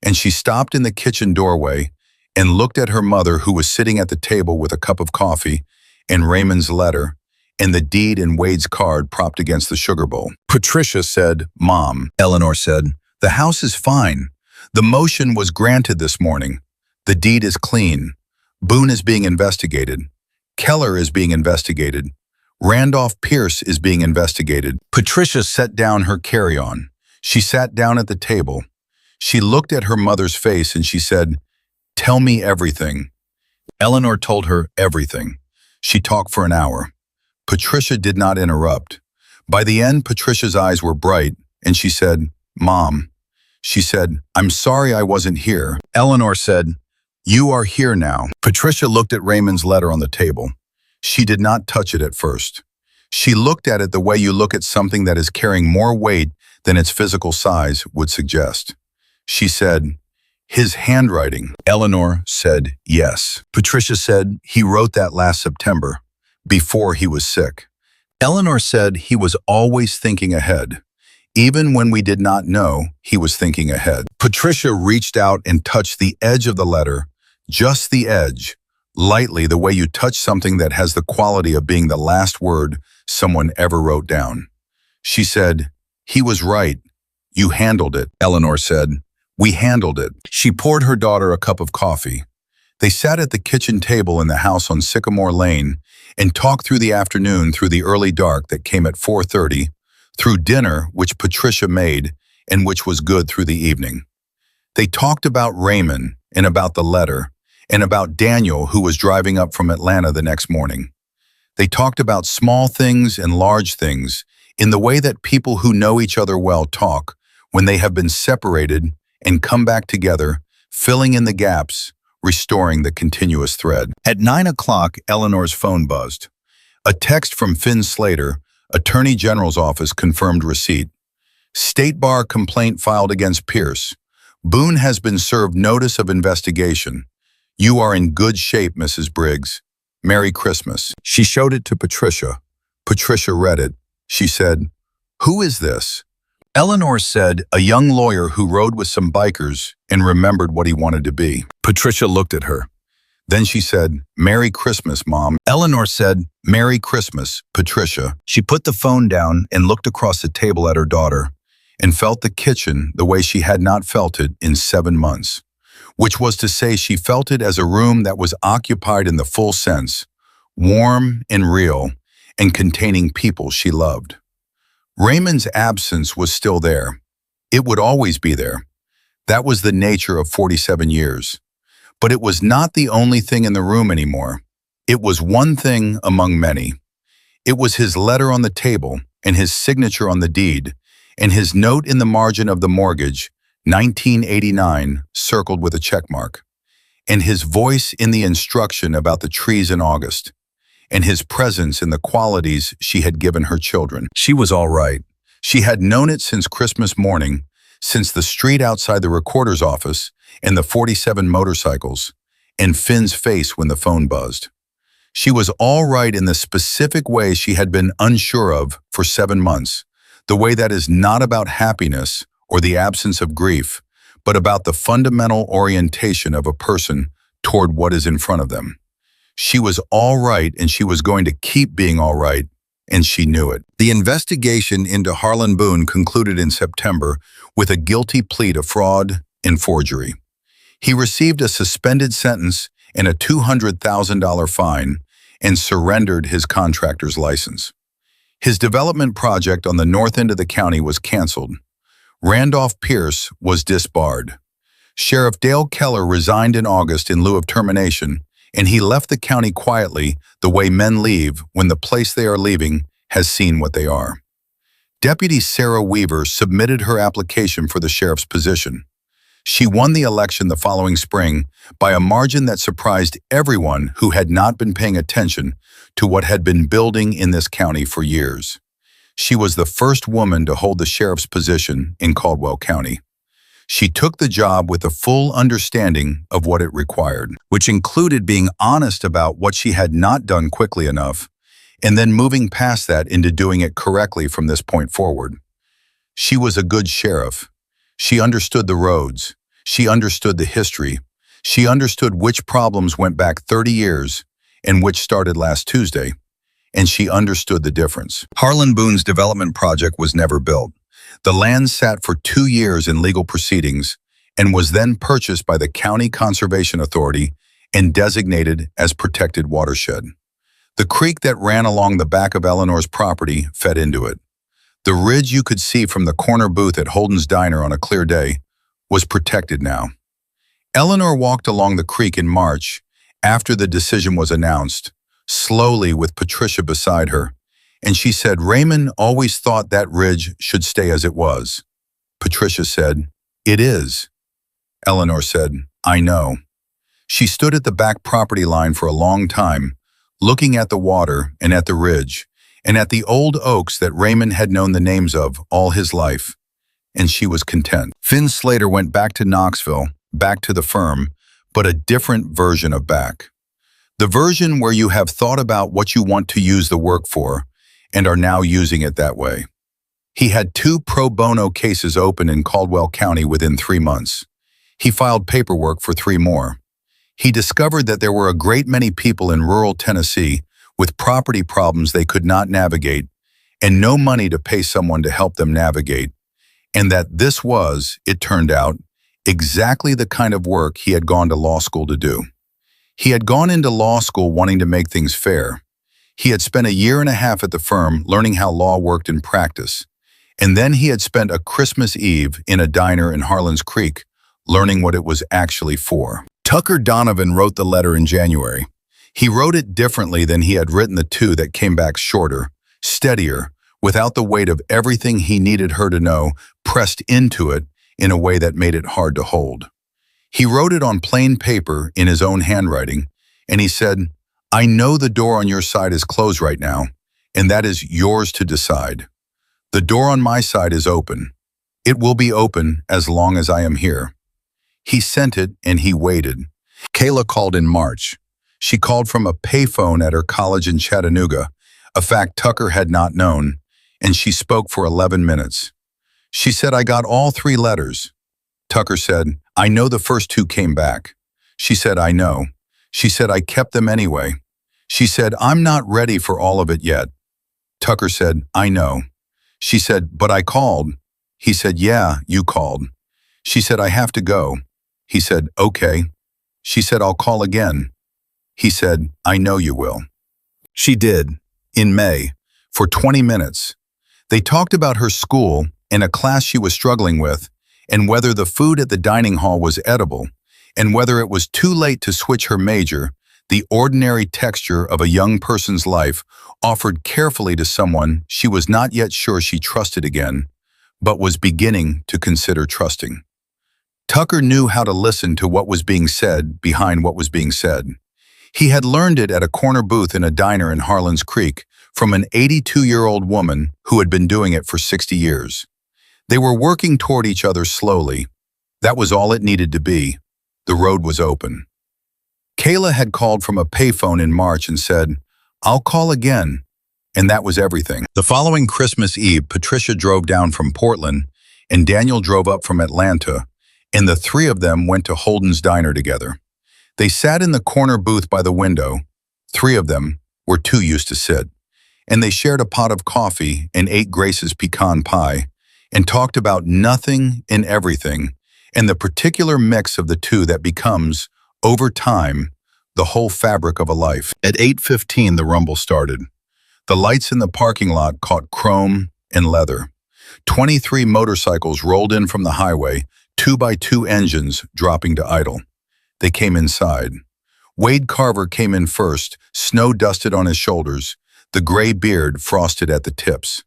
And she stopped in the kitchen doorway and looked at her mother, who was sitting at the table with a cup of coffee and Raymond's letter and the deed and Wade's card propped against the sugar bowl. Patricia said, Mom. Eleanor said, the house is fine. The motion was granted this morning. The deed is clean. Boone is being investigated. Keller is being investigated. Randolph Pierce is being investigated. Patricia set down her carry-on. She sat down at the table. She looked at her mother's face and she said, tell me everything. Eleanor told her everything. She talked for an hour. Patricia did not interrupt. By the end, Patricia's eyes were bright, and she said, Mom. She said, I'm sorry I wasn't here. Eleanor said, You are here now. Patricia looked at Raymond's letter on the table. She did not touch it at first. She looked at it the way you look at something that is carrying more weight than its physical size would suggest. She said, "His handwriting." Eleanor said, "Yes." Patricia said, "He wrote that last September, before he was sick." Eleanor said, "He was always thinking ahead. Even when we did not know, he was thinking ahead." Patricia reached out and touched the edge of the letter, just the edge, lightly the way you touch something that has the quality of being the last word someone ever wrote down. She said, "He was right. You handled it." Eleanor said, "We handled it." She poured her daughter a cup of coffee. They sat at the kitchen table in the house on Sycamore Lane and talked through the afternoon, through the early dark that came at 4:30, through dinner, which Patricia made and which was good through the evening. They talked about Raymond and about the letter and about Daniel, who was driving up from Atlanta the next morning. They talked about small things and large things in the way that people who know each other well talk when they have been separated and come back together, filling in the gaps, restoring the continuous thread. At 9 o'clock, Eleanor's phone buzzed. A text from Finn Slater, Attorney General's office, confirmed receipt. State Bar complaint filed against Pierce. Boone has been served notice of investigation. You are in good shape, Mrs. Briggs. Merry Christmas. She showed it to Patricia. Patricia read it. She said, "Who is this?" Eleanor said, "A young lawyer who rode with some bikers and remembered what he wanted to be." Patricia looked at her. Then she said, "Merry Christmas, Mom." Eleanor said, "Merry Christmas, Patricia." She put the phone down and looked across the table at her daughter and felt the kitchen the way she had not felt it in 7 months, which was to say she felt it as a room that was occupied in the full sense, warm and real, and containing people she loved. Raymond's absence was still there. It would always be there. That was the nature of 47 years. But it was not the only thing in the room anymore. It was one thing among many. It was his letter on the table and his signature on the deed and his note in the margin of the mortgage, 1989, circled with a check mark, and his voice in the instruction about the trees in August, and his presence in the qualities she had given her children. She was all right. She had known it since Christmas morning, since the street outside the recorder's office and the 47 motorcycles, and Finn's face when the phone buzzed. She was all right in the specific way she had been unsure of for 7 months, the way that is not about happiness or the absence of grief, but about the fundamental orientation of a person toward what is in front of them. She was all right, and she was going to keep being all right, and she knew it. The investigation into Harlan Boone concluded in September with a guilty plea to fraud and forgery. He received a suspended sentence and a $200,000 fine and surrendered his contractor's license. His development project on the north end of the county was canceled. Randolph Pierce was disbarred. Sheriff Dale Keller resigned in August in lieu of termination, and he left the county quietly, the way men leave when the place they are leaving has seen what they are. Deputy Sarah Weaver submitted her application for the sheriff's position. She won the election the following spring by a margin that surprised everyone who had not been paying attention to what had been building in this county for years. She was the first woman to hold the sheriff's position in Caldwell County. She took the job with a full understanding of what it required, which included being honest about what she had not done quickly enough, and then moving past that into doing it correctly from this point forward. She was a good sheriff. She understood the roads. She understood the history. She understood which problems went back 30 years and which started last Tuesday, and she understood the difference. Harlan Boone's development project was never built. The land sat for 2 years in legal proceedings and was then purchased by the County Conservation Authority and designated as protected watershed. The creek that ran along the back of Eleanor's property fed into it. The ridge you could see from the corner booth at Holden's Diner on a clear day was protected now. Eleanor walked along the creek in March after the decision was announced, slowly with Patricia beside her, and she said Raymond always thought that ridge should stay as it was. Patricia said, "It is." Eleanor said, "I know." She stood at the back property line for a long time, looking at the water and at the ridge, and at the old oaks that Raymond had known the names of all his life. And she was content. Finn Slater went back to Knoxville, back to the firm, but a different version of back. The version where you have thought about what you want to use the work for and are now using it that way. He had 2 pro bono cases open in Caldwell County within 3 months. He filed paperwork for 3 more. He discovered that there were a great many people in rural Tennessee with property problems they could not navigate and no money to pay someone to help them navigate, and that this was, it turned out, exactly the kind of work he had gone to law school to do. He had gone into law school wanting to make things fair. He had spent a year and a half at the firm learning how law worked in practice, and then he had spent a Christmas Eve in a diner in Harlan's Creek learning what it was actually for. Tucker Donovan wrote the letter in January. He wrote it differently than he had written the 2 that came back shorter, steadier, without the weight of everything he needed her to know pressed into it in a way that made it hard to hold. He wrote it on plain paper in his own handwriting, and he said, "I know the door on your side is closed right now, and that is yours to decide. The door on my side is open. It will be open as long as I am here." He sent it and he waited. Kayla called in March. She called from a payphone at her college in Chattanooga, a fact Tucker had not known, and she spoke for 11 minutes. She said, "I got all 3 letters." Tucker said, "I know the first 2 came back." She said, "I know." She said, "I kept them anyway." She said, "I'm not ready for all of it yet." Tucker said, "I know." She said, "But I called." He said, "Yeah, you called." She said, "I have to go." He said, "Okay." She said, "I'll call again." He said, "I know you will." She did, in May, for 20 minutes. They talked about her school and a class she was struggling with, and whether the food at the dining hall was edible, and whether it was too late to switch her major, the ordinary texture of a young person's life offered carefully to someone she was not yet sure she trusted again, but was beginning to consider trusting. Tucker knew how to listen to what was being said behind what was being said. He had learned it at a corner booth in a diner in Harlan's Creek from an 82-year-old woman who had been doing it for 60 years. They were working toward each other slowly. That was all it needed to be. The road was open. Kayla had called from a payphone in March and said, "I'll call again," and that was everything. The following Christmas Eve, Patricia drove down from Portland and Daniel drove up from Atlanta, and the 3 of them went to Holden's Diner together. They sat in the corner booth by the window. 3 of them were too used to sit, and they shared a pot of coffee and ate Grace's pecan pie and talked about nothing and everything and the particular mix of the 2 that becomes, over time, the whole fabric of a life. At 8:15, the rumble started. The lights in the parking lot caught chrome and leather. 23 motorcycles rolled in from the highway, 2x2 engines dropping to idle. They came inside. Wade Carver came in first, snow dusted on his shoulders, the gray beard frosted at the tips.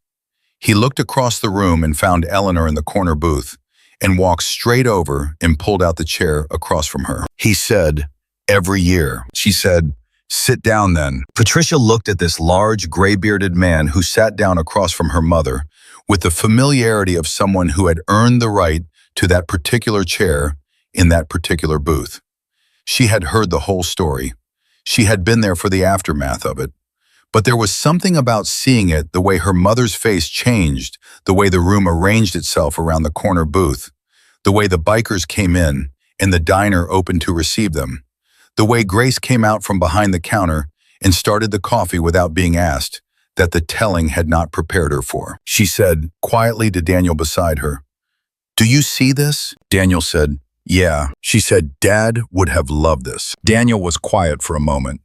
He looked across the room and found Eleanor in the corner booth, and walked straight over and pulled out the chair across from her. He said, "Every year." She said, "Sit down then." Patricia looked at this large, gray-bearded man who sat down across from her mother with the familiarity of someone who had earned the right to that particular chair in that particular booth. She had heard the whole story. She had been there for the aftermath of it. But there was something about seeing it, the way her mother's face changed, the way the room arranged itself around the corner booth, the way the bikers came in and the diner opened to receive them, the way Grace came out from behind the counter and started the coffee without being asked, that the telling had not prepared her for. She said quietly to Daniel beside her, "Do you see this?" Daniel said, "Yeah." She said, "Dad would have loved this." Daniel was quiet for a moment.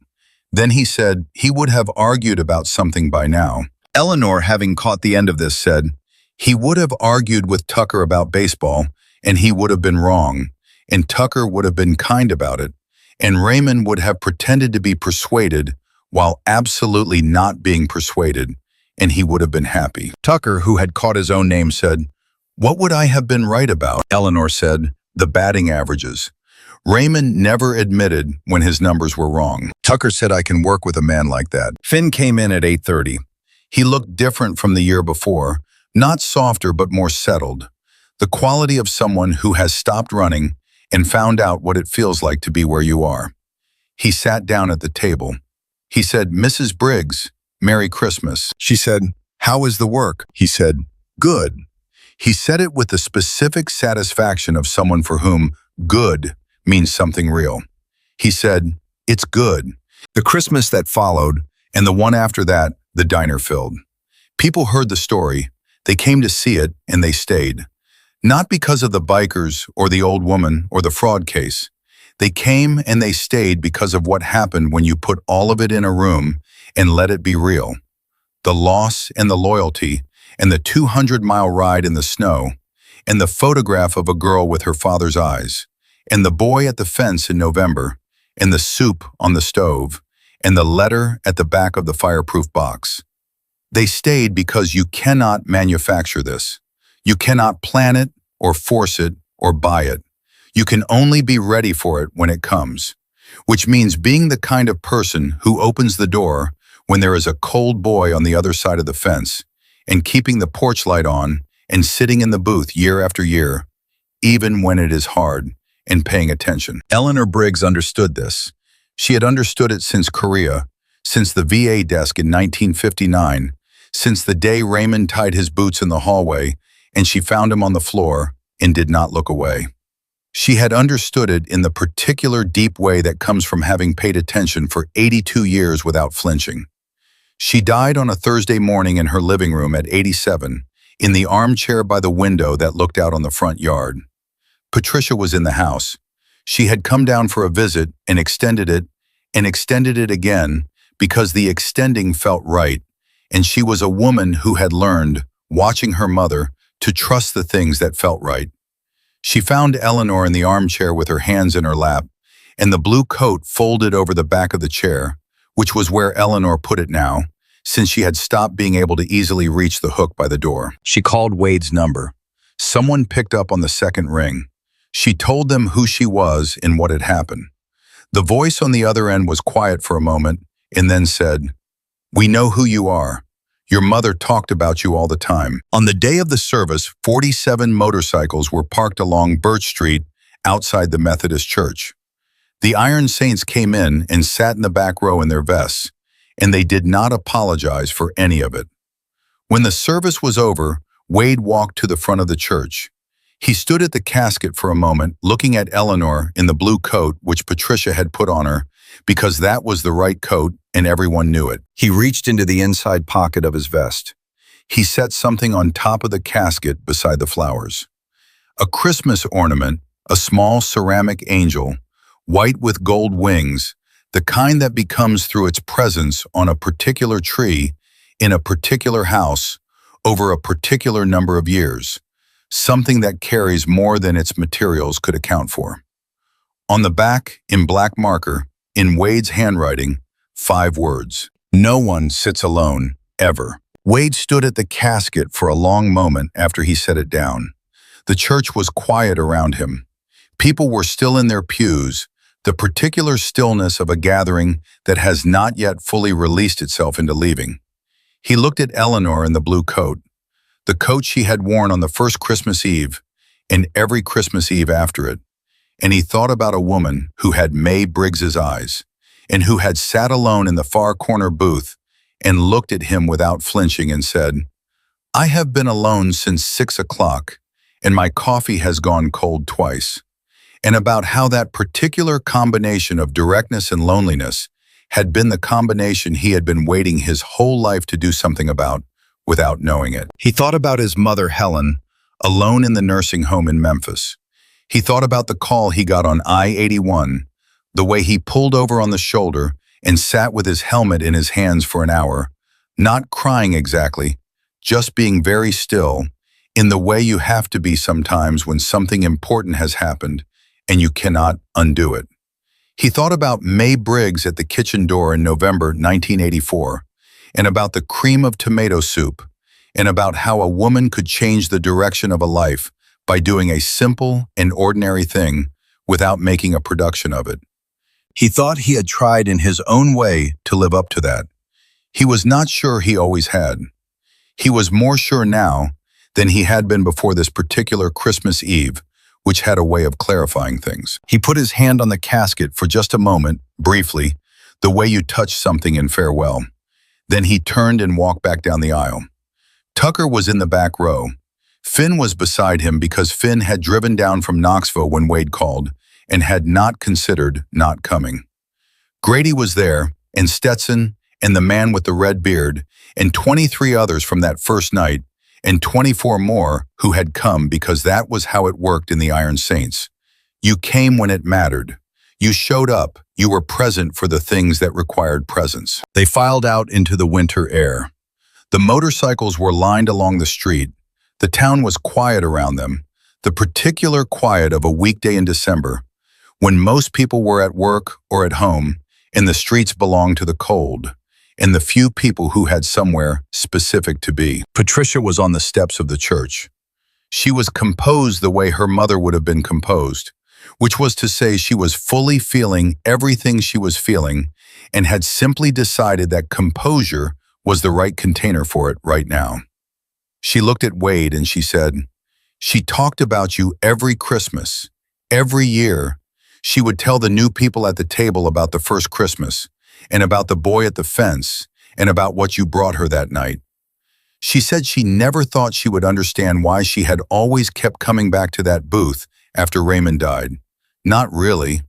Then he said he would have argued about something by now. Eleanor, having caught the end of this, said, "He would have argued with Tucker about baseball, and he would have been wrong, and Tucker would have been kind about it, and Raymond would have pretended to be persuaded while absolutely not being persuaded, and he would have been happy." Tucker, who had caught his own name, said, "What would I have been right about?" Eleanor said, "The batting averages." Raymond never admitted when his numbers were wrong. Tucker said, "I can work with a man like that." Finn came in at 8:30. He looked different from the year before, not softer but more settled. The quality of someone who has stopped running and found out what it feels like to be where you are. He sat down at the table. He said, "Mrs. Briggs, Merry Christmas." She said, "How is the work?" He said, "Good." He said it with the specific satisfaction of someone for whom good means something real. He said, "It's good." The Christmas that followed, and the one after that, the diner filled. People heard the story, they came to see it, and they stayed. Not because of the bikers or the old woman or the fraud case. They came and they stayed because of what happened when you put all of it in a room and let it be real. The loss and the loyalty, and the 200-mile ride in the snow, and the photograph of a girl with her father's eyes, and the boy at the fence in November, and the soup on the stove, and the letter at the back of the fireproof box. They stayed because you cannot manufacture this. You cannot plan it, or force it, or buy it. You can only be ready for it when it comes, which means being the kind of person who opens the door when there is a cold boy on the other side of the fence, and keeping the porch light on and sitting in the booth year after year, even when it is hard, and paying attention. Eleanor Briggs understood this. She had understood it since Korea, since the VA desk in 1959, since the day Raymond tied his boots in the hallway and she found him on the floor and did not look away. She had understood it in the particular deep way that comes from having paid attention for 82 years without flinching. She died on a Thursday morning in her living room at 87, in the armchair by the window that looked out on the front yard. Patricia was in the house. She had come down for a visit and extended it again because the extending felt right, and she was a woman who had learned, watching her mother, to trust the things that felt right. She found Eleanor in the armchair with her hands in her lap, and the blue coat folded over the back of the chair, which was where Eleanor put it now, since she had stopped being able to easily reach the hook by the door. She called Wade's number. Someone picked up on the second ring. She told them who she was and what had happened. The voice on the other end was quiet for a moment and then said, "We know who you are. Your mother talked about you all the time." On the day of the service, 47 motorcycles were parked along Birch Street outside the Methodist Church. The Iron Saints came in and sat in the back row in their vests, and they did not apologize for any of it. When the service was over, Wade walked to the front of the church. He stood at the casket for a moment, looking at Eleanor in the blue coat which Patricia had put on her, because that was the right coat and everyone knew it. He reached into the inside pocket of his vest. He set something on top of the casket beside the flowers. A Christmas ornament, a small ceramic angel, white with gold wings, the kind that becomes through its presence on a particular tree, in a particular house, over a particular number of years. Something that carries more than its materials could account for. On the back, in black marker, in Wade's handwriting, 5 words. No one sits alone, ever. Wade stood at the casket for a long moment after he set it down. The church was quiet around him. People were still in their pews, the particular stillness of a gathering that has not yet fully released itself into leaving. He looked at Eleanor in the blue coat, the coat she had worn on the first Christmas Eve and every Christmas Eve after it, and he thought about a woman who had May Briggs's eyes and who had sat alone in the far corner booth and looked at him without flinching and said, "I have been alone since 6 o'clock, and my coffee has gone cold twice," and about how that particular combination of directness and loneliness had been the combination he had been waiting his whole life to do something about without knowing it. He thought about his mother, Helen, alone in the nursing home in Memphis. He thought about the call he got on I-81, the way he pulled over on the shoulder and sat with his helmet in his hands for an hour, not crying exactly, just being very still, in the way you have to be sometimes when something important has happened and you cannot undo it. He thought about May Briggs at the kitchen door in November 1984, and about the cream of tomato soup, and about how a woman could change the direction of a life by doing a simple and ordinary thing without making a production of it. He thought he had tried in his own way to live up to that. He was not sure he always had. He was more sure now than he had been before this particular Christmas Eve, which had a way of clarifying things. He put his hand on the casket for just a moment, briefly, the way you touch something in farewell. Then he turned and walked back down the aisle. Tucker was in the back row. Finn was beside him because Finn had driven down from Knoxville when Wade called and had not considered not coming. Grady was there, and Stetson, and the man with the red beard, and 23 others from that first night, and 24 more who had come because that was how it worked in the Iron Saints. You came when it mattered. You showed up. You were present for the things that required presence. They filed out into the winter air. The motorcycles were lined along the street. The town was quiet around them, the particular quiet of a weekday in December, when most people were at work or at home, and the streets belonged to the cold, and the few people who had somewhere specific to be. Patricia was on the steps of the church. She was composed the way her mother would have been composed, which was to say she was fully feeling everything she was feeling and had simply decided that composure was the right container for it right now. She looked at Wade and she said, "She talked about you every Christmas, every year. She would tell the new people at the table about the first Christmas, and about the boy at the fence, and about what you brought her that night. She said she never thought she would understand why she had always kept coming back to that booth after Raymond died. Not really.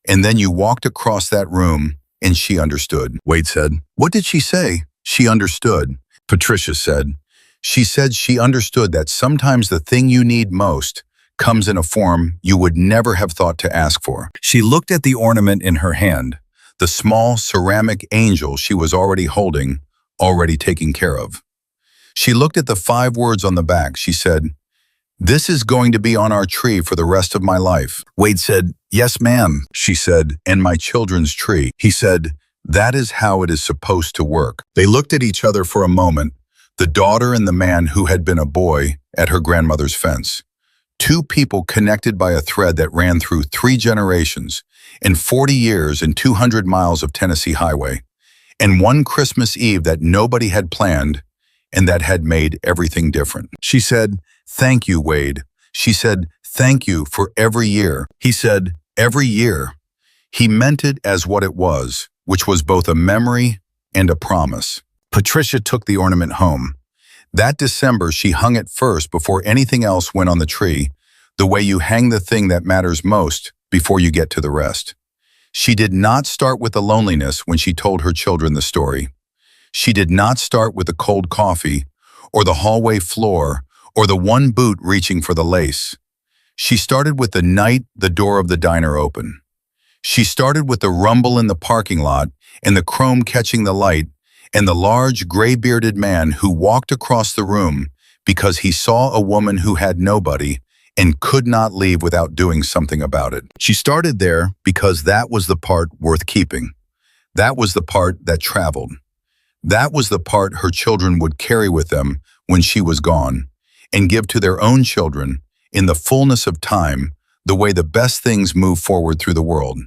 And then you walked across that room, and she understood." Wade said, "What did she say?" "She understood," Patricia said. "She said she understood that sometimes the thing you need most comes in a form you would never have thought to ask for." She looked at the ornament in her hand, the small ceramic angel she was already holding, already taken care of. She looked at the 5 words on the back. She said, "This is going to be on our tree for the rest of my life." Wade said, "Yes, ma'am," she said, "and my children's tree." He said, "That is how it is supposed to work." They looked at each other for a moment, the daughter and the man who had been a boy at her grandmother's fence. 2 people connected by a thread that ran through 3 generations and 40 years and 200 miles of Tennessee highway, and one Christmas Eve that nobody had planned and that had made everything different. She said, "Thank you, Wade." She said, "Thank you for every year." He said, "Every year." He meant it as what it was, which was both a memory and a promise. Patricia took the ornament home. That December, she hung it first before anything else went on the tree, the way you hang the thing that matters most before you get to the rest. She did not start with the loneliness when she told her children the story. She did not start with the cold coffee, or the hallway floor, or the one boot reaching for the lace. She started with the night the door of the diner opened. She started with the rumble in the parking lot and the chrome catching the light, and the large gray-bearded man who walked across the room because he saw a woman who had nobody and could not leave without doing something about it. She started there because that was the part worth keeping. That was the part that traveled. That was the part her children would carry with them when she was gone, and give to their own children, in the fullness of time, the way the best things move forward through the world.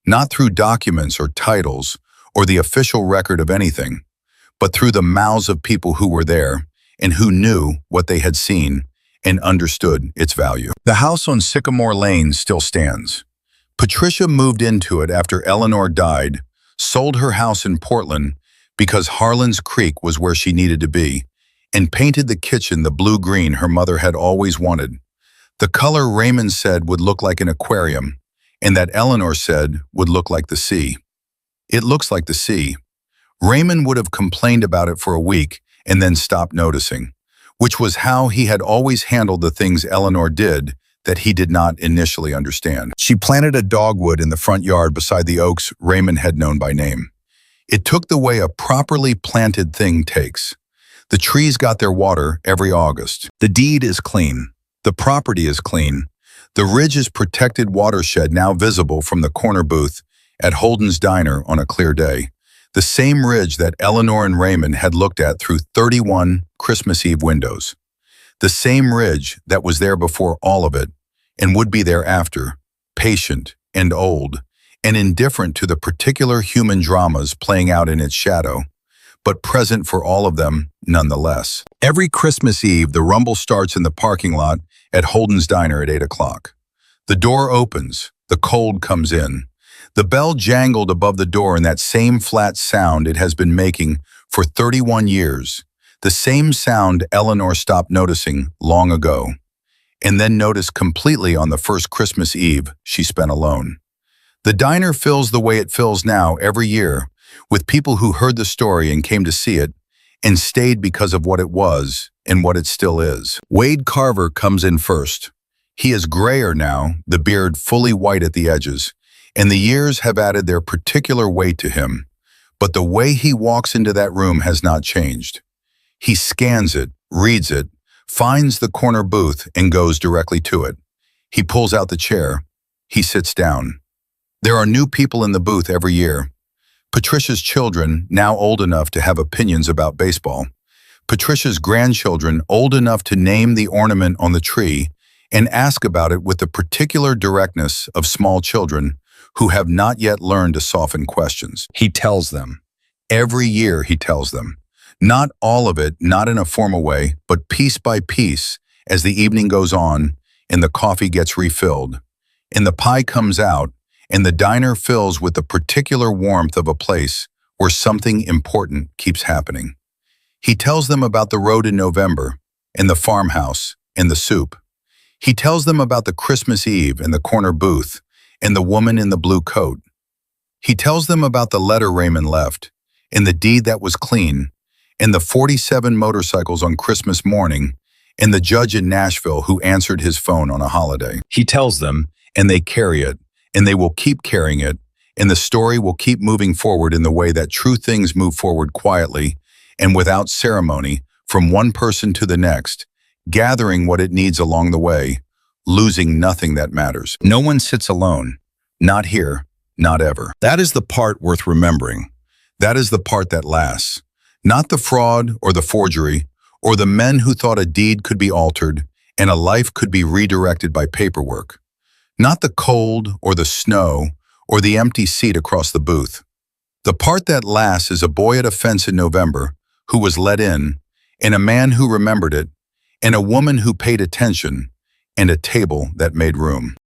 Not through documents or titles, or the official record of anything, but through the mouths of people who were there and who knew what they had seen and understood its value. The house on Sycamore Lane still stands. Patricia moved into it after Eleanor died, sold her house in Portland because Harlan's Creek was where she needed to be, and painted the kitchen the blue-green her mother had always wanted. The color Raymond said would look like an aquarium, and that Eleanor said would look like the sea. It looks like the sea. Raymond would have complained about it for a week and then stopped noticing, which was how he had always handled the things Eleanor did that he did not initially understand. She planted a dogwood in the front yard beside the oaks Raymond had known by name. It took the way a properly planted thing takes. The trees got their water every August. The deed is clean. The property is clean. The ridge is protected watershed now visible from the corner booth at Holden's Diner on a clear day. The same ridge that Eleanor and Raymond had looked at through 31 Christmas Eve windows. The same ridge that was there before all of it and would be there after, patient and old, and indifferent to the particular human dramas playing out in its shadow, but present for all of them nonetheless. Every Christmas Eve, the rumble starts in the parking lot at Holden's Diner at 8 o'clock. The door opens, the cold comes in. The bell jangled above the door in that same flat sound it has been making for 31 years, the same sound Eleanor stopped noticing long ago, and then noticed completely on the first Christmas Eve she spent alone. The diner fills the way it fills now every year, with people who heard the story and came to see it, and stayed because of what it was and what it still is. Wade Carver comes in first. He is grayer now, the beard fully white at the edges, and the years have added their particular weight to him. But the way he walks into that room has not changed. He scans it, reads it, finds the corner booth, and goes directly to it. He pulls out the chair. He sits down. There are new people in the booth every year. Patricia's children, now old enough to have opinions about baseball. Patricia's grandchildren, old enough to name the ornament on the tree and ask about it with the particular directness of small children who have not yet learned to soften questions. He tells them. Every year he tells them. Not all of it, not in a formal way, but piece by piece as the evening goes on and the coffee gets refilled and the pie comes out and the diner fills with the particular warmth of a place where something important keeps happening. He tells them about the road in November and the farmhouse and the soup. He tells them about the Christmas Eve and the corner booth and the woman in the blue coat. He tells them about the letter Raymond left and the deed that was clean and the 47 motorcycles on Christmas morning and the judge in Nashville who answered his phone on a holiday. He tells them, and they carry it, and they will keep carrying it, and the story will keep moving forward in the way that true things move forward quietly and without ceremony from one person to the next, gathering what it needs along the way, losing nothing that matters. No one sits alone. Not here, not ever. That is the part worth remembering. That is the part that lasts. Not the fraud or the forgery or the men who thought a deed could be altered and a life could be redirected by paperwork. Not the cold or the snow or the empty seat across the booth. The part that lasts is a boy at a fence in November who was let in, and a man who remembered it, and a woman who paid attention, and a table that made room.